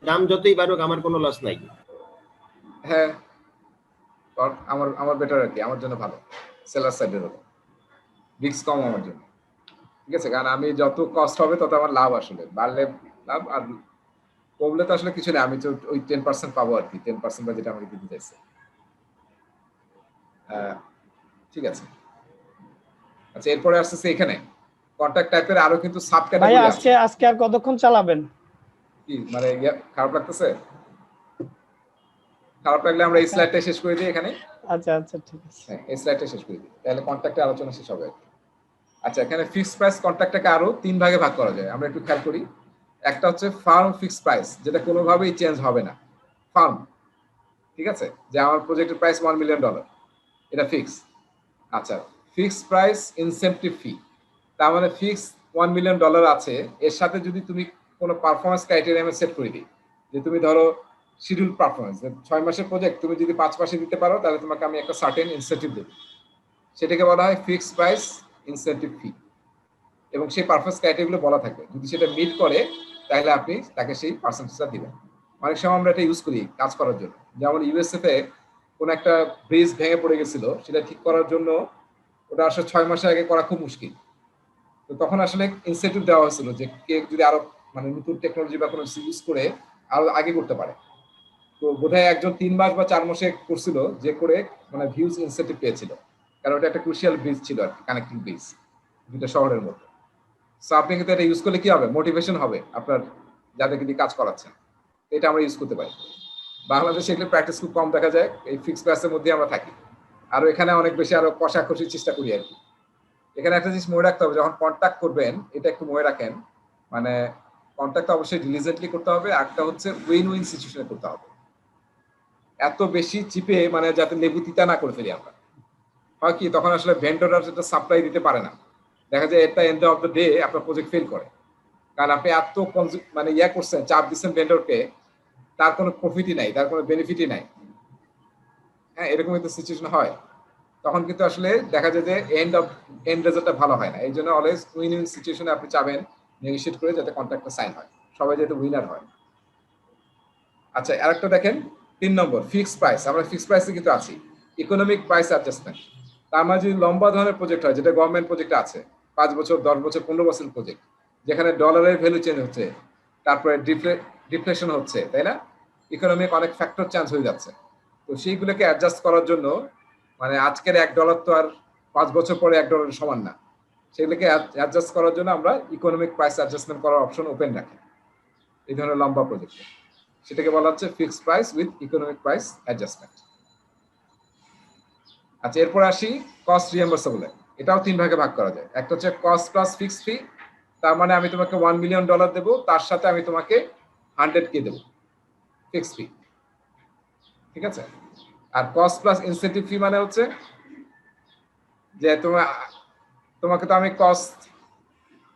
দাম যতই বাড়ুক আমার কোনো লস নাই। হ্যাঁ, আমার বেটার আর কি, আমার জন্য ভালো সেলার সাইডের হলো, রিস্ক কম আমার জন্য। ঠিক আছে, কারণ আমি যত কস্ট হবে তত আমার লাভ, আসলে বাড়লে লাভ আর কমলে তো আসলে কিছু নেই, আমি তো ওই 10% পাবো আর কি, 10% বা যেটা আমাকে দিতে চাইছে। ঠিক আছে। আচ্ছা, এরপরে আসছে এখানে কন্ট্রাক্ট টাইপের আরো কিন্তু সাব ক্যাটাগরি আছে। আজকে আর কতক্ষণ চালাবেন? কি মানে খারাপ লাগতেছে? খারাপ লাগলে আমরা এই স্লাইডটা শেষ করে দিই এখানে। আচ্ছা আচ্ছা, ঠিক আছে, হ্যাঁ, এই স্লাইডটা শেষ করে দিই, তাহলে কন্ট্রাক্টের আলোচনা শেষ হবে। আচ্ছা, এখানে ফিক্সড প্রাইস কন্ট্রাক্টটাকে আরো 3 ভাগে ভাগ করা যায়, আমরা একটু খেয়াল করি। একটা হচ্ছে ফার্ম ফিক্সড প্রাইস, যেটা কোনোভাবেই চেঞ্জ হবে না, ফার্ম। ঠিক আছে, যে আমার প্রজেক্টের প্রাইস $1 মিলিয়ন, এটা ফিক্স। আচ্ছা, ফিক্সড প্রাইস ইনসেনটিভ ফি, তার মানে ফিক্স $1 মিলিয়ন আছে, এর সাথে যদি তুমি কোনো পারফরমেন্স ক্রাইটেরিয়া সেট করে দিই, যে তুমি ধরো শিডিউল পারফরমেন্স, 6 মাসের প্রজেক্ট তুমি যদি 5 মাসে দিতে পারো, তাহলে তোমাকে আমি একটা সার্টেন ইনসেন্টিভ দেব, সেটাকে বলা হয় ফিক্সড প্রাইস ইনসেন্টিভ ফি, এবং সেই পারফরমেন্স ক্রাইটেরিয়াগুলো বলা থাকবে, যদি সেটা মিট করে তাহলে আপনি তাকে সেই পার্সেন্টেজটা দিবেন। অনেক সময় আমরা এটা ইউজ করি কাজ করার জন্য, যেমন ইউএসএ তে কোন একটা ব্রিজ ভেঙে পড়ে গেছিল, সেটা ঠিক করার জন্য ওটা আসলে 6 মাসের আগে করা খুব মুশকিল, তো তখন আসলে ইনসেন্টিভ দেওয়া হয়েছিল যে কে যদি আরো মানে নতুন টেকনোলজি বা কোনো ইউজ করে আরো আগে করতে পারে। তো বোধহয় একজন 3 মাস বা 4 মাসে করছিল, যে করে মানে ভিউজ ইনসেন্টিভ পেয়েছিল, কারণ ওটা একটা ক্রুশিয়াল ব্রিজ ছিল আর কি, কানেক্টিং ব্রিজ দুটো শহরের মধ্যে। সো আপনি কিন্তু এটা ইউজ করলে কি হবে, মোটিভেশন হবে আপনার যাদেরকে দিয়ে কাজ করাচ্ছেন, এটা আমরা ইউজ করতে পারি। বাংলাদেশে এগুলো প্র্যাকটিস খুব কম দেখা যায়, এই ফিক্সড প্রাইসের মধ্যে আমরা থাকি, আর এখানে অনেক বেশি আরো কষাকষির চেষ্টা করি আর কি। এখানে একটা জিনিস মনে রাখতে হবে, যখন কন্ট্যাক্ট করবেন এটা একটু মনে রাখেন, মানে কন্ট্যাক্ট অবশ্যই ডিলিজেন্টলি করতে হবে, একটা হচ্ছে উইন উইন সিচুয়েশনে করতে হবে, এত বেশি চিপে মানে যাতে লেবু তিতা না করে ফেলি আমরা, হয় কি তখন আসলে ভেন্ডররা সেটা সাপ্লাই দিতে পারে না, দেখা যায় এটা এন্ড অফ দ্য ডে আপনার প্রজেক্ট ফেল করে, কারণ আপনি এত মানে ইয়া করছেন, চাপ দিচ্ছেন ভেন্ডরকে, তার কোনো প্রফিটই নাই, তার কোনো বেনিফিটই নাই। হ্যাঁ, এরকম একটা সিচুয়েশন হয়, তখন কিন্তু আসলে দেখা যায় যে এন্ড রেজাল্টটা ভালো হয় না। এই জন্য অলওয়েজ উইন উইন সিচুয়েশনে আপনি চাবেন নেগোশিয়েট করে যাতে কন্ট্রাক্টটা সাইন হয়, সবাই যাতে উইনার হয়। আচ্ছা, আরেকটা দেখেন 3 নম্বর ফিক্সড প্রাইস, আমরা ফিক্সড প্রাইসে কিন্তু আছি। Economic price adjustment. তার মানে যদি লম্বা ধরনের প্রজেক্ট হয়, যেটা গভর্নমেন্ট প্রজেক্ট আছে, 5 বছর 10 বছর 15 বছর প্রজেক্ট, যেখানে ডলারের ভ্যালু চেঞ্জ হচ্ছে, তারপরে ডিফ্লেশন হচ্ছে, তাই না, ইকোনমিক অনেক ফ্যাক্টর চেঞ্জ হয়ে যাচ্ছে, তো সেইগুলোকে অ্যাডজাস্ট করার জন্য, মানে আজকের $1 তো আর 5 বছর পরে $1 সমান না, সেগুলোকে অ্যাডজাস্ট করার জন্য আমরা ইকোনমিক প্রাইস অ্যাডজাস্টমেন্ট করার অপশন ওপেন রাখি এই ধরনের লম্বা প্রজেক্টে। সেটাকে বলা হচ্ছে fixed price with economic price adjustment. আচ্ছা, এরপর আসি কস্ট রিএম্বার্সেবল। এটাও 3 ভাগে ভাগ করা যায়। একটা হচ্ছে কস্ট প্লাস ফিক্সড ফি, তার মানে আমি তোমাকে $1 মিলিয়ন দেবো, তার সাথে আমি তোমাকে 100K দেবো ফিক্সড ফি, ঠিক আছে। আর কস্ট প্লাস ইনসেন্টিভ ফি মানে হচ্ছে যে তোমাকে তো আমি কস্ট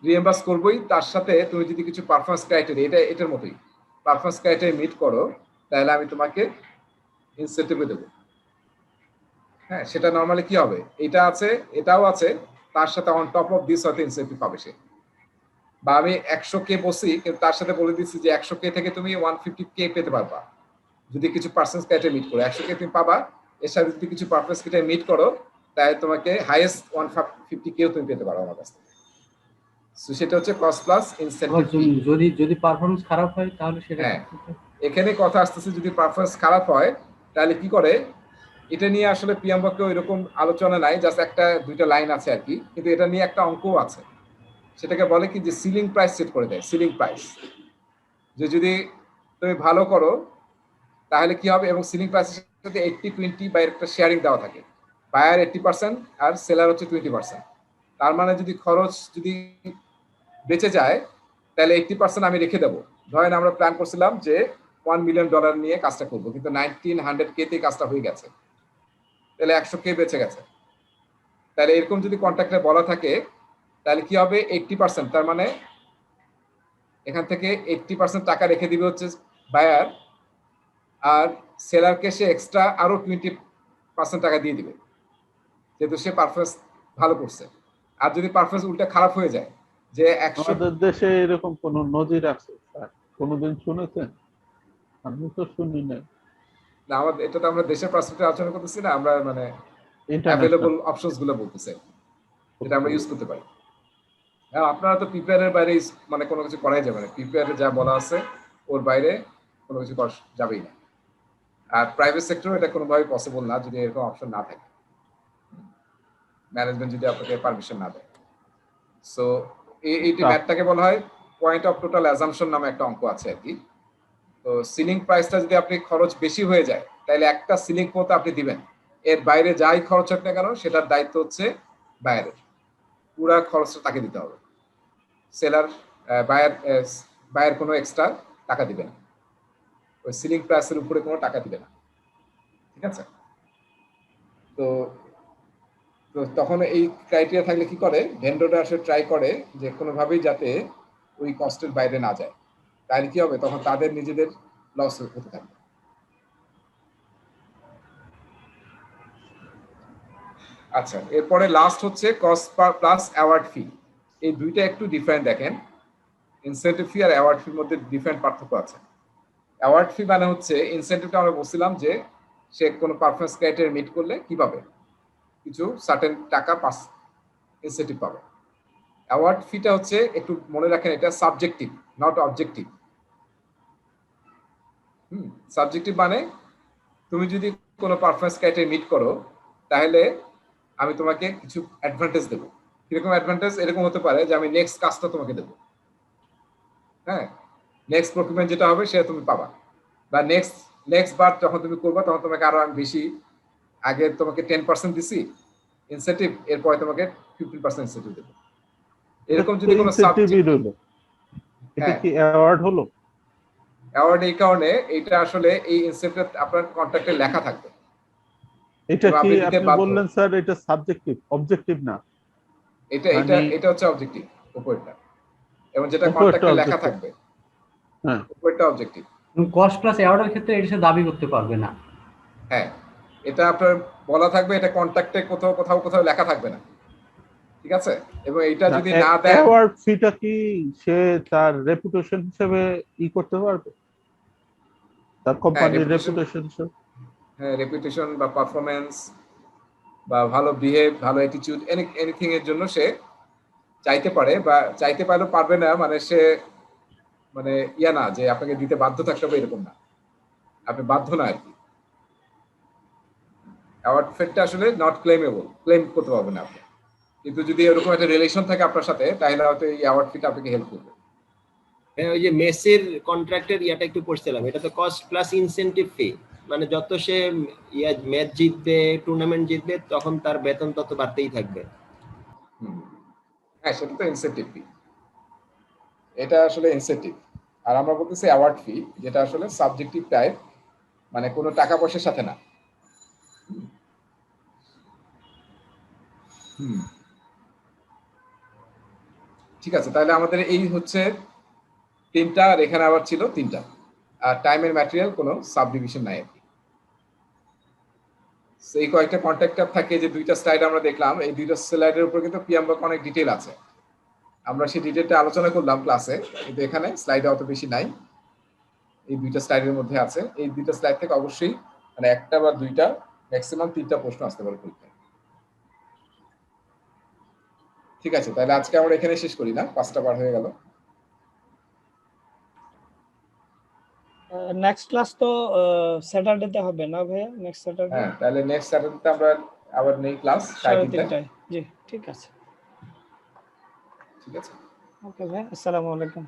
রিএম্বার্স করবোই, তার সাথে তুমি যদি কিছু পারফরমেন্স ক্রাইটেরিয়া, এটার মতোই পারফরমেন্স ক্রাইটেরিয়া মিট করো, তাহলে আমি তোমাকে ইনসেন্টিভ দেবো। হ্যাঁ, সেটা নরমালি কি হবে, এটা আছে এটাও আছে, তার সাথে অন টপ অফ দিস হয়তো ইনসেন্টিভ পাবে সে। বা আমি 100K বসি, কিন্তু তার সাথে বলে দিচ্ছি যে 100K থেকে তুমি 150K পেতে পারবা যদি কিছু পারফরমেন্স ক্রাইটেরিয়া মিট করো। 100K তুমি পাবা, এর সাথে যদি কিছু পারফরমেন্স ক্রাইটেরিয়া মিট করো, তাহলে তোমাকে হাইয়েস্ট 150K তুমি পেতে পারো আমার কাছ থেকে। সো সেটা হচ্ছে কস্ট প্লাস ইনসেন্টিভ। যদি পারফরম্যান্স খারাপ হয় তাহলে সেটা, হ্যাঁ, এখানে কথা আসতেছে যদি পারফরমেন্স খারাপ হয় তাহলে কি করে, এটা নিয়ে আসলে প্রিয়াম্বকে এরকম আলোচনা নাই, জাস্ট একটা দুইটা লাইন আছে আর কি, কিন্তু এটা নিয়ে একটা অঙ্কও আছে। সেটাকে বলে কি যে সিলিং প্রাইস সেট করে দেয়, সিলিং প্রাইস, যে যদি তুমি ভালো করো তাহলে কি হবে, এবং সিলিং প্রাইসের সাথে 80-20 বা একটা শেয়ারিং দেওয়া থাকে, বায়ার 80% আর সেলার হচ্ছে 20%। তার মানে যদি খরচ যদি বেঁচে যায় তাহলে 80% আমি রেখে দেবো। ধরেন আমরা প্ল্যান করছিলাম যে $1 মিলিয়ন নিয়ে কাজটা করবো, কিন্তু 1900K তে কাজটা হয়ে গেছে, তাহলে 100K বেঁচে গেছে। তাহলে এরকম যদি কন্ট্রাক্টে বলা থাকে তাহলে কি হবে, 80%, তার মানে এখান থেকে 80% টাকা রেখে দিবে হচ্ছে বায়ার, আর সেলারকে সে এক্সট্রা আরো 20% টাকা দিয়ে দিবে, যেহেতু সে পারফরমেন্স ভালো করছে। আর যদি পারফরমেন্স উল্টা খারাপ হয়ে যায়, যে 100, আমাদের দেশে এরকম কোন নজির আছে স্যার? কোনদিন শুনেছেন? আমি তো শুনি না। না, আমাদের এটা তো আমরা দেশের পার্সপেক্টিভ আলোচনা করতেছি না, আমরা মানে ইন্টারন্যাশনাল অ্যাভেলেবল অপশনস গুলো বলতেছি যেটা আমরা ইউজ করতে পারি। হ্যাঁ, আপনারা তো প্রিপেয়ারের বাইরে মানে কোনো কিছু করাই যাবে না, প্রিপেয়ারে যা বলা আছে ওর বাইরে কোনো কিছু করা যাবেই না। আর প্রাইভেট সেক্টরে এটা কোনোভাবেই পসিবল না যদি এরকম অপশন না থাকে, ম্যানেজমেন্ট যদি আপনাকে পারমিশন না দেয়। সো এইটি ম্যাথটাকে বলা হয় পয়েন্ট অফ টোটাল অ্যাজাম্পশন নামে একটা অঙ্ক আছে আর কি। তো সিলিং প্রাইসটা যদি আপনি খরচ বেশি হয়ে যায় তাহলে একটা সিলিং মতো আপনি দিবেন, এর বাইরে যাই খরচ হোক না কেন সেটার দায়িত্ব হচ্ছে বায়ারের, পুরা খরচটা তাকে দিতে হবে। সেলার বায়ার কোনো এক্সট্রা টাকা দিবে না, ওই সিলিং প্রাইসের উপরে কোনো টাকা দিবে না, ঠিক আছে। তো তখন এই ক্রাইটেরিয়া থাকলে কি করে, ভেন্ডররা আসলে ট্রাই করে যে কোনোভাবেই যাতে ওই কস্টের বাইরে না যায়, তাহলে কি হবে, তখন তাদের নিজেদের লস হতে থাকবে। আচ্ছা, এরপরে লাস্ট হচ্ছে কস্ট প্লাস অ্যাওয়ার্ড ফি। এই দুইটা একটু ডিফারেন্ট দেখেন, ইনসেন্টিভ ফি আর অ্যাওয়ার্ড ফির মধ্যে ডিফারেন্ট পার্থক্য আছে। অ্যাওয়ার্ড ফি মানে হচ্ছে ইনসেন্টিভটা আমরা বলছিলাম যে সে কোনো পারফরমেন্স ক্রাইটেরিয়া মিট করলে কি পাবে, কিছু সার্টেন টাকা ইনসেন্টিভ পাবে। অ্যাওয়ার্ড ফিটা হচ্ছে, একটু মনে রাখেন, এটা সাবজেক্টিভ নট অবজেক্টিভ। সাবজেক্টিভ মানে তুমি যদি কোনো পারফরমেন্স ক্রাইটেরিয়া মিট করো তাহলে আমি তোমাকে কিছু অ্যাডভান্টেজ দেবো। কিরকম অ্যাডভান্টেজ, এরকম হতে পারে যে আমি নেক্সট কাজটা তোমাকে দেবো, হ্যাঁ, নেক্সট প্রকিউরমেন্ট যেটা হবে সেটা তুমি পাবা, বা নেক্সট বার যখন তুমি করবা তখন তোমাকে আরো আমি বেশি, আগে তোমাকে 10% দিছি ইনসেন্টিভ, এরপরে তোমাকে 15% ইনসেন্টিভ দেবো। এরকম যদি কোনো সাবজেক্ট হলো, এটা কি অ্যাওয়ার্ড হলো? অ্যাওয়ার্ড এই কারণে, এটা আসলে এই ইনসেন্টিভ আপনার কন্ট্রাক্টে লেখা থাকবে। এটা কি আপনি বললেন স্যার এটা সাবজেক্টিভ, অবজেক্টিভ না? এটা হচ্ছে অবজেক্টিভ উপরটা, এবং যেটা কন্ট্রাক্টে লেখা থাকবে হ্যাঁ উপরটা অবজেক্টিভ। কস্ট প্লাস অ্যাওয়ার্ডের ক্ষেত্রে এটা দাবি করতে পারবে না। হ্যাঁ, এটা আপনার বলা থাকবে, এটা কন্ট্রাক্টে কোথাও লেখা থাকবে না, ঠিক আছে। এবং এটা যদি না দেয়, অ্যাওয়ার্ড ফিটা কি সে তার রেপুটেশন হিসেবে করতে পারবে, তার কোম্পানির রেপুটেশন হিসেবে? হ্যাঁ, রেপুটেশন বা পারফরমেন্স বা ভালো বিহেভ, ভালো অ্যাটিটিউড, এনিথিং এর জন্য সে চাইতে পারে, বা চাইতে পারলেও পারবে না, মানে সে মানে ইয়া না যে আপনাকে দিতে বাধ্য থাকতে হবে এরকম না, আপনি বাধ্য না আর কি। অ্যাওয়ার্ড ফেটটা আসলে নট ক্লেমেবল, ক্লেম করতে পারবেন না আপনি, কিন্তু যদি এরকম একটা রিলেশন থাকে আপনার সাথে তাহলে হয়তো এই অ্যাওয়ার্ড ফিটা আপনাকে হেল্প করবে। হ্যাঁ, ওই যে মেসির কন্ট্রাক্টের ইয়াটা একটু পড়ছিলাম, এটা তো কস্ট প্লাস ইনসেনটিভ ফি, মানে যত সে ম্যাচ জিতবে, টুর্নামেন্ট জিতবে, তখন তার বেতন তত বাড়তেই থাকবে। হ্যাঁ, সেটা তো ইনসেন্টিভ ফি, এটা আসলে ইনসেন্টিভ। আর আমরা বলতেছি অ্যাওয়ার্ড ফি, যেটা আসলে সাবজেক্টিভ টাইপ, মানে কোনো টাকা পয়সার সাথে না। ঠিক আছে, তাহলে আমাদের এই হচ্ছে 3টা, আর এখানে আবার ছিল 3টা, আর টাইম এন্ড ম্যাটেরিয়াল কোনো সাবডিভিশন নাই আর কি। এই কয়েকটা কন্ট্রাক্টর থাকে, যে 2টা স্লাইড আমরা দেখলাম, এই 2টা স্লাইডের উপর কিন্তু পিএমবক অনেক ডিটেইল আছে, আমরা সেই ডিটেইলটা আলোচনা করলাম ক্লাসে, কিন্তু এখানে স্লাইডে অত বেশি নাই, এই 2টা স্লাইডের মধ্যে আছে। এই 2টা স্লাইড থেকে অবশ্যই মানে 1টা বা 2টা, ম্যাক্সিমাম 3টা প্রশ্ন আসতে পারে পরীক্ষায়। ঠিক আছে, তাহলে আজকে আমরা এখানে শেষ করি না, 5টা পার হয়ে গেল। নেক্সট ক্লাস তো স্যাটারডেতে হবে না ভাইয়া? Next Saturday. হ্যাঁ, তাহলে নেক্সট স্যাটারডে আমরা আবার নেই ক্লাস 3:30টায়। জি, ঠিক আছে। ঠিক আছে, ওকে ভাই, আসসালামু আলাইকুম।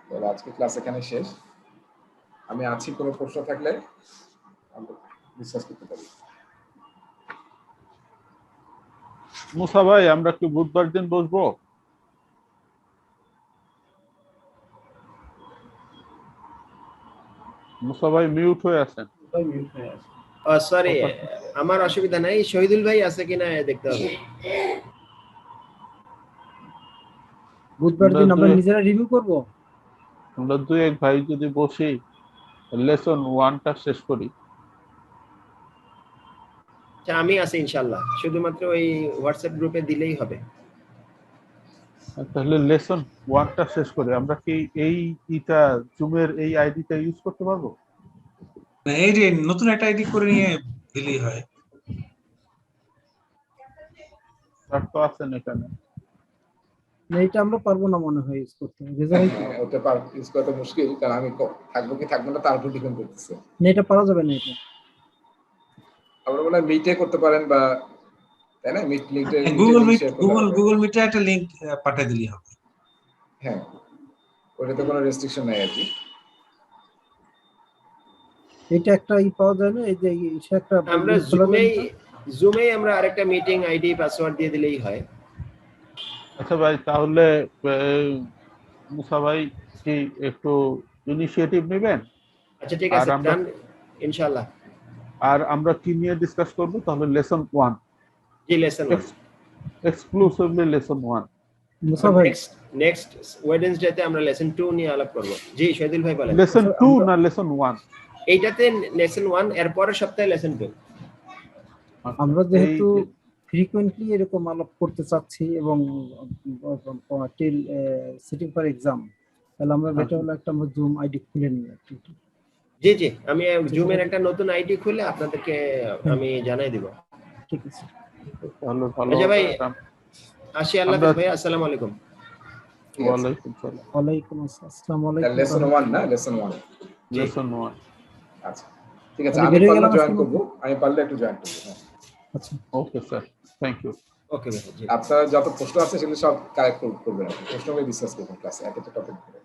তাহলে আজকে ক্লাস এখানে শেষ। আমি আছি, কোনো প্রশ্ন থাকলে আমরা ডিসকাস করতে পারি। মুসা ভাই, আমরা কি বুধবার দিন বসবো? মুসা ভাই মিউট হয়ে আছেন। সরি, আমার অসুবিধা নাই, শহীদুল ভাই আছে কিনা দেখতে হবে। বুধবার দিন আমরা নিজেরা রিভিউ করব। আমরা 2-1 ভাই যদি বসি, লেসন 1টা শেষ করি। আচ্ছা, আমি আছি ইনশাআল্লাহ, শুধুমাত্র ওই হোয়াটসঅ্যাপ গ্রুপে দিলেই হবে। তাহলে লেসন 1টা শেষ করি। আমরা কি এইটা জুমের এই আইডিটা ইউজ করতে পারবো? এই যে নতুন একটা আইডি করে নিয়ে দিলেই হয়। তার তো আছেন এখানে। না, এটা আমরা পারবো না মনে হয় ইউজ করতে। রেজা ভাই ওটা ইউজ করা মুশকিল, কারণ আমি থাকবো কি থাকবো না তার উপর ডিপেন্ড করতেছে। না, এটা পারা যাবে না। এটা আমরা মনে হয় মিটে করতে পারেন, বা তাই না, মিট লিংকটা গুগল মিটে একটা লিংক পাঠিয়ে দিলেই হবে। হ্যাঁ, ওটাতে কোনো রেস্ট্রিকশন নাই আর কি। এটা একটা পাওয়া যায় না, এই যে একটা আমরা জুমে আমরা আরেকটা মিটিং আইডি পাসওয়ার্ড দিয়ে দিলেই হয়। আচ্ছা ভাই, তাহলে মুসা ভাই কি একটু ইনিশিয়েটিভ নেবেন? আচ্ছা, ঠিক আছে, ডান, ইনশাআল্লাহ। আর আমরা কি নিয়ে ডিসকাস করব তাহলে? লেসন 1। জি, লেসন 1 এক্সক্লুসিভলি লেসন 1। মুসা ভাই, নেক্সট ওয়েডনেসডেতে আমরা লেসন 2 নিয়ে আলাপ করব। জি, শহীদুল ভাই বলেন। লেসন 2 না লেসন 1? এইটাতে লেসন 1, এর পরের সপ্তাহে লেসন 2। আমরা যেহেতু ফ্রিকোয়েন্টলি এরকম আলাপ করতে চাচ্ছি এবং টিল সিটিং ফর এক্সাম, তাহলে আমরা বেটার হলো একটা আমরা জুম আইডি খুলে নিই। জি জি, আমি জুমের একটা নতুন আইডি খুলে আপনাদেরকে আমি জানাই দিব। ঠিক আছে, ভালো ভালো। আচ্ছা ভাই, আসি, আল্লাহ হাফেজ ভাই, আসসালামু আলাইকুম। ওয়ালাইকুম আসসালাম। ওয়ালাইকুম আসসালাম। আসসালামু আলাইকুম। লেসন 1 না, লেসন 1। লেসন 1। আচ্ছা, ঠিক আছে, আমি পারলে জয়েন করব, আমি পারলে একটু জয়েন করব। আচ্ছা, ওকে স্যার, থ্যাংক ইউ। ওকে ভাই, জি। আপনারা যত প্রশ্ন আছে সেগুলো সব কালেক্ট করবেন, প্রশ্নগুলো ডিসকাস করবেন ক্লাসে, একটা টপিক ধরে।